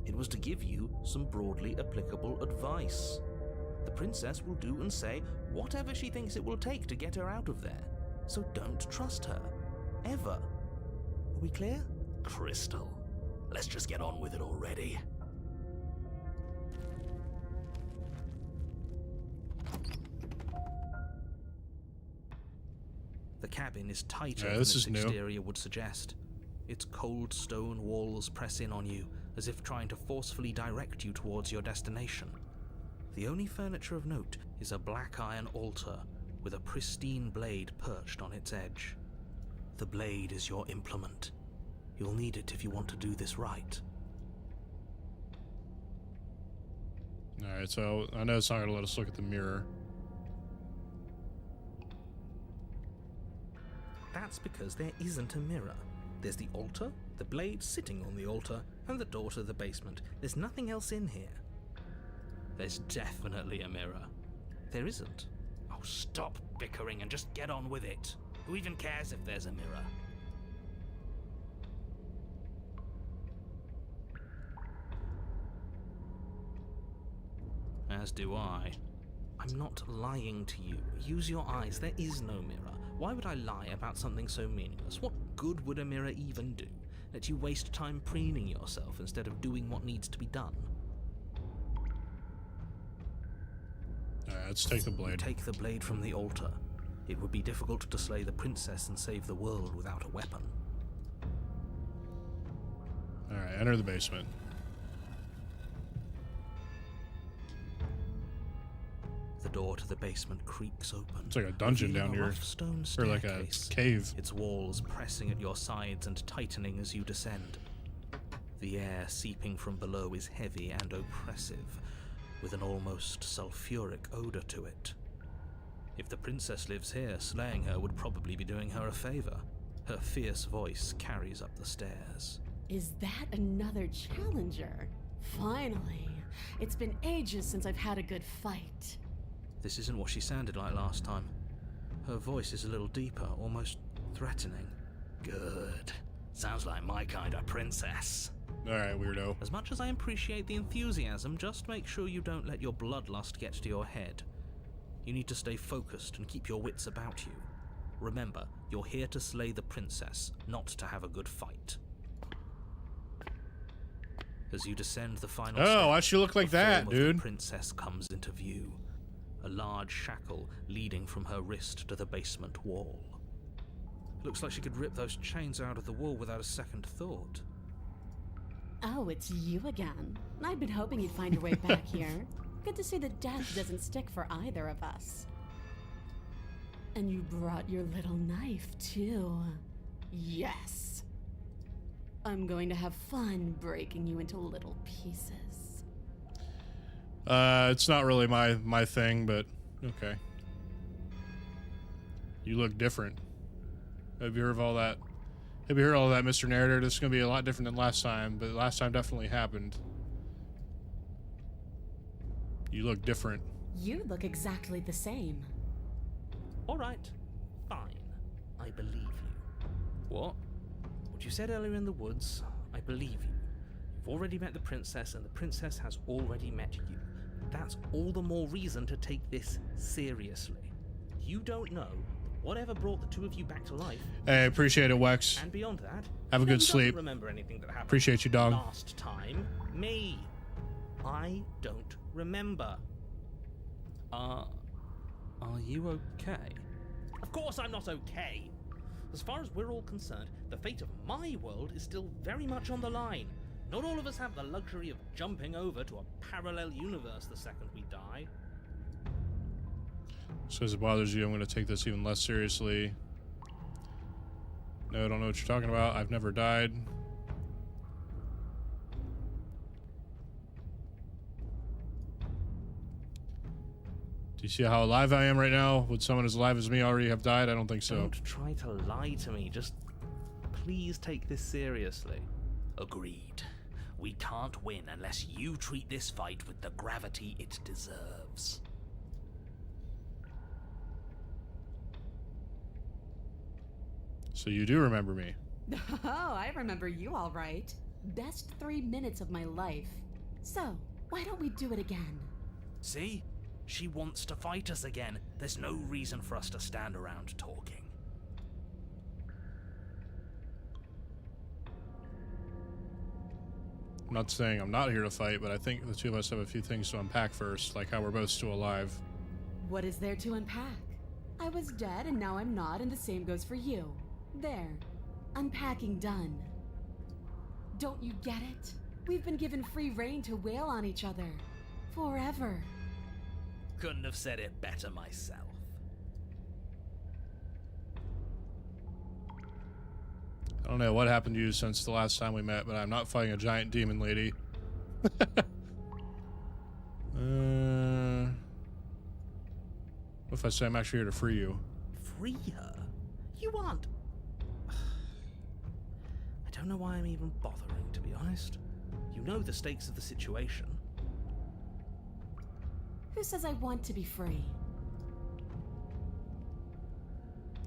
It was to give you some broadly applicable advice. The princess will do and say whatever she thinks it will take to get her out of there. So don't trust her. Ever. Are we clear? Crystal. Let's just get on with it already. The cabin is tighter Yeah, than this its is new. exterior would suggest. Its cold stone walls press in on you, as if trying to forcefully direct you towards your destination. The only furniture of note is a black iron altar with a pristine blade perched on its edge. The blade is your implement. You'll need it if you want to do this right. Alright, so I know it's not going to let us look at the mirror. That's because there isn't a mirror. There's the altar, the blade sitting on the altar, and the door to the basement. There's nothing else in here. There's definitely a mirror. There isn't. Oh, stop bickering and just get on with it. Who even cares if there's a mirror? As do I. I'm not lying to you. Use your eyes. There is no mirror. Why would I lie about something so meaningless? What good would a mirror even do? Let you waste time preening yourself instead of doing what needs to be done. Alright, let's take the You blade. take the blade from the altar. It would be difficult to slay the princess and save the world without a weapon. Alright, enter the basement. The door to the basement creaks open. It's like a dungeon revealing down a here. rough stone Or like a staircase, cave. its walls pressing at your sides and tightening as you descend. The air seeping from below is heavy and oppressive, with an almost sulfuric odor to it. If the princess lives here, slaying her would probably be doing her a favor. Her fierce voice carries up the stairs. Is that another challenger? Finally. It's been ages since I've had a good fight. This isn't what she sounded like last time. Her voice is a little deeper, almost threatening. Good. Sounds like my kind of princess. Alright, weirdo. As much as I appreciate the enthusiasm, just make sure you don't let your bloodlust get to your head. You need to stay focused and keep your wits about you. Remember, you're here to slay the princess, not to have a good fight. As you descend the final Oh, step, why'd she look like the that, form of dude? The princess comes into view. A large shackle leading from her wrist to the basement wall. Looks like she could rip those chains out of the wall without a second thought. Oh, it's you again. I'd been hoping you'd find your way back here. Good to see that death doesn't stick for either of us. And you brought your little knife, too. Yes. I'm going to have fun breaking you into little pieces. It's not really my thing, but okay. You look different. Have you heard of all that? Have you heard all that, Mr. Narrator? This is going to be a lot different than last time, but last time definitely happened. You look different. You look exactly the same. All right, fine. I believe you. What? What you said earlier in the woods, I believe you. You've already met the princess, and the princess has already met you. That's all the more reason to take this seriously. You don't know whatever brought the two of you back to life. Hey, appreciate it, Wex. And beyond that, Have a good doesn't sleep. Remember anything that happened? Appreciate you, dog. Last time, me. I don't remember. Are you okay? Of course I'm not okay. As far as we're all concerned, the fate of my world is still very much on the line. Not all of us have the luxury of jumping over to a parallel universe the second we die. So as it bothers you, I'm going to take this even less seriously. No, I don't know what you're talking about. I've never died. Do you see how alive I am right now? Would someone as alive as me already have died? I don't think so. Don't try to lie to me. Just please take this seriously. Agreed. We can't win unless you treat this fight with the gravity it deserves. Oh, So you do remember me. I remember you all right. Best 3 minutes of my life. So, why don't we do it again? See? She wants to fight us again. There's no reason for us to stand around talking. I'm not saying I'm not here to fight, but I think the two of us have a few things to unpack first, like how we're both still alive. What is there to unpack? I was dead and now I'm not, and the same goes for you. There. Unpacking done. Don't you get it? We've been given free rein to wail on each other. Forever. Couldn't have said it better myself. I don't know what happened to you since the last time we met, but I'm not fighting a giant demon lady. What if I say I'm actually here to free you? Free her? You aren't. I don't know why I'm even bothering, to be honest. You know the stakes of the situation. Who says I want to be free?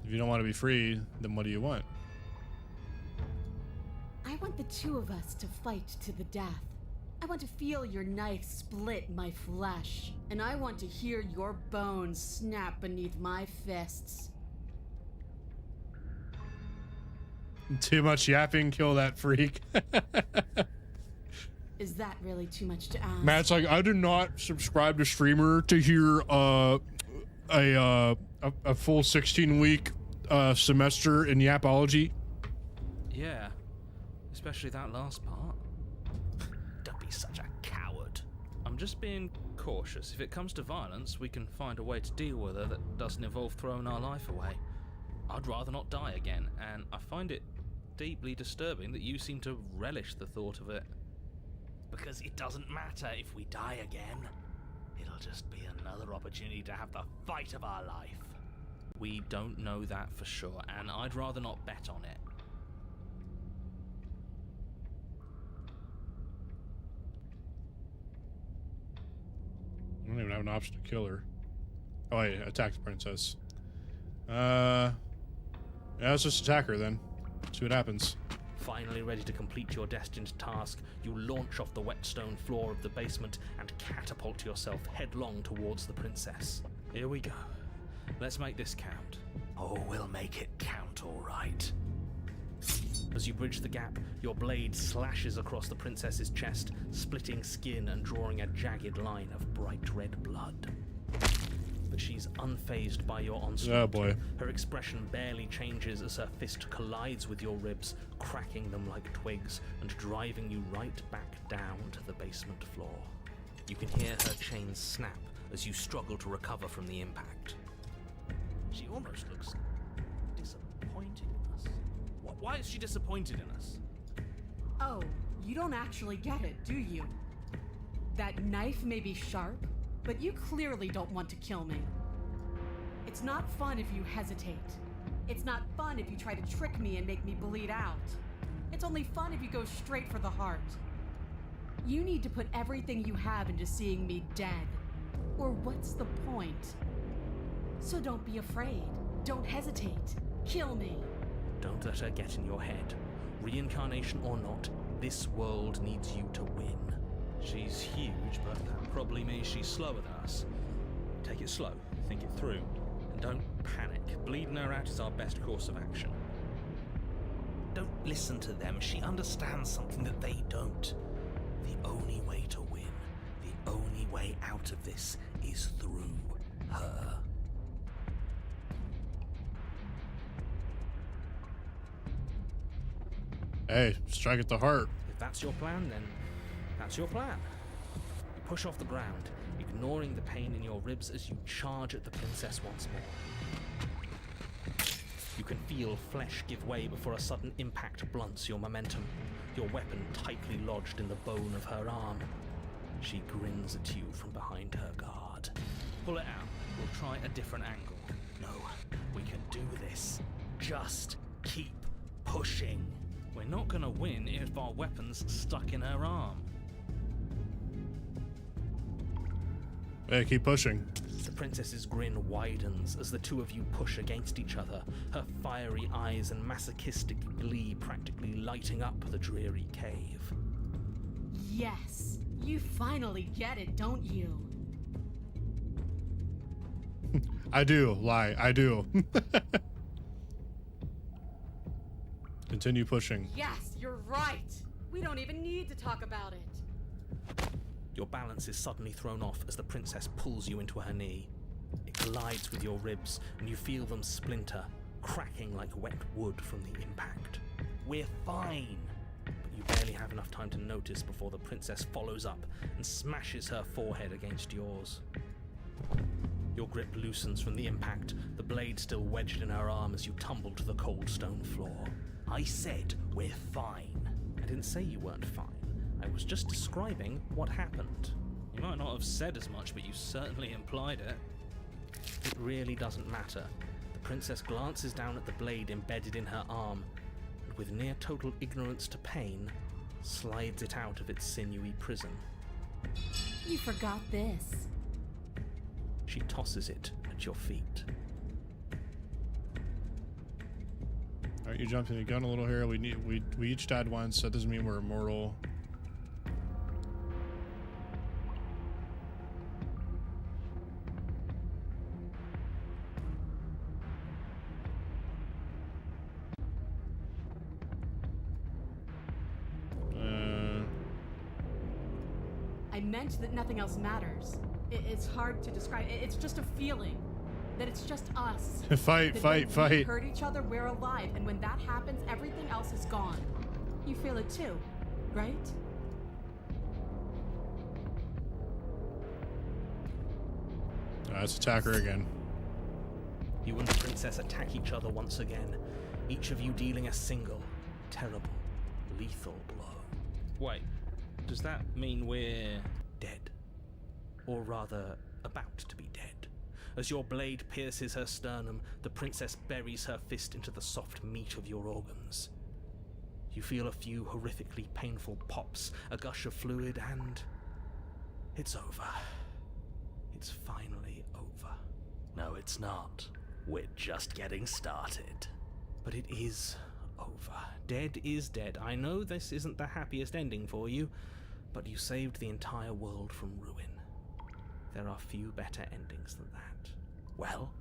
If you don't want to be free, then what do you want? I want the two of us to fight to the death. I want to feel your knife split my flesh. And I want to hear your bones snap beneath my fists. Too much yapping, kill that freak. Is that really too much to ask? Matt's like, I did not subscribe to Streamer to hear a full 16-week semester in yapology. Yeah. Especially that last part. Don't be such a coward. I'm just being cautious. If it comes to violence, we can find a way to deal with her that doesn't involve throwing our life away. I'd rather not die again, and I find it deeply disturbing that you seem to relish the thought of it. Because it doesn't matter if we die again. It'll just be another opportunity to have the fight of our life. We don't know that for sure, and I'd rather not bet on it. I don't even have an option to kill her. Oh wait, attack the princess. Yeah, let's just attack her then. See what happens. Finally ready to complete your destined task, you launch off the wet stone floor of the basement and catapult yourself headlong towards the princess. Here we go. Let's make this count. Oh, we'll make it count, all right. As you bridge the gap, your blade slashes across the princess's chest, splitting skin and drawing a jagged line of bright red blood. But she's unfazed by your onslaught. Oh boy. Her expression barely changes as her fist collides with your ribs, cracking them like twigs and driving you right back down to the basement floor. You can hear her chains snap as you struggle to recover from the impact. She almost looks disappointed in us. Why is she disappointed in us? Oh, you don't actually get it, do you? That knife may be sharp, but you clearly don't want to kill me. It's not fun if you hesitate. It's not fun if you try to trick me and make me bleed out. It's only fun if you go straight for the heart. You need to put everything you have into seeing me dead. Or what's the point? So don't be afraid. Don't hesitate. Kill me. Don't let her get in your head. Reincarnation or not, this world needs you to win. She's huge, but that probably means she's slower than us. Take it slow, think it through, and don't panic. Bleeding her out is our best course of action. Don't listen to them. She understands something that they don't. The only way to win, the only way out of this is through her. Hey, strike at the heart. If that's your plan, then that's your plan. You push off the ground, ignoring the pain in your ribs as you charge at the princess once more. You can feel flesh give way before a sudden impact blunts your momentum, your weapon tightly lodged in the bone of her arm. She grins at you from behind her guard. Pull it out. We'll try a different angle. No, we can do this. Just keep pushing. We're not gonna win if our weapon's stuck in her arm. Hey, keep pushing. The princess's grin widens as the two of you push against each other, her fiery eyes and masochistic glee practically lighting up the dreary cave. Yes, you finally get it, don't you? I do. Lie. I do. Continue pushing. Yes, you're right. We don't even need to talk about it. Your balance is suddenly thrown off as the princess pulls you into her knee. It collides with your ribs, and you feel them splinter, cracking like wet wood from the impact. We're fine! But you barely have enough time to notice before the princess follows up and smashes her forehead against yours. Your grip loosens from the impact, the blade still wedged in her arm as you tumble to the cold stone floor. I said we're fine. I didn't say you weren't fine. I was just describing what happened. You might not have said as much, but you certainly implied it. It really doesn't matter. The princess glances down at the blade embedded in her arm, and with near total ignorance to pain, slides it out of its sinewy prison. You forgot this. She tosses it at your feet. Alright, you jumping the gun a little here. We each died once. That doesn't mean we're immortal. I meant that nothing else matters. It's hard to describe. It's just a feeling. That it's just us. Fight, that fight, when we fight. hurt each other, we're alive. And when that happens, everything else is gone. You feel it too, right? Let's attack her again. You and the princess attack each other once again, each of you dealing a single, terrible, lethal blow. Wait, does that mean we're dead? Or rather, about to be dead? As your blade pierces her sternum, the princess buries her fist into the soft meat of your organs. You feel a few horrifically painful pops, a gush of fluid, and it's over. It's finally over. No, it's not. We're just getting started. But it is over. Dead is dead. I know this isn't the happiest ending for you, but you saved the entire world from ruin. There are few better endings than that. Well,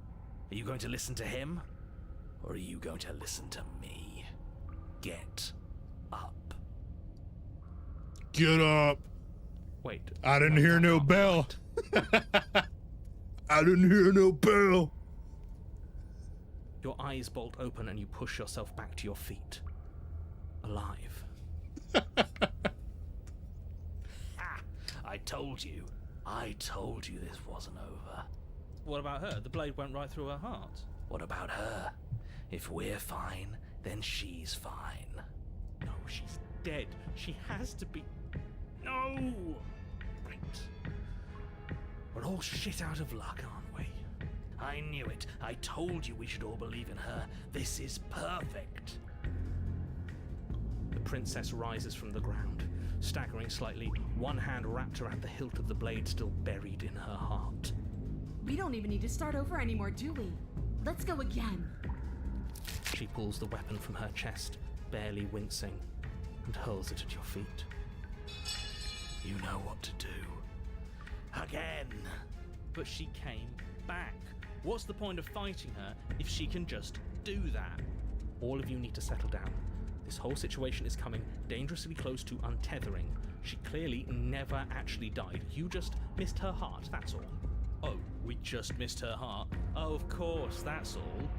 are you going to listen to him? Or are you going to listen to me? Get up. Get up. Wait. I didn't hear no bell. I didn't hear no bell. Your eyes bolt open and you push yourself back to your feet. Alive. I told you this wasn't over. What about her? The blade went right through her heart. What about her? If we're fine, then she's fine. No, she's dead. She has to be. No! Right. We're all shit out of luck, aren't we? I knew it. I told you we should all believe in her. This is perfect. The princess rises from the ground, staggering slightly, one hand wrapped around the hilt of the blade still buried in her heart. We don't even need to start over anymore, do we? Let's go again. She pulls the weapon from her chest, barely wincing, and hurls it at your feet. You know what to do. Again! But she came back. What's the point of fighting her if she can just do that? All of you need to settle down. This whole situation is coming dangerously close to untethering. She clearly never actually died. You just missed her heart, that's all. Oh, we just missed her heart? Oh, of course, that's all.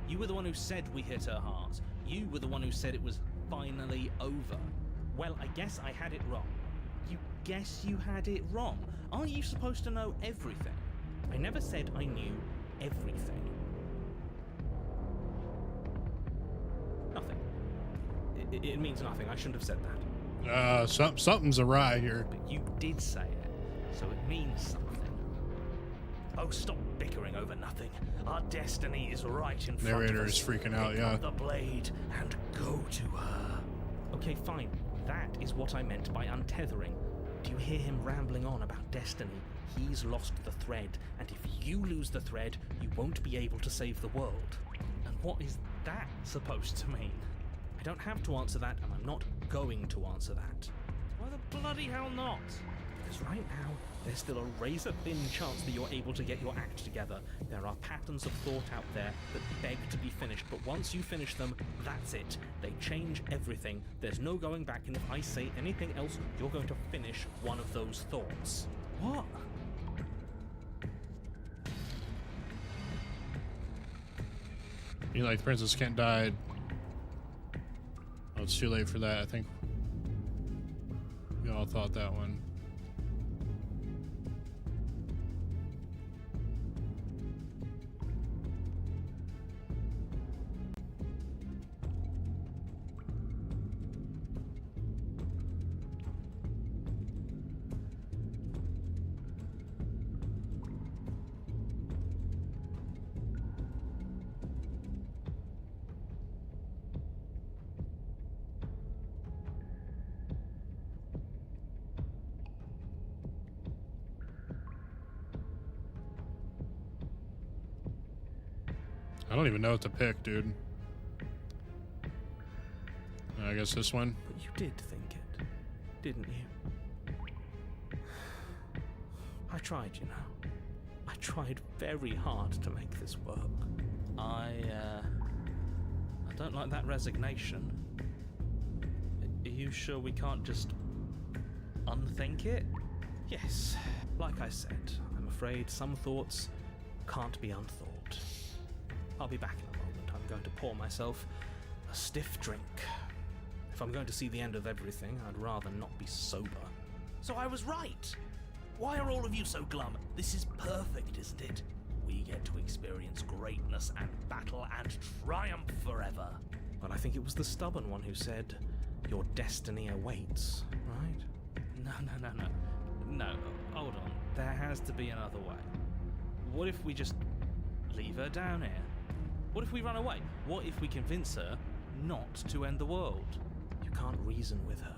You were the one who said we hit her heart. You were the one who said it was finally over. Well, I guess I had it wrong. You guess you had it wrong? Aren't you supposed to know everything? I never said I knew everything. Nothing. It means nothing. I shouldn't have said that. Something's awry here. But you did say it, so it means something. Oh, stop bickering over nothing. Our destiny is right in front Narrator of us. is freaking out, Pick yeah. up the blade and go to her. Okay, fine. That is what I meant by untethering. Do you hear him rambling on about destiny? He's lost the thread, and if you lose the thread, you won't be able to save the world. And what is that supposed to mean? I don't have to answer that, and I'm not going to answer that. Why the bloody hell not? Because right now, there's still a razor-thin chance that you're able to get your act together. There are patterns of thought out there that beg to be finished, but once you finish them, that's it. They change everything. There's no going back, and if I say anything else, you're going to finish one of those thoughts. What? You like the princess can't die. Oh, it's too late for that. I think we all thought that one. I don't even know what to pick, dude. I guess this one. But you did think it, didn't you? I tried, you know. I tried very hard to make this work. I don't like that resignation. Are you sure we can't just unthink it? Yes, like I said, I'm afraid some thoughts can't be unthought. I'll be back in a moment. I'm going to pour myself a stiff drink. If I'm going to see the end of everything, I'd rather not be sober. So I was right. Why are all of you so glum? This is perfect, isn't it? We get to experience greatness and battle and triumph forever. Well, I think it was the stubborn one who said, your destiny awaits, right? No, hold on. There has to be another way. What if we just leave her down here? What if we run away? What if we convince her not to end the world? You can't reason with her.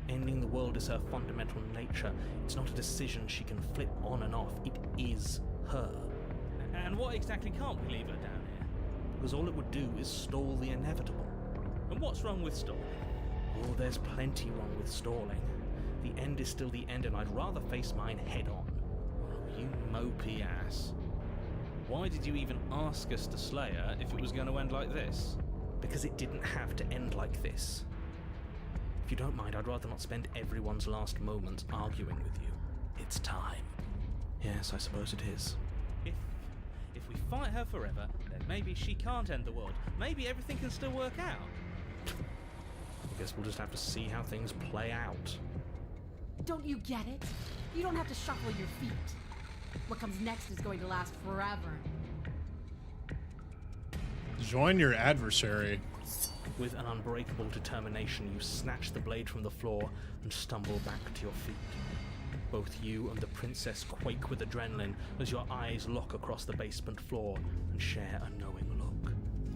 Ending the world is her fundamental nature. It's not a decision she can flip on and off. It is her. And what exactly can't we leave her down here? Because all it would do is stall the inevitable. And what's wrong with stalling? Oh, there's plenty wrong with stalling. The end is still the end, and I'd rather face mine head on. Oh, you mopey ass. Why did you even ask us to slay her if it was going to end like this? Because it didn't have to end like this. If you don't mind, I'd rather not spend everyone's last moments arguing with you. It's time. Yes, I suppose it is. If we fight her forever, then maybe she can't end the world. Maybe everything can still work out. I guess we'll just have to see how things play out. Don't you get it? You don't have to shuffle your feet. What comes next is going to last forever. Join your adversary. With an unbreakable determination, you snatch the blade from the floor and stumble back to your feet. Both you and the princess quake with adrenaline as your eyes lock across the basement floor and share a knowing look.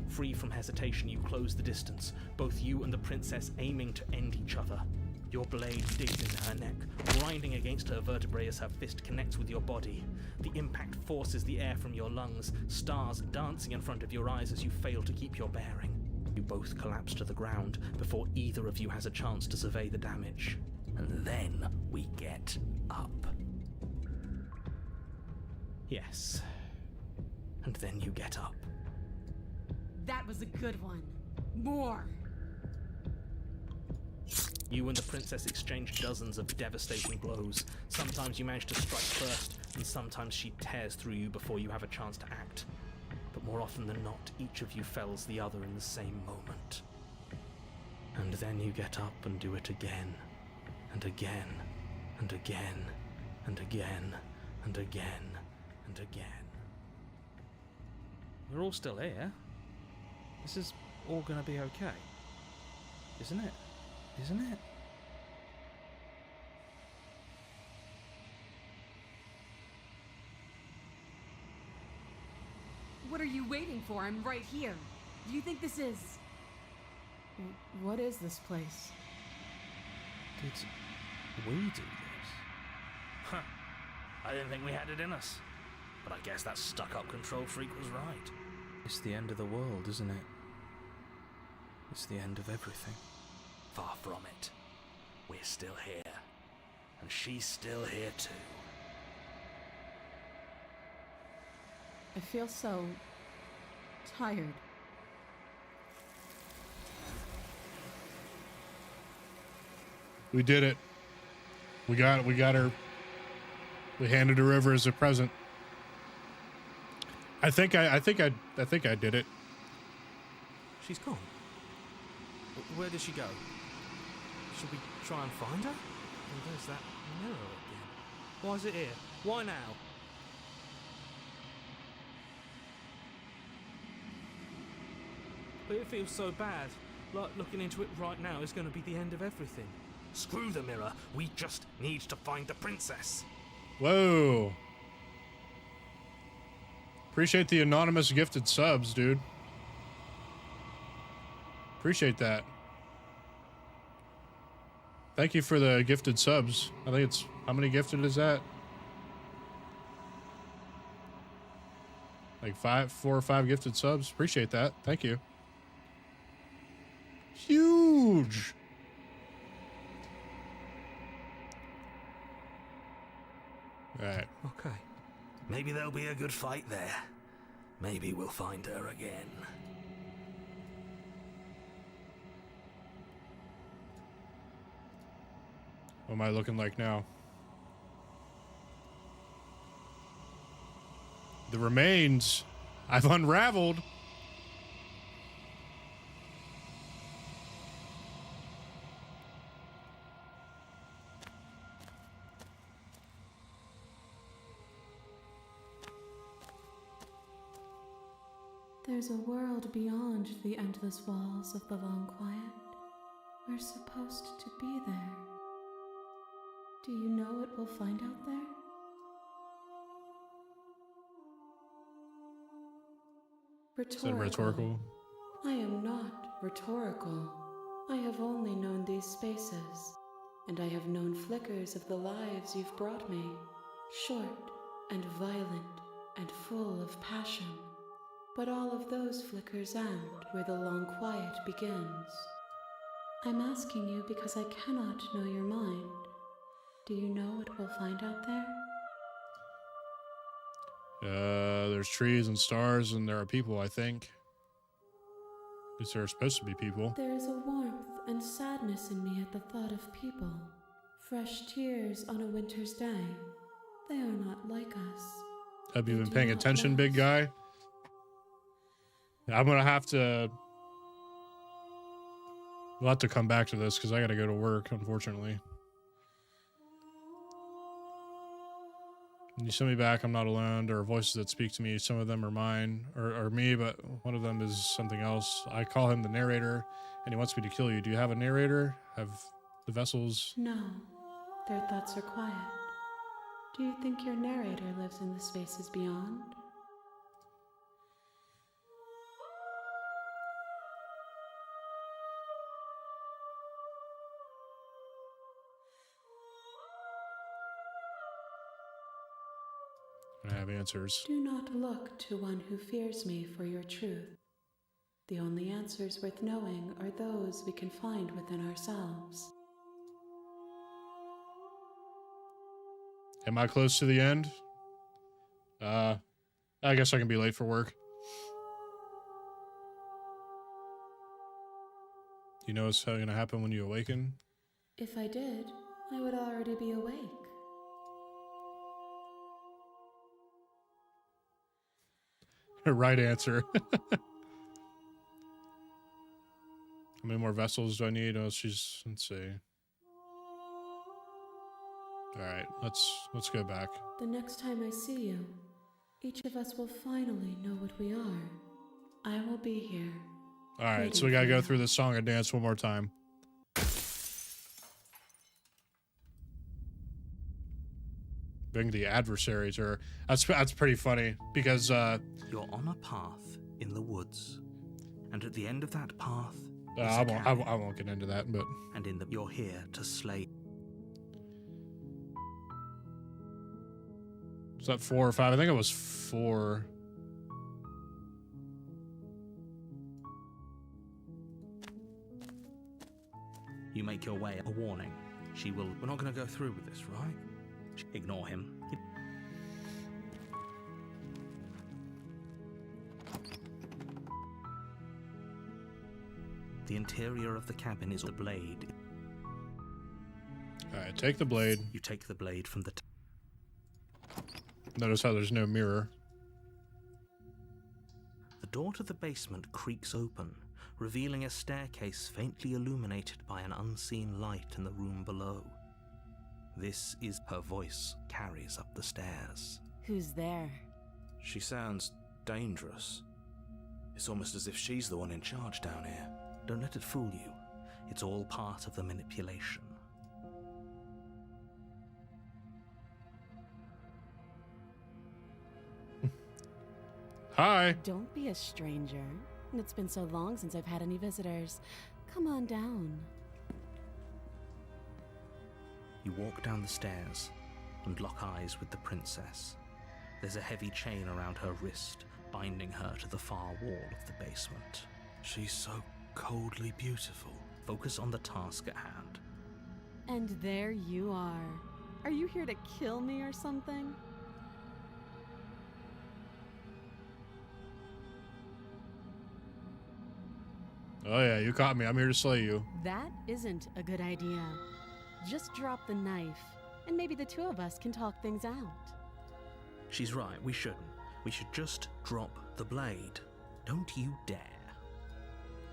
Free from hesitation, you close the distance, both you and the princess aiming to end each other. Your blade digs into her neck, grinding against her vertebrae as her fist connects with your body. The impact forces the air from your lungs, stars dancing in front of your eyes as you fail to keep your bearing. You both collapse to the ground before either of you has a chance to survey the damage. And then we get up. Yes. And then you get up. That was a good one. More. You and the princess exchange dozens of devastating blows. Sometimes you manage to strike first, and sometimes she tears through you before you have a chance to act. But more often than not, each of you fells the other in the same moment. And then you get up and do it again, and again, and again, and again, and again, and again. We're all still here. This is all gonna be okay. Isn't it? Isn't it? What are you waiting for? I'm right here. Do you think this is... What is this place? Did we do this? Huh. I didn't think we had it in us. But I guess that stuck-up control freak was right. It's the end of the world, isn't it? It's the end of everything. Far from it. We're still here. And she's still here too. I feel so... tired. We did it. We got her. We handed her over as a present. I think I did it. She's gone. Where did she go? Should we try and find her? Oh, there's that mirror again. Why is it here? Why now? But it feels so bad. Like looking into it right now is going to be the end of everything. Screw the mirror. We just need to find the princess. Whoa. Appreciate the anonymous gifted subs, dude. Appreciate that. Thank you for the gifted subs. I think it's... How many gifted is that? Like 4 or 5 gifted subs. Appreciate that. Thank you. Huge. All right. Okay. Maybe there'll be a good fight there. Maybe we'll find her again. What am I looking like now? The remains I've unraveled. There's a world beyond the endless walls of the long quiet. We're supposed to be there. Do you know what we'll find out there? Is that rhetorical? I am not rhetorical. I have only known these spaces, and I have known flickers of the lives you've brought me. Short and violent and full of passion. But all of those flickers end where the long quiet begins. I'm asking you because I cannot know your mind. Do you know what we'll find out there? There's trees and stars, and there are people, I think. At least there are supposed to be people. There is a warmth and sadness in me at the thought of people. Fresh tears on a winter's day. They are not like us. Have you They been do paying not attention, love big us. guy? I'm gonna have to... We'll have to come back to this, because I gotta go to work, unfortunately. When you send me back, I'm not alone. There are voices that speak to me. Some of them are mine, or me, but one of them is something else. I call him the narrator, and he wants me to kill you. Do you have a narrator? Have the vessels... No, their thoughts are quiet. Do you think your narrator lives in the spaces beyond? I have answers. Do not look to one who fears me for your truth. The only answers worth knowing are those we can find within ourselves. Am I close to the end? I guess I can be late for work. You know what's going to happen when you awaken? If I did, I would already be awake. Right answer. How many more vessels do I need? Oh, let's see. All right, let's go back. The next time I see you, each of us will finally know what we are. I will be here. All right, so we gotta go through this song and dance one more time. Bring the adversaries, or that's pretty funny because You're on a path in the woods, and at the end of that path, I won't get into that, but you're here to slay. was that 4 or 5? I think it was 4. You make your way. A warning. She will. We're not going to go through with this, right? Ignore him. The interior of the cabin is the blade. All right, take the blade. You take the blade from the. Notice how there's no mirror. The door to the basement creaks open, revealing a staircase faintly illuminated by an unseen light in the room below. This is her voice carries up the stairs. Who's there? She sounds dangerous. It's almost as if she's the one in charge down here. Don't let it fool you. It's all part of the manipulation. Hi. Don't be a stranger. It's been so long since I've had any visitors. Come on down. You walk down the stairs and lock eyes with the princess. There's a heavy chain around her wrist, binding her to the far wall of the basement. She's so coldly beautiful. Focus on the task at hand. And there you are. Are you here to kill me or something? Oh yeah, you caught me. I'm here to slay you. That isn't a good idea. Just drop the knife, and maybe the two of us can talk things out. She's right, we shouldn't. We should just drop the blade. Don't you dare.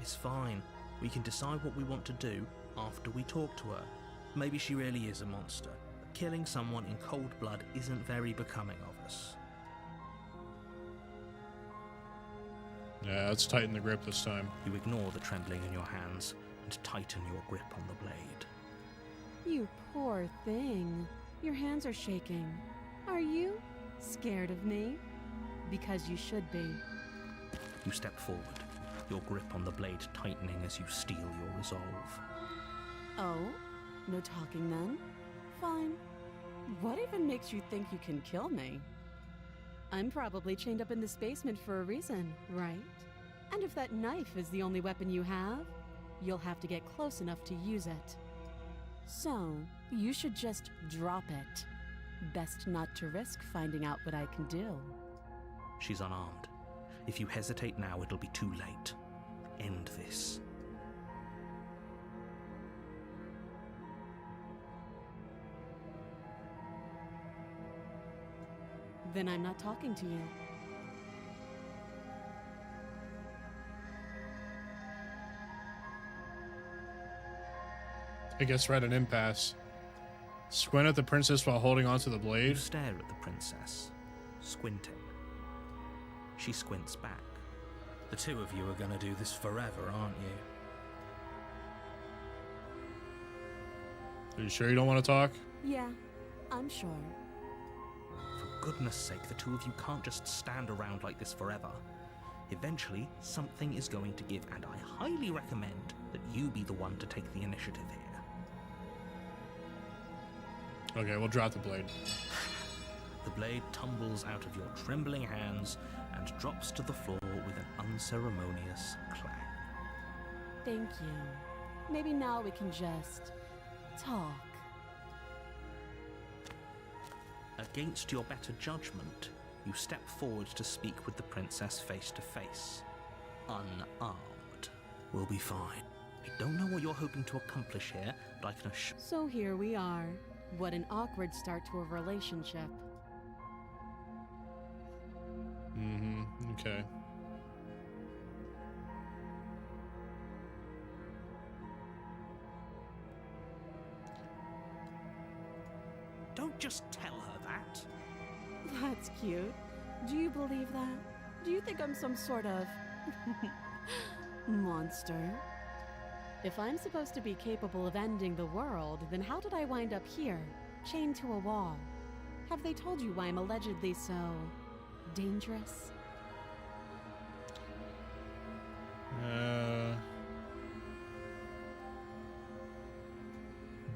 It's fine. We can decide what we want to do after we talk to her. Maybe she really is a monster. Killing someone in cold blood isn't very becoming of us. Yeah, let's tighten the grip this time. You ignore the trembling in your hands and tighten your grip on the blade. You poor thing. Your hands are shaking. Are you scared of me? Because you should be. You step forward, your grip on the blade tightening as you steel your resolve. Oh? No talking then? Fine. What even makes you think you can kill me? I'm probably chained up in this basement for a reason, right? And if that knife is the only weapon you have, you'll have to get close enough to use it. So, you should just drop it. Best not to risk finding out what I can do. She's unarmed. If you hesitate now, it'll be too late. End this. Then I'm not talking to you. I guess we're at an impasse. Squint at the princess while holding onto the You blade. stare at the princess, squinting. She squints back. The two of you are gonna do this forever, aren't you? Are you sure you don't want to talk? Yeah, I'm sure. For goodness sake, the two of you can't just stand around like this forever. Eventually, something is going to give, and I highly recommend that you be the one to take the initiative here. Okay, we'll drop the blade. The blade tumbles out of your trembling hands and drops to the floor with an unceremonious clang. Thank you. Maybe now we can just talk. Against your better judgment, you step forward to speak with the princess face to face, unarmed. We'll be fine. I don't know what you're hoping to accomplish here, but I can assure So here we are. What an awkward start to a relationship. Okay. Don't just tell her that. That's cute. Do you believe that? Do you think I'm some sort of monster? If I'm supposed to be capable of ending the world, then how did I wind up here, chained to a wall? Have they told you why I'm allegedly so dangerous?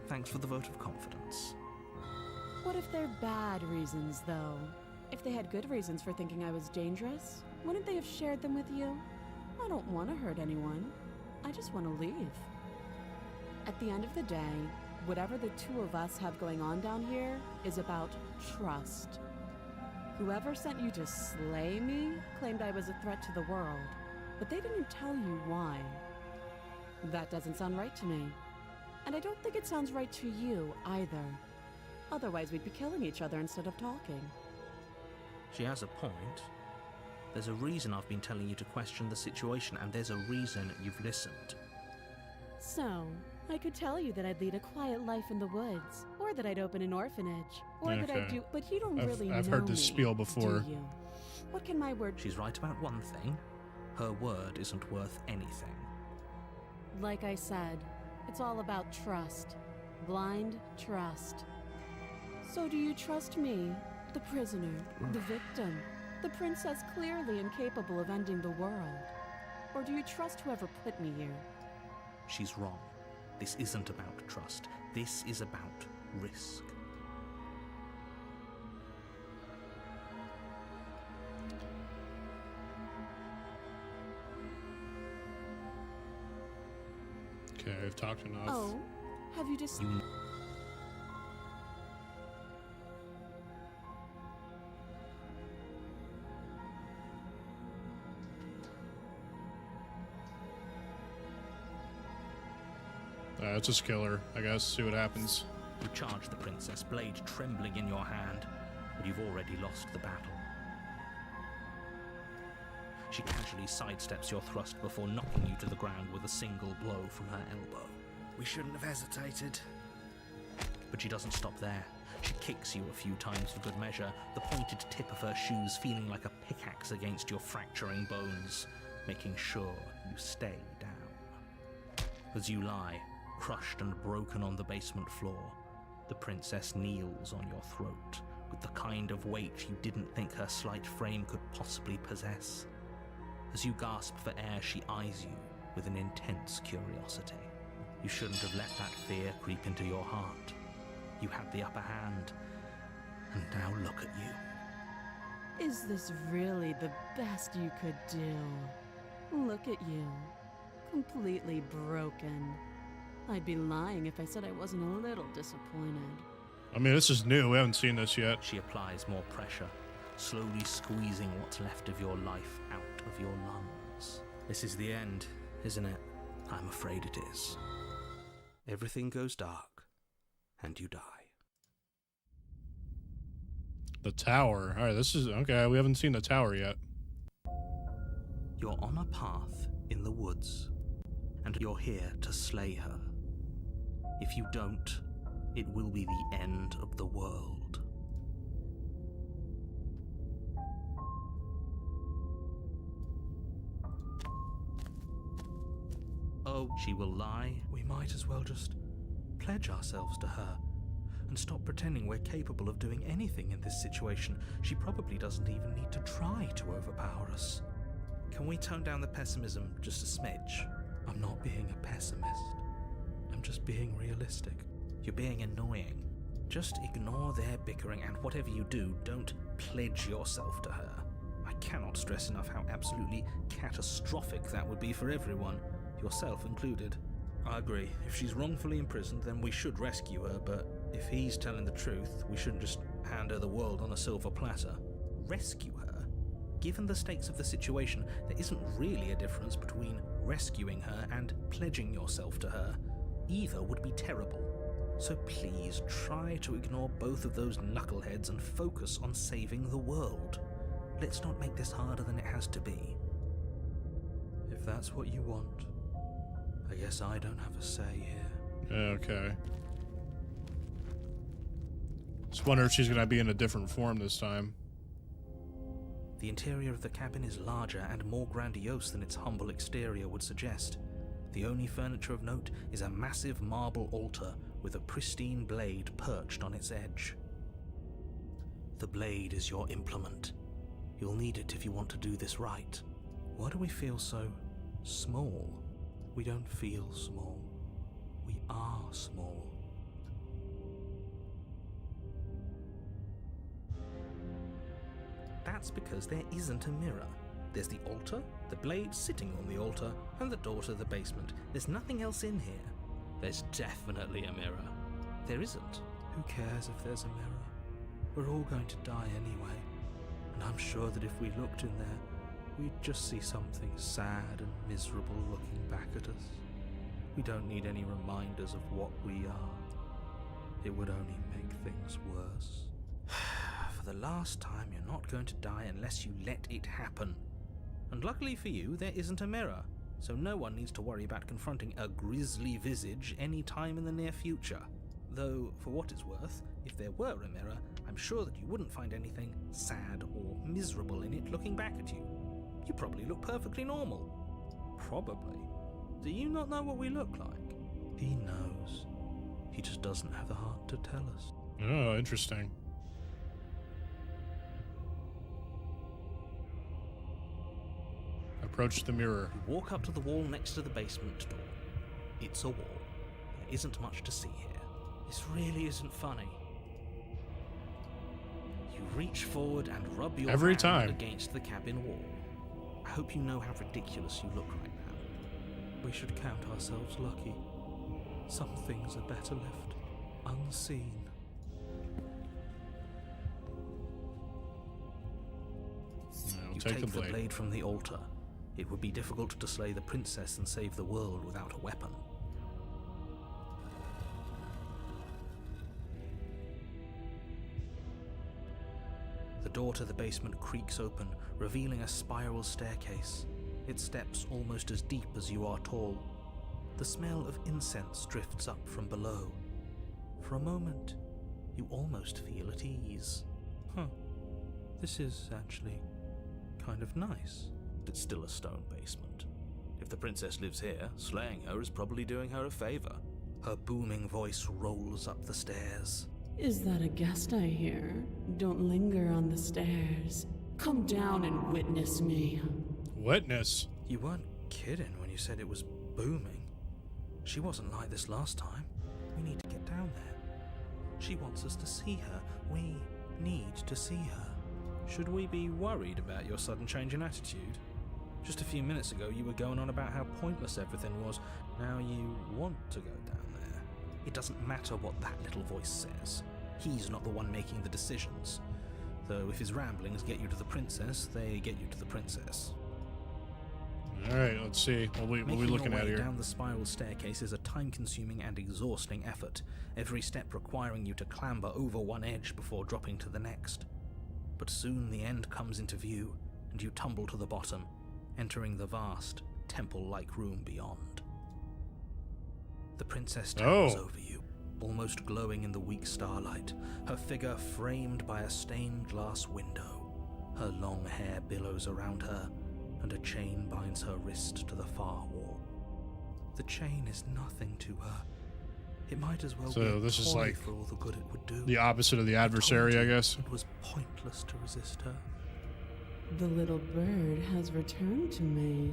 Thanks for the vote of confidence. What if they're bad reasons, though? If they had good reasons for thinking I was dangerous, wouldn't they have shared them with you? I don't want to hurt anyone. I just want to leave. At the end of the day, whatever the two of us have going on down here is about trust. Whoever sent you to slay me claimed I was a threat to the world, but they didn't tell you why. That doesn't sound right to me. And I don't think it sounds right to you either. Otherwise, we'd be killing each other instead of talking. She has a point. There's a reason I've been telling you to question the situation, and there's a reason you've listened. So, I could tell you that I'd lead a quiet life in the woods, or that I'd open an orphanage, or that I'd Okay. do. But you don't really I've know heard this me, spiel before. do you? What can my word? She's right about one thing. Her word isn't worth anything. Like I said, it's all about trust. Blind trust. So do you trust me, the prisoner, the victim, the princess clearly incapable of ending the world? Or do you trust whoever put me here? She's wrong. This isn't about trust. This is about risk. Okay, I've talked enough. Oh, have you just... You Let's just kill her, I guess. See what happens. You charge the princess, blade trembling in your hand, but you've already lost the battle. She casually sidesteps your thrust before knocking you to the ground with a single blow from her elbow. We shouldn't have hesitated. But she doesn't stop there. She kicks you a few times for good measure, the pointed tip of her shoes feeling like a pickaxe against your fracturing bones, making sure you stay down. As you lie, crushed and broken on the basement floor, the princess kneels on your throat with the kind of weight you didn't think her slight frame could possibly possess. As you gasp for air, she eyes you with an intense curiosity. You shouldn't have let that fear creep into your heart. You had the upper hand, and now look at you. Is this really the best you could do? Look at you. Completely broken. I'd be lying if I said I wasn't a little disappointed. I mean, this is new. We haven't seen this yet. She applies more pressure, slowly squeezing what's left of your life out of your lungs. This is the end, isn't it? I'm afraid it is. Everything goes dark, and you die. The tower. All right, this is... Okay, we haven't seen the tower yet. You're on a path in the woods, and you're here to slay her. If you don't, it will be the end of the world. Oh, she will lie. We might as well just pledge ourselves to her and stop pretending we're capable of doing anything in this situation. She probably doesn't even need to try to overpower us. Can we tone down the pessimism just a smidge? I'm not being a pessimist. I'm just being realistic. You're being annoying. Just ignore their bickering, and whatever you do, don't pledge yourself to her. I cannot stress enough how absolutely catastrophic that would be for everyone, yourself included. I agree. If she's wrongfully imprisoned, then we should rescue her, but if he's telling the truth, we shouldn't just hand her the world on a silver platter. Rescue her? Given the stakes of the situation, there isn't really a difference between rescuing her and pledging yourself to her. Either would be terrible. So please try to ignore both of those knuckleheads and focus on saving the world. Let's not make this harder than it has to be. If that's what you want, I guess I don't have a say here. Okay. Just wonder if she's gonna be in a different form this time. The interior of the cabin is larger and more grandiose than its humble exterior would suggest. The only furniture of note is a massive marble altar with a pristine blade perched on its edge. The blade is your implement. You'll need it if you want to do this right. Why do we feel so small? We don't feel small. We are small. That's because there isn't a mirror. There's the altar, the blade sitting on the altar, and the door to the basement. There's nothing else in here. There's definitely a mirror. There isn't. Who cares if there's a mirror? We're all going to die anyway. And I'm sure that if we looked in there, we'd just see something sad and miserable looking back at us. We don't need any reminders of what we are. It would only make things worse. For the last time, you're not going to die unless you let it happen. And luckily for you, there isn't a mirror, so no one needs to worry about confronting a grisly visage any time in the near future. Though, for what it's worth, if there were a mirror, I'm sure that you wouldn't find anything sad or miserable in it looking back at you. You probably look perfectly normal. Probably. Do you not know what we look like? He knows. He just doesn't have the heart to tell us. Oh, interesting. Approach the mirror. You walk up to the wall next to the basement door. It's a wall. There isn't much to see here. This really isn't funny. You reach forward and rub your Every hand time. against the cabin wall. I hope you know how ridiculous you look right now. We should count ourselves lucky. Some things are better left unseen. I'll You take the blade. blade from the altar. It would be difficult to slay the princess and save the world without a weapon. The door to the basement creaks open, revealing a spiral staircase. Its steps almost as deep as you are tall. The smell of incense drifts up from below. For a moment, you almost feel at ease. This is actually kind of nice. It's still a stone basement. If the princess lives here, slaying her is probably doing her a favor. Her booming voice rolls up the stairs. Is that a guest I hear? Don't linger on the stairs. Come down and witness me. Witness. You weren't kidding when you said it was booming. She wasn't like this last time. We need to get down there. She wants us to see her. We need to see her. Should we be worried about your sudden change in attitude? Just a few minutes ago you were going on about how pointless everything was. Now you want to go down there. It doesn't matter what that little voice says. He's not the one making the decisions. Though if his ramblings get you to the princess, they get you to the princess. Alright, let's see. What are we Making looking your at way here? down the spiral staircase is a time-consuming and exhausting effort, every step requiring you to clamber over one edge before dropping to the next. But soon the end comes into view, and you tumble to the bottom, entering the vast, temple-like room beyond. The princess towers over you, almost glowing in the weak starlight, her figure framed by a stained glass window. Her long hair billows around her, and a chain binds her wrist to the far wall. The chain is nothing to her. It might as well be a this is toy like for all the good it would do. the opposite of the adversary, I guess. It was pointless to resist her. The little bird has returned to me.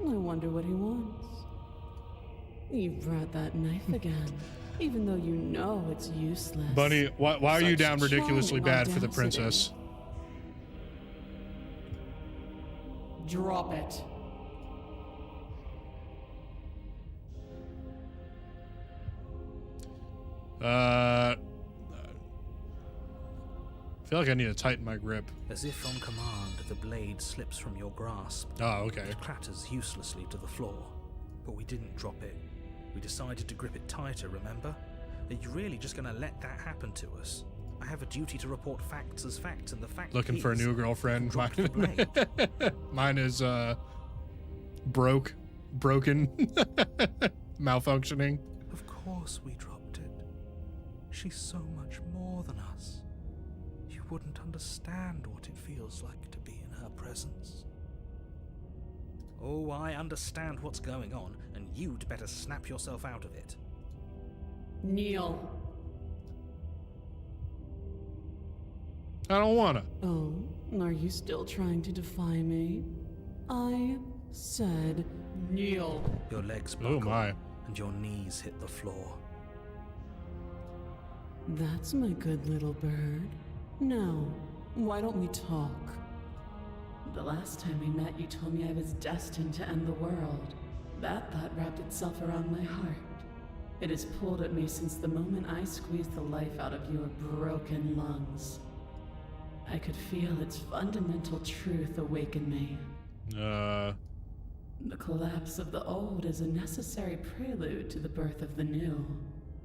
I wonder what he wants. You brought that knife again, even though you know it's useless. Bunny, why are you Such down ridiculously charming bad for the audacity. princess? Drop it. I feel like I need to tighten my grip. As if on command, the blade slips from your grasp. Oh, okay. It clatters uselessly to the floor. But we didn't drop it. We decided to grip it tighter, remember? Are you really just going to let that happen to us? I have a duty to report facts as facts, and the fact Looking is, for a new girlfriend. dropped the blade. Mine is broken, malfunctioning. Of course we dropped it. She's so much more than us. You wouldn't understand what it feels like to be in her presence. Oh, I understand what's going on, and you'd better snap yourself out of it. Kneel. I don't wanna. Oh, are you still trying to defy me? I said kneel. Your legs Oh buckle, my. and your knees hit the floor. That's my good little bird. Now, why don't we talk? The last time we met, you told me I was destined to end the world. That thought wrapped itself around my heart. It has pulled at me since the moment I squeezed the life out of your broken lungs. I could feel its fundamental truth awaken me. The collapse of the old is a necessary prelude to the birth of the new.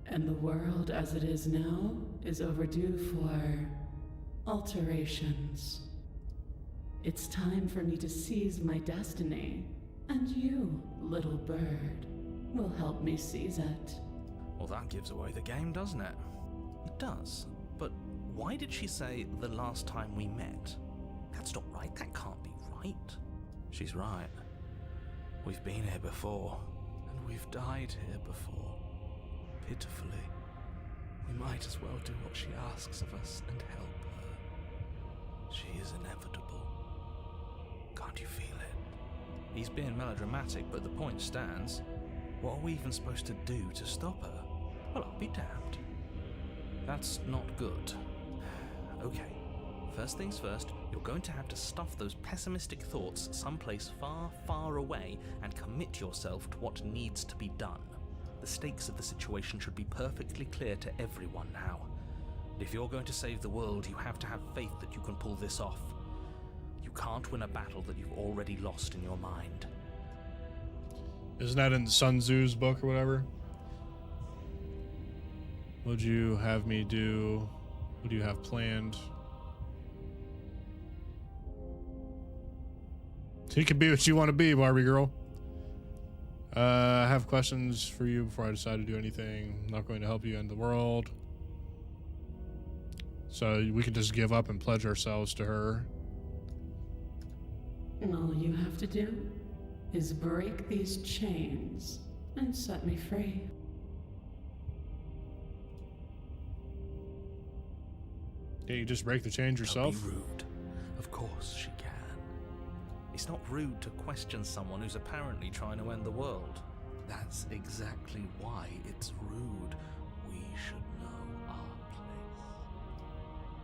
And the world as it is now is overdue for alterations. It's time for me to seize my destiny, and you, little bird, will help me seize it. Well, that gives away the game, doesn't it? It does. But why did she say the last time we met? That's not right. That can't be right. She's right. We've been here before, and we've died here before. Pitifully. We might as well do what she asks of us and help her. She is inevitable. Can't you feel it? He's being melodramatic, but the point stands. What are we even supposed to do to stop her? Well, I'll be damned. That's not good. Okay. First things first, you're going to have to stuff those pessimistic thoughts someplace far, far away and commit yourself to what needs to be done. The stakes of the situation should be perfectly clear to everyone now. If you're going to save the world, you have to have faith that you can pull this off. You can't win a battle that you've already lost in your mind. Isn't that in Sun Tzu's book or whatever? What'd you have me do? What do you have planned? You can be what you want to be, Barbie girl. I have questions for you before I decide to do anything. I'm not going to help you end the world. So we can just give up and pledge ourselves to her. All you have to do is break these chains and set me free. Can't you just break the chains yourself? Don't be rude. Of course she can. It's not rude to question someone who's apparently trying to end the world. That's exactly why it's rude. We should know our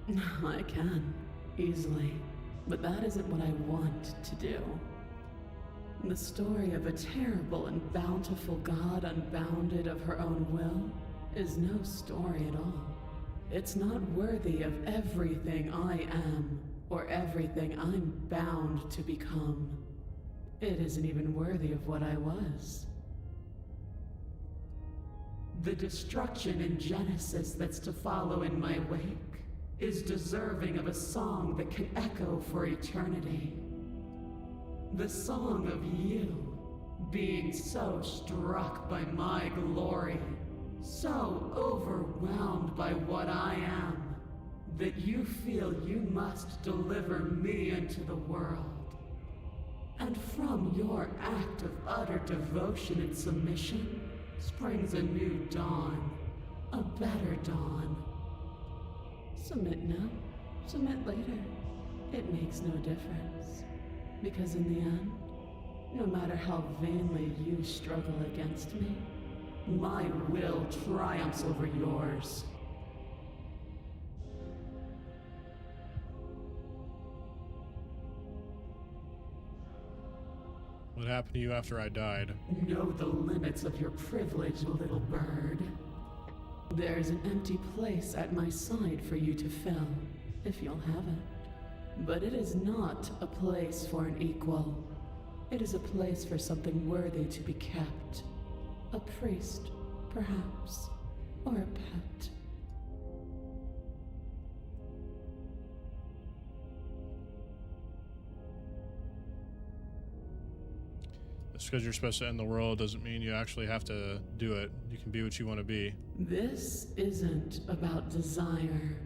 place. I can, easily. But that isn't what I want to do. The story of a terrible and bountiful god unbounded of her own will is no story at all. It's not worthy of everything I am, or everything I'm bound to become. It isn't even worthy of what I was. The destruction in Genesis that's to follow in my wake is deserving of a song that can echo for eternity. The song of you being so struck by my glory So overwhelmed by what I am that you feel you must deliver me into the world. And from your act of utter devotion and submission springs a new dawn, a better dawn. Submit now, submit later. It makes no difference. Because in the end, no matter how vainly you struggle against me, my will triumphs over yours. What happened to you after I died? Know the limits of your privilege, little bird. There's an empty place at my side for you to fill, if you'll have it. But it is not a place for an equal. It is a place for something worthy to be kept. A priest, perhaps, or a pet. Just because you're supposed to end the world doesn't mean you actually have to do it. You can be what you want to be. This isn't about desire.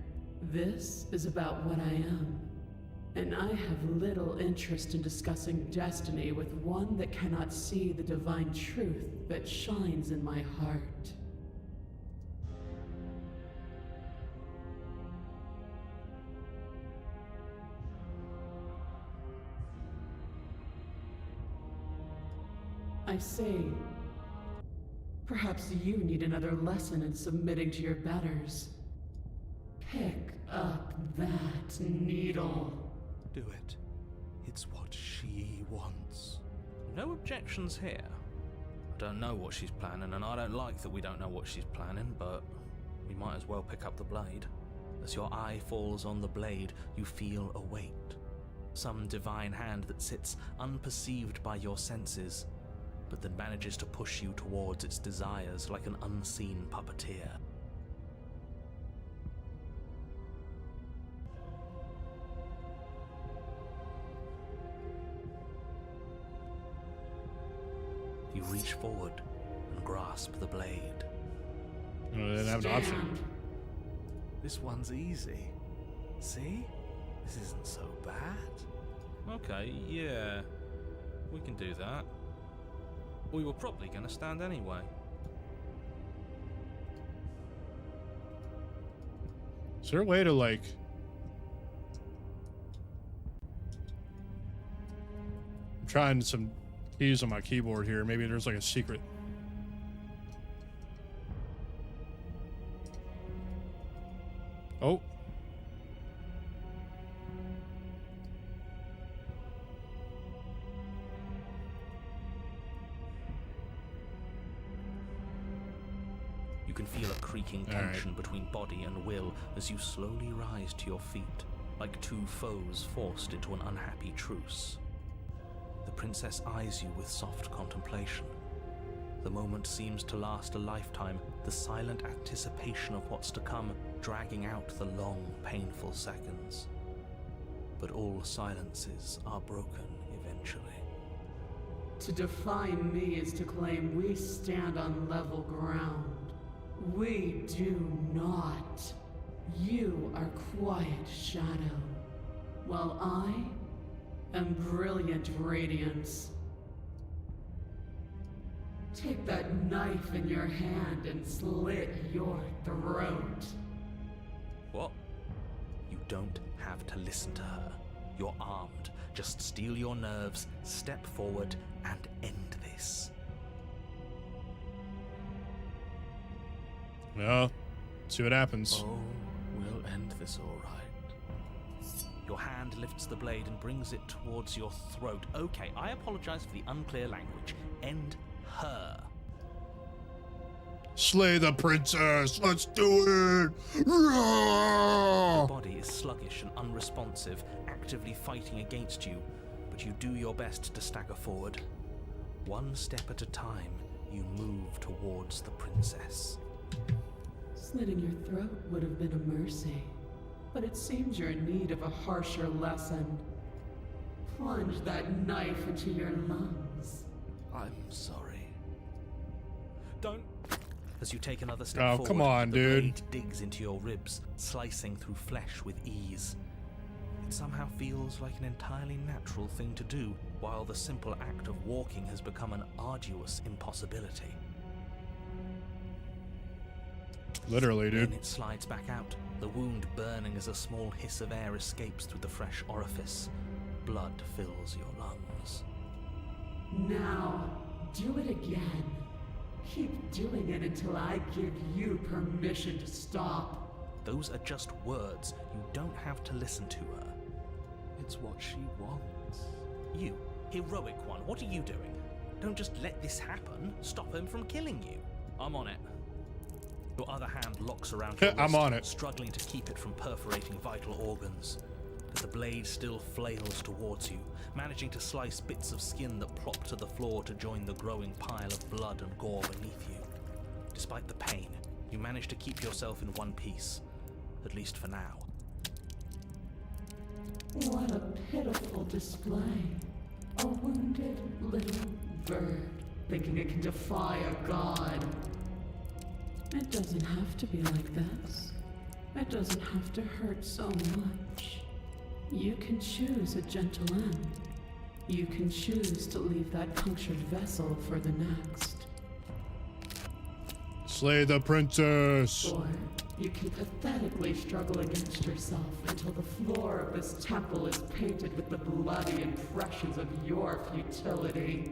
This is about what I am. And I have little interest in discussing destiny with one that cannot see the divine truth that shines in my heart. I say, perhaps you need another lesson in submitting to your betters. Pick up that needle. Do it. It's what she wants. No objections here. I don't know what she's planning, and I don't like that we don't know what she's planning, but we might as well pick up the blade. As your eye falls on the blade, you feel a weight. Some divine hand that sits unperceived by your senses, but that manages to push you towards its desires like an unseen puppeteer. You reach forward and grasp the blade. I didn't have an option. This one's easy. See? This isn't so bad. Okay, yeah. We can do that. We were probably going to stand anyway. Is there a way to, like... I'm trying some keys on my keyboard here. Maybe there's like a secret. Oh. You can feel a creaking tension between body and will as you slowly rise to your feet, like two foes forced into an unhappy truce. The princess eyes you with soft contemplation. The moment seems to last a lifetime, the silent anticipation of what's to come dragging out the long, painful seconds. But all silences are broken eventually. To defy me is to claim we stand on level ground. We do not. You are quiet shadow, while I am brilliant radiance. Take that knife in your hand and slit your throat. What? You don't have to listen to her. You're armed. Just steel your nerves, step forward, and end this. Well, see what happens. Oh, we'll end this all right. Your hand lifts the blade and brings it towards your throat. Okay, I apologize for the unclear language. End her. Slay the princess! Let's do it! Roar! Your body is sluggish and unresponsive, actively fighting against you, but you do your best to stagger forward. One step at a time, you move towards the princess. Slitting your throat would have been a mercy, but it seems you're in need of a harsher lesson. Plunge that knife into your lungs. I'm sorry. Don't As you take another step Oh, forward, come on, the dude. blade digs into your ribs, slicing through flesh with ease. It somehow feels like an entirely natural thing to do, while the simple act of walking has become an arduous impossibility. Literally, dude. Then it slides back out, the wound burning as a small hiss of air escapes through the fresh orifice. Blood fills your lungs. Now, do it again. Keep doing it until I give you permission to stop. Those are just words. You don't have to listen to her. It's what she wants. You, heroic one, what are you doing? Don't just let this happen. Stop him from killing you. I'm on it. Your other hand locks around your I'm wrist, on it. struggling to keep it from perforating vital organs. But the blade still flails towards you, managing to slice bits of skin that plop to the floor to join the growing pile of blood and gore beneath you. Despite the pain, you manage to keep yourself in one piece, at least for now. What a pitiful display. A wounded little bird thinking it can defy a god. It doesn't have to be like this. It doesn't have to hurt so much. You can choose a gentle end. You can choose to leave that punctured vessel for the next. Slay the princess. Or you can pathetically struggle against yourself until the floor of this temple is painted with the bloody impressions of your futility.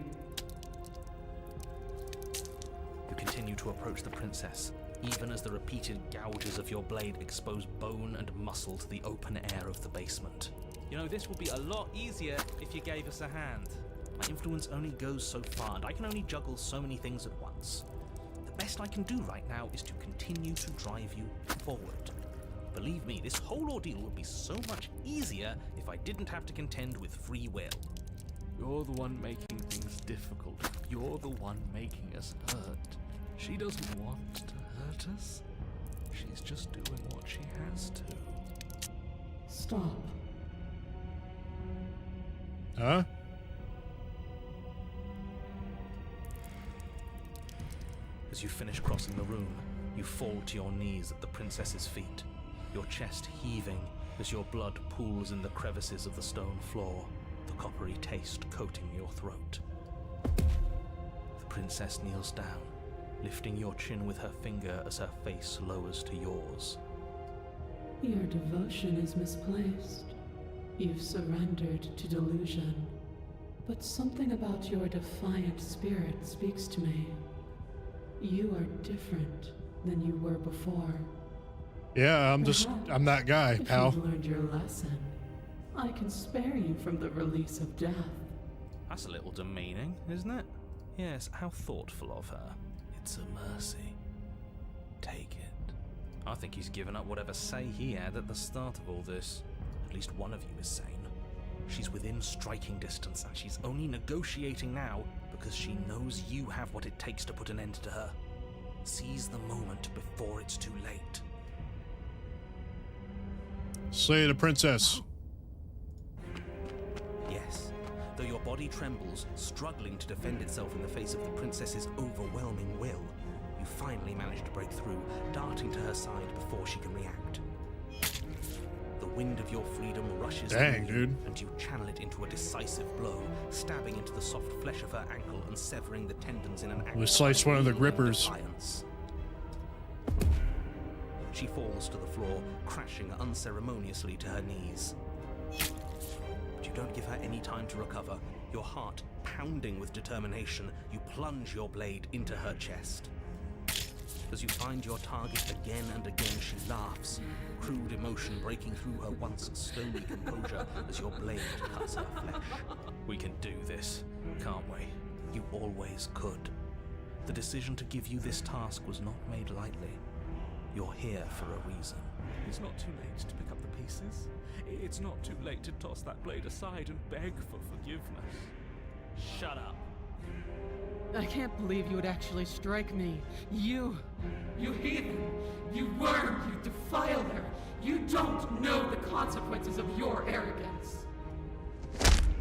You continue to approach the princess, even as the repeated gouges of your blade expose bone and muscle to the open air of the basement. You know, this would be a lot easier if you gave us a hand. My influence only goes so far, and I can only juggle so many things at once. The best I can do right now is to continue to drive you forward. Believe me, this whole ordeal would be so much easier if I didn't have to contend with free will. You're the one making things difficult. You're the one making us hurt. She doesn't want to hurt us. She's just doing what she has to. Stop. Huh? As you finish crossing the room, you fall to your knees at the princess's feet, your chest heaving as your blood pools in the crevices of the stone floor, the coppery taste coating your throat. The princess kneels down, lifting your chin with her finger as her face lowers to yours. Your devotion is misplaced. You've surrendered to delusion. But something about your defiant spirit speaks to me. You are different than you were before. Yeah, I'm that guy, If pal. you've learned your lesson, I can spare you from the release of death. That's a little demeaning, isn't it? Yes, how thoughtful of her. It's a mercy. Take it. I think he's given up whatever say he had at the start of all this. At least one of you is sane. She's within striking distance, and she's only negotiating now because she knows you have what it takes to put an end to her. Seize the moment before it's too late. Slay the princess. Yes, though your body trembles, struggling to defend itself in the face of the princess's overwhelming will, you finally manage to break through, darting to her side before she can react. The wind of your freedom rushes Dang, through you, dude. and you channel it into a decisive blow, stabbing into the soft flesh of her ankle and severing the tendons in an act We sliced one of the of grippers. defiance. She falls to the floor, crashing unceremoniously to her knees. But you don't give her any time to recover. Your heart pounding with determination, you plunge your blade into her chest. As you find your target again and again, she laughs, crude emotion breaking through her once stony composure as your blade cuts her flesh. We can do this, can't we? You always could. The decision to give you this task was not made lightly. You're here for a reason. It's not too late to pick up the pieces. It's not too late to toss that blade aside and beg for forgiveness. Shut up. I can't believe you would actually strike me. You heathen! You worm! You defiler! You don't know the consequences of your arrogance!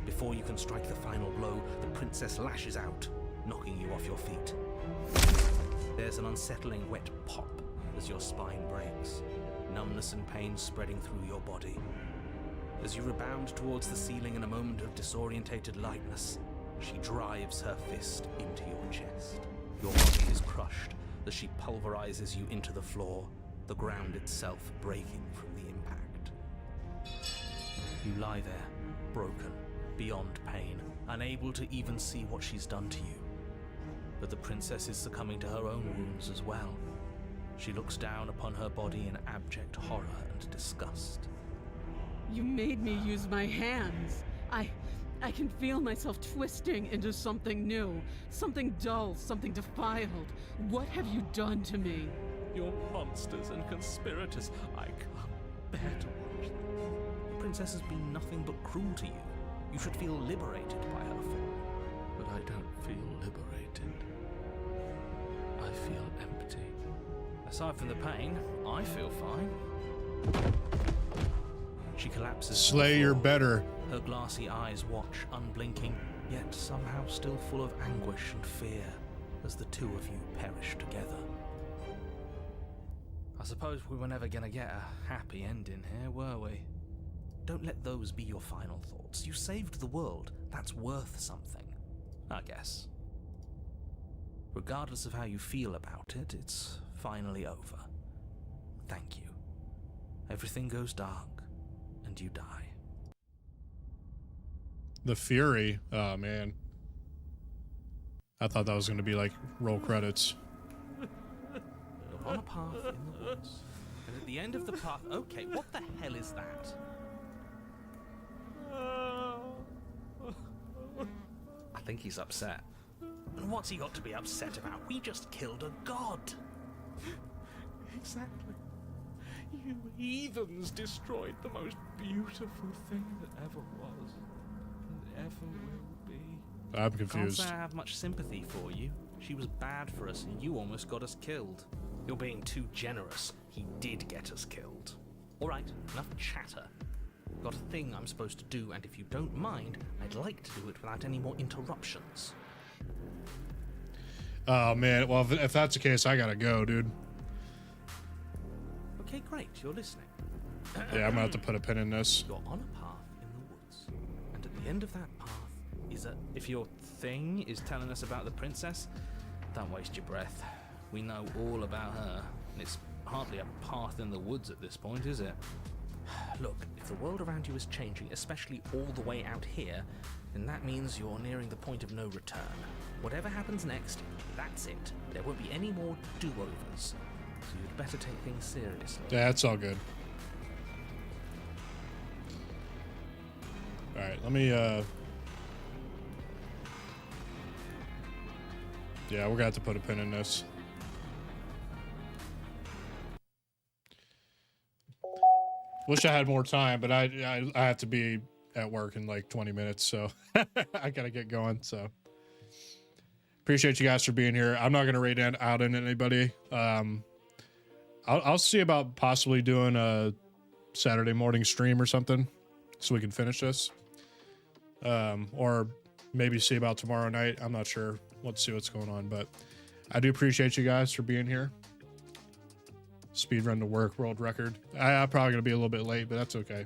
Before you can strike the final blow, the princess lashes out, knocking you off your feet. There's an unsettling wet pop as your spine breaks, numbness and pain spreading through your body. As you rebound towards the ceiling in a moment of disorientated lightness, she drives her fist into your chest. Your body is crushed as she pulverizes you into the floor, the ground itself breaking from the impact. You lie there, broken, beyond pain, unable to even see what she's done to you. But the princess is succumbing to her own wounds as well. She looks down upon her body in abject horror and disgust. You made me use my hands. I can feel myself twisting into something new, something dull, something defiled. What have you done to me? You're monsters and conspirators. I can't bear to watch them. The princess has been nothing but cruel to you. You should feel liberated by her fall. But I don't feel liberated. I feel empty. Aside from the pain, I feel fine. She collapses. Slay your better. Her glassy eyes watch, unblinking, yet somehow still full of anguish and fear, as the two of you perish together. I suppose we were never gonna get a happy ending here, were we? Don't let those be your final thoughts. You saved the world. That's worth something, I guess. Regardless of how you feel about it, it's finally over. Thank you. Everything goes dark, and you die. The Fury. Oh, man. I thought that was going to be like roll credits. You're on a path in the woods, and at the end of the path... Okay, what the hell is that? I think he's upset. And what's he got to be upset about? We just killed a god. Exactly. You heathens destroyed the most beautiful thing that ever was, and ever will be. I'm Can't confused. say I have much sympathy for you. She was bad for us, and you almost got us killed. You're being too generous. He did get us killed. All right, enough chatter. Got a thing I'm supposed to do, and if you don't mind, I'd like to do it without any more interruptions. Oh, man. Well, if that's the case, I got to go, dude. Okay, great, you're listening. Yeah, I'm going to have to put a pin in this. You're on a path in the woods, and at the end of that path is a... If your thing is telling us about the princess, don't waste your breath. We know all about her, and it's hardly a path in the woods at this point, is it? Look, if the world around you is changing, especially all the way out here, then that means you're nearing the point of no return. Whatever happens next, that's it. There won't be any more do-overs. So you'd better take things seriously. Yeah, it's all good. All right, let me, yeah, we're going to have to put a pin in this. Wish I had more time, but I have to be at work in like 20 minutes, so I got to get going, so. Appreciate you guys for being here. I'm not going to raid out on anybody. I'll see about possibly doing a Saturday morning stream or something so we can finish this. Or maybe see about tomorrow night. I'm not sure. Let's see what's going on, but I do appreciate you guys for being here. Speed run to work, world record. I'm probably going to be a little bit late, but that's okay.